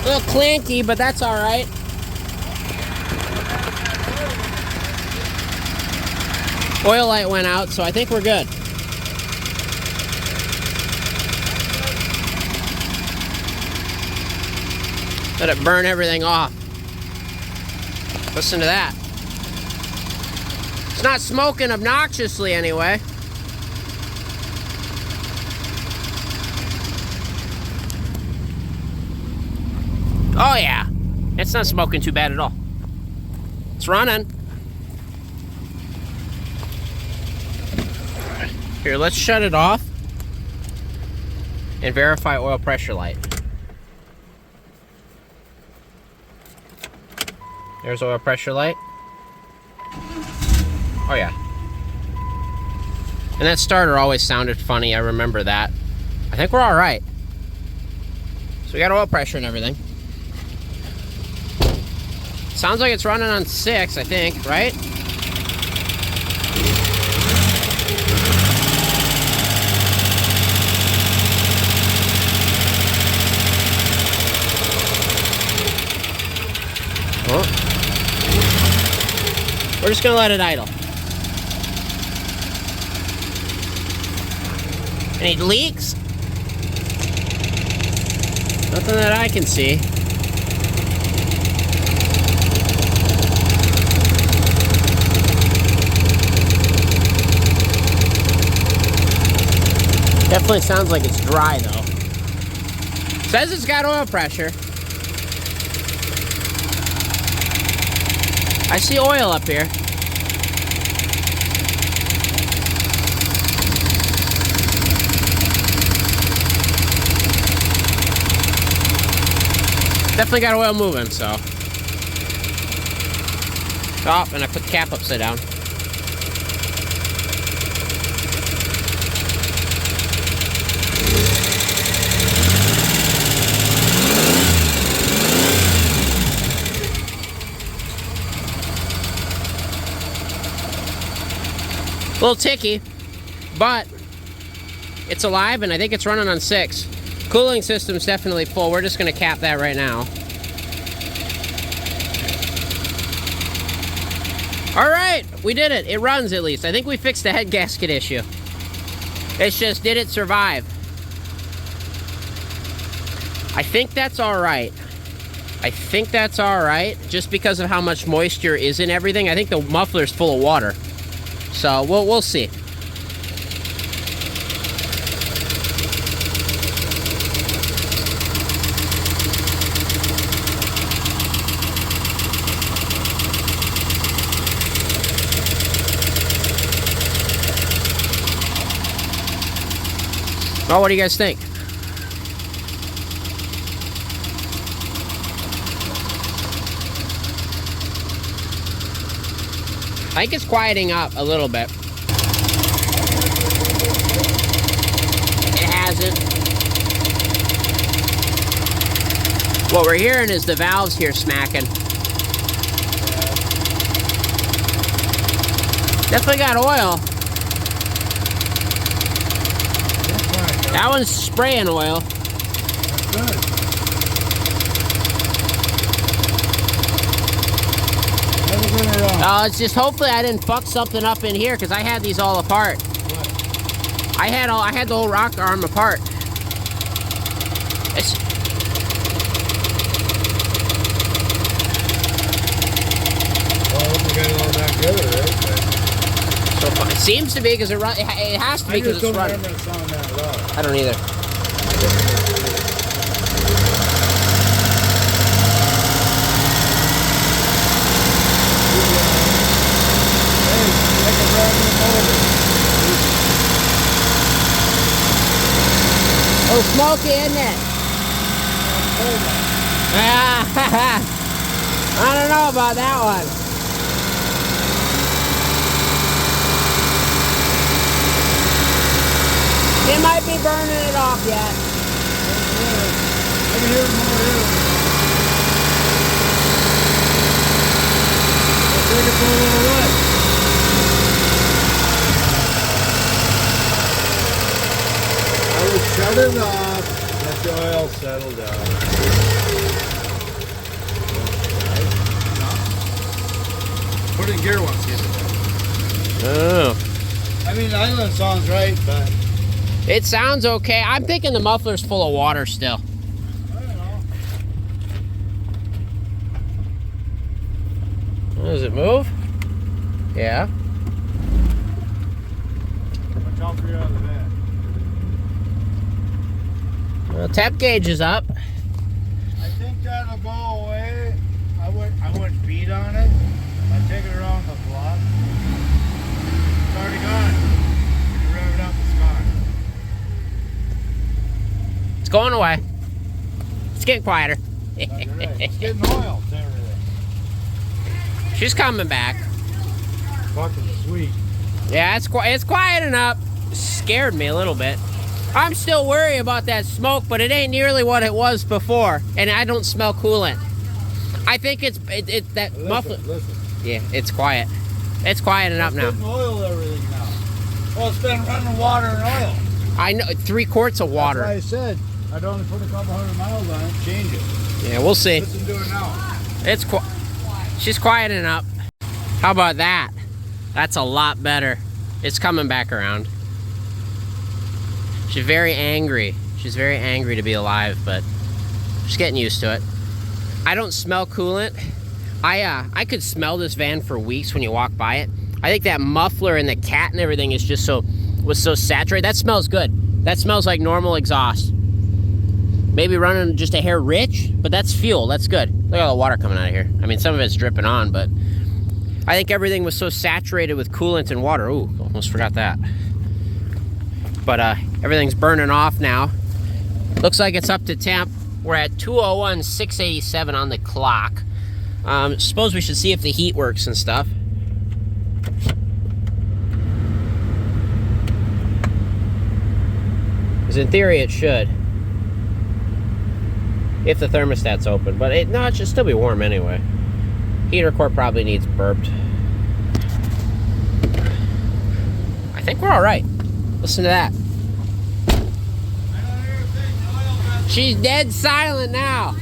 A little clanky, but that's all right. Oil light went out, so I think we're good. Let it burn everything off. Listen to that. It's not smoking obnoxiously anyway. Oh yeah, it's not smoking too bad at all. It's running. Here, let's shut it off and verify oil pressure light. There's oil pressure light. Oh yeah. And that starter always sounded funny, I remember that. I think we're all right. So we got oil pressure and everything. Sounds like it's running on 6, I think, right? Oh. We're just gonna let it idle. Any leaks? Nothing that I can see. Definitely sounds like it's dry though. Says it's got oil pressure. I see oil up here. Definitely got oil moving, so. Oh, and I put the cap upside down. A little ticky, but it's alive and I think it's running on 6. Cooling system's definitely full. We're just gonna cap that right now. All right, we did it. It runs at least. I think we fixed the head gasket issue. It's just, did it survive? I think that's all right. I think that's all right, just because of how much moisture is in everything. I think the muffler's full of water. So we'll see. Well, what do you guys think? I think it's quieting up a little bit. It hasn't. What we're hearing is the valves here smacking. Definitely got oil. That one's spraying oil. Good. It's just hopefully I didn't fuck something up in here because I had these all apart. What? I had the whole rock arm apart. It's, We got it all back together, right? so fun. It seems to be because it has to be because it's running. I just don't remember it sounding that loud. I don't either. Oh, smoky, isn't it? I don't know about that one. It might be burning it off yet. I can hear it more here. I'll take it for a little ride. I would shut it off, let the oil settle down. Put it in gear once, see if it does. Oh. I mean, the island sounds right, but It sounds okay. I'm thinking the muffler's full of water still. I don't know. Does it move? Yeah. Watch out for you out of the bed. Well, temp gauge is up. I think that'll go away. I wouldn't beat on it. I'd take it around the block. It's already gone. You rev it up, it's gone. It's going away. It's getting quieter. That's right. It's getting oil to everything. She's coming back. Fucking sweet. Yeah, it's quieting up. Scared me a little bit. I'm still worried about that smoke, but it ain't nearly what it was before, and I don't smell coolant. I think it's that muffler. Listen. Yeah, it's quiet. It's quieting up now. It's getting oil everything now. Well, it's been running water and oil. I know 3 quarts of water. That's why I said I'd only put a couple hundred miles on it, change it. Yeah, we'll see. Listen to it now. She's quieting up. How about that? That's a lot better. It's coming back around. She's very angry. She's very angry to be alive, but she's getting used to it. I don't smell coolant. I could smell this van for weeks when you walk by it. I think that muffler and the cat and everything is just was so saturated. That smells good. That smells like normal exhaust. Maybe running just a hair rich, but that's fuel. That's good. Look at all the water coming out of here. I mean, some of it's dripping on, but I think everything was so saturated with coolant and water. Ooh, almost forgot that. But everything's burning off now. Looks like it's up to temp. We're at 201,687 on the clock. Suppose we should see if the heat works and stuff. Because in theory it should. If the thermostat's open. But no, it should still be warm anyway. Heater core probably needs burped. I think we're alright. Listen to that. She's dead silent now.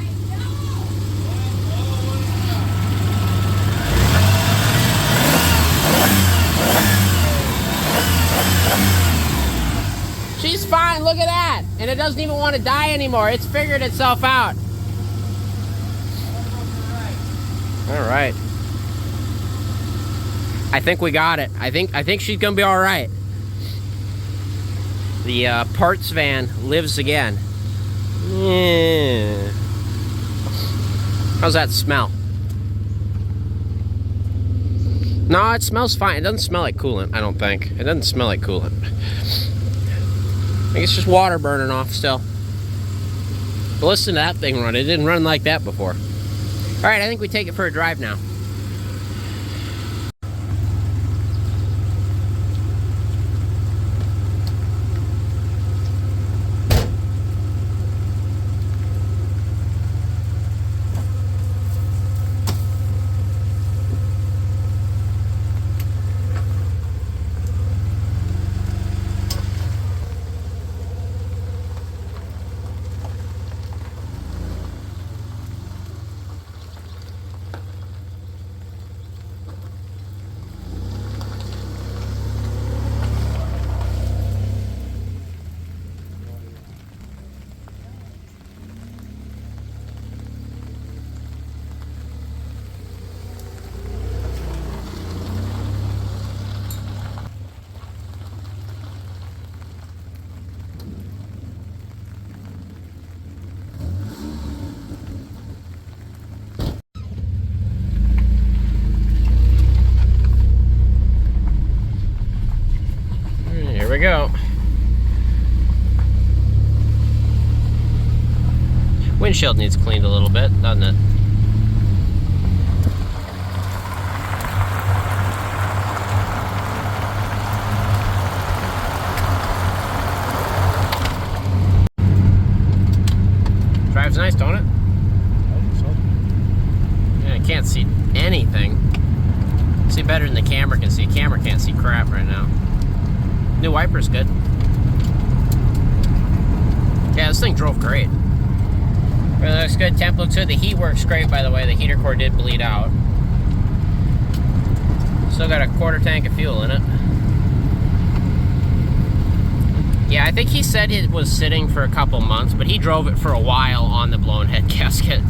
She's fine, look at that. And it doesn't even want to die anymore. It's figured itself out. All right. I think we got it. I think she's gonna be all right. The parts van lives again. Yeah. How's that smell? No, it smells fine. It doesn't smell like coolant, I don't think. It doesn't smell like coolant. I think it's just water burning off still. But listen to that thing run. It didn't run like that before. All right, I think we take it for a drive now. we go. Windshield needs cleaned a little bit, doesn't it? Drives nice, don't it? I think so. Yeah, I can't see anything. See better than the camera can see. Camera can't see crap right now. New wiper's good. Yeah, this thing drove great. Really looks good. Temp looks good. The heat works great, by the way. The heater core did bleed out. Still got a quarter tank of fuel in it. Yeah, I think he said it was sitting for a couple months, but he drove it for a while on the blown head gasket.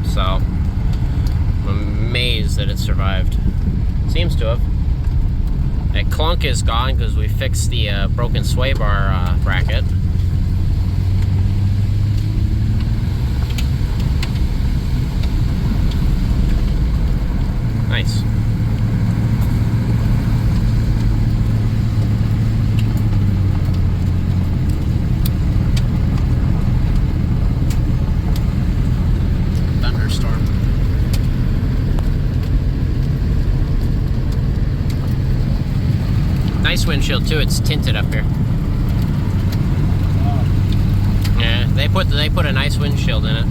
So, I'm amazed that it survived. Seems to have. That clunk is gone because we fixed the broken sway bar bracket. Nice. Thunderstorm. Nice windshield too. It's tinted up here. Yeah, they put a nice windshield in it.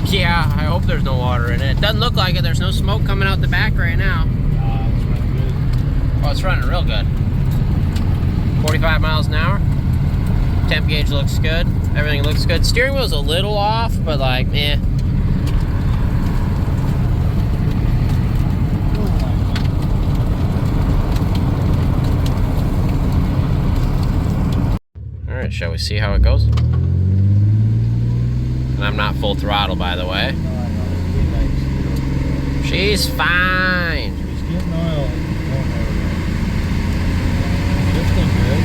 Yeah, I hope there's no water in it. Doesn't look like it. There's no smoke coming out the back right now. It's running good. Oh, it's running real good. 45 miles an hour. Temp gauge looks good. Everything looks good. Steering wheel's a little off, but like, eh. Alright, shall we see how it goes? And I'm not full throttle, by the way. She's fine. She's getting oil. Lifting good.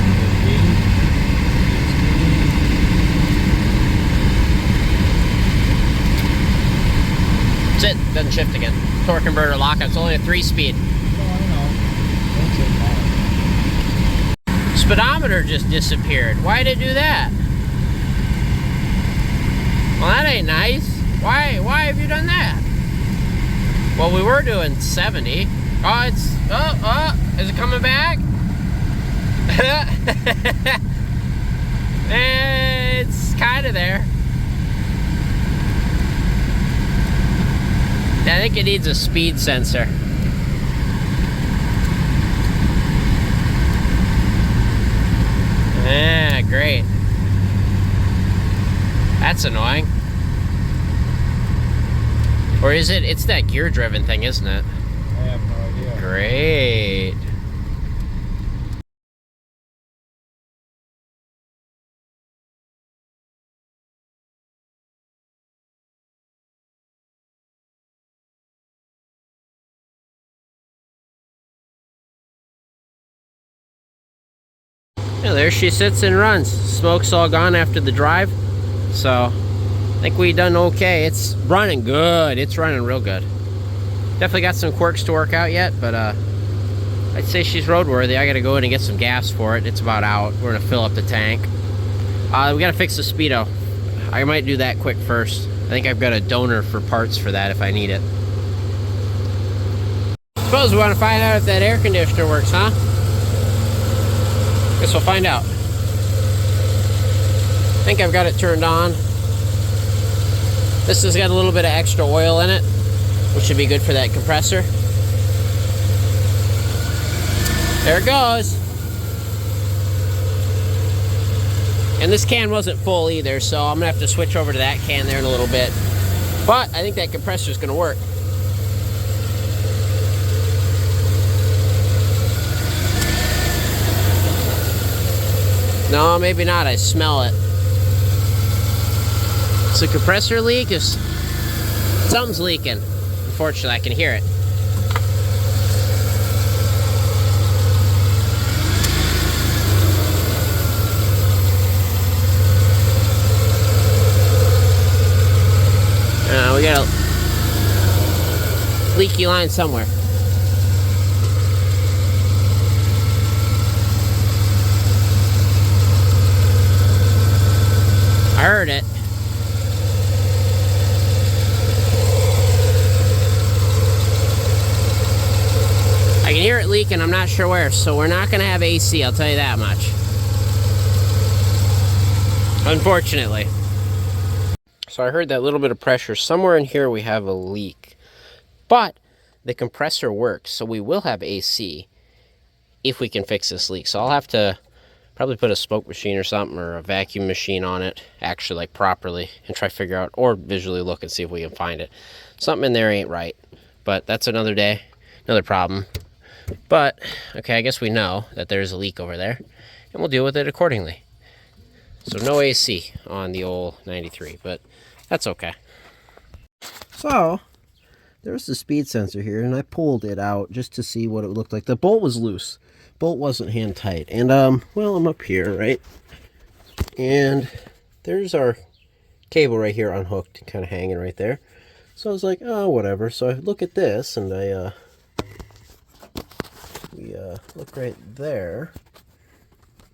That's it. Doesn't shift again. Torque converter lockout. It's only a 3-speed. Speedometer just disappeared. Why did it do that? Well, that ain't nice. Why have you done that? Well, we were doing 70. Oh, is it coming back? It's kind of there. I think it needs a speed sensor. Yeah, great. That's annoying. Or is it? It's that gear-driven thing, isn't it? I have no idea. Great. Yeah, there she sits and runs. Smoke's all gone after the drive. So, I think we done okay. It's running good. It's running real good. Definitely got some quirks to work out yet, but I'd say she's roadworthy. I gotta go in and get some gas for it. It's about out. We're gonna fill up the tank. We gotta fix the speedo. I might do that quick first. I think I've got a donor for parts for that if I need it. Suppose we want to find out if that air conditioner works, huh? Guess we'll find out. I think I've got it turned on. This has got a little bit of extra oil in it, which should be good for that compressor. There it goes. And this can wasn't full either, so I'm gonna have to switch over to that can there in a little bit. But I think that compressor's gonna work. No, maybe not. I smell it. It's a compressor leak. Something's leaking. Unfortunately, I can hear it. We leaky line somewhere. I heard it. I can hear it leaking, I'm not sure where, so we're not going to have AC, I'll tell you that much. Unfortunately. So I heard that little bit of pressure. Somewhere in here we have a leak. But the compressor works, so we will have AC if we can fix this leak. So I'll have to probably put a smoke machine or something, or a vacuum machine on it, actually, like, properly, and try to figure out, or visually look and see if we can find it. Something in there ain't right. But that's another day, another problem. But, okay, I guess we know that there's a leak over there, and we'll deal with it accordingly. So no AC on the old 93, but that's okay. So, there's the speed sensor here, and I pulled it out just to see what it looked like. The bolt was loose. Bolt wasn't hand tight. And, well, I'm up here, right? And there's our cable right here unhooked, kind of hanging right there. So I was like, oh, whatever. So I look at this, and we look right there.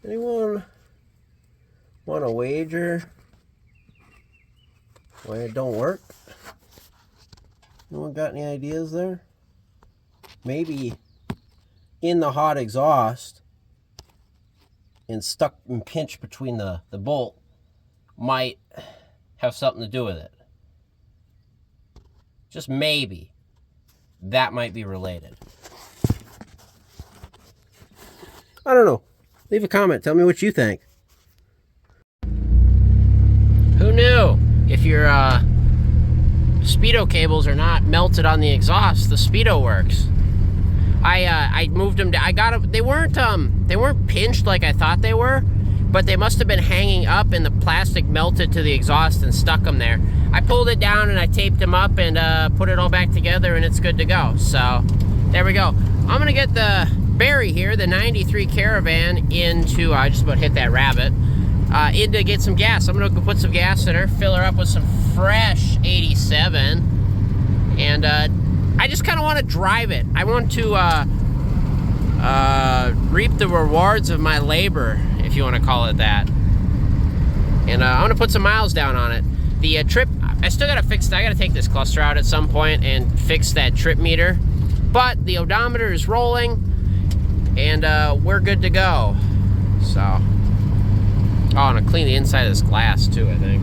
Anyone want to wager why it don't work? Anyone got any ideas there? Maybe in the hot exhaust and stuck and pinched between the bolt might have something to do with it. Just maybe. That might be related. I don't know. Leave a comment. Tell me what you think. Who knew? If your speedo cables are not melted on the exhaust, the speedo works. I moved them. I got them. They weren't pinched like I thought they were, but they must have been hanging up, and the plastic melted to the exhaust and stuck them there. I pulled it down and I taped them up and put it all back together, and it's good to go. So there we go. I'm gonna get the Barry here, the 93 Caravan, into, I just about hit that rabbit, in to get some gas. I'm gonna go put some gas in her, fill her up with some fresh 87, and I just kind of want to drive it. I want to reap the rewards of my labor, if you want to call it that. And I'm gonna put some miles down on it. The trip, I still gotta fix. I gotta take this cluster out at some point and fix that trip meter. But the odometer is rolling, and we're good to go. So, oh, I'm gonna clean the inside of this glass too, I think.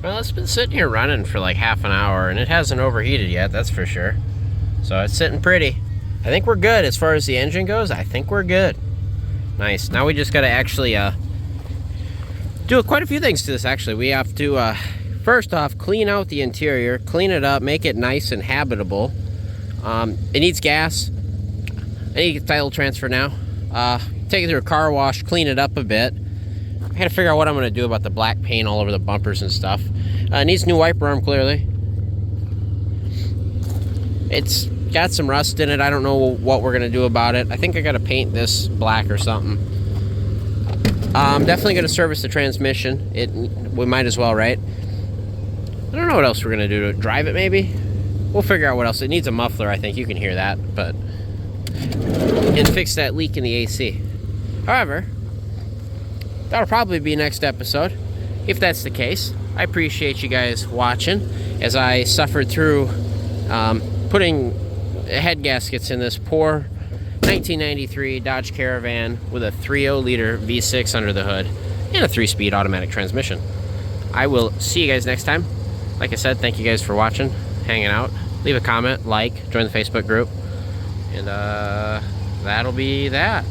Well, it's been sitting here running for like half an hour, and it hasn't overheated yet, that's for sure. So it's sitting pretty. I think we're good as far as the engine goes. I think we're good. Nice. Now we just got to actually do quite a few things to this, actually. We have to, first off, clean out the interior, clean it up, make it nice and habitable. It needs gas. I need to get title transfer now. Take it through a car wash, clean it up a bit. I gotta figure out what I'm gonna do about the black paint all over the bumpers and stuff. It needs new wiper arm, clearly. It's got some rust in it. I don't know what we're gonna do about it. I think I gotta paint this black or something. I'm definitely gonna service the transmission. We might as well, right? I don't know what else we're gonna do to drive it, maybe? We'll figure out what else. It needs a muffler, I think. You can hear that, but... And fix that leak in the AC. However, that'll probably be next episode, if that's the case. I appreciate you guys watching as I suffered through putting head gaskets in this poor 1993 Dodge Caravan with a 3.0 liter V6 under the hood and a 3-speed automatic transmission. I will see you guys next time. Like I said, thank you guys for watching, hanging out. Leave a comment, like, join the Facebook group, and that'll be that.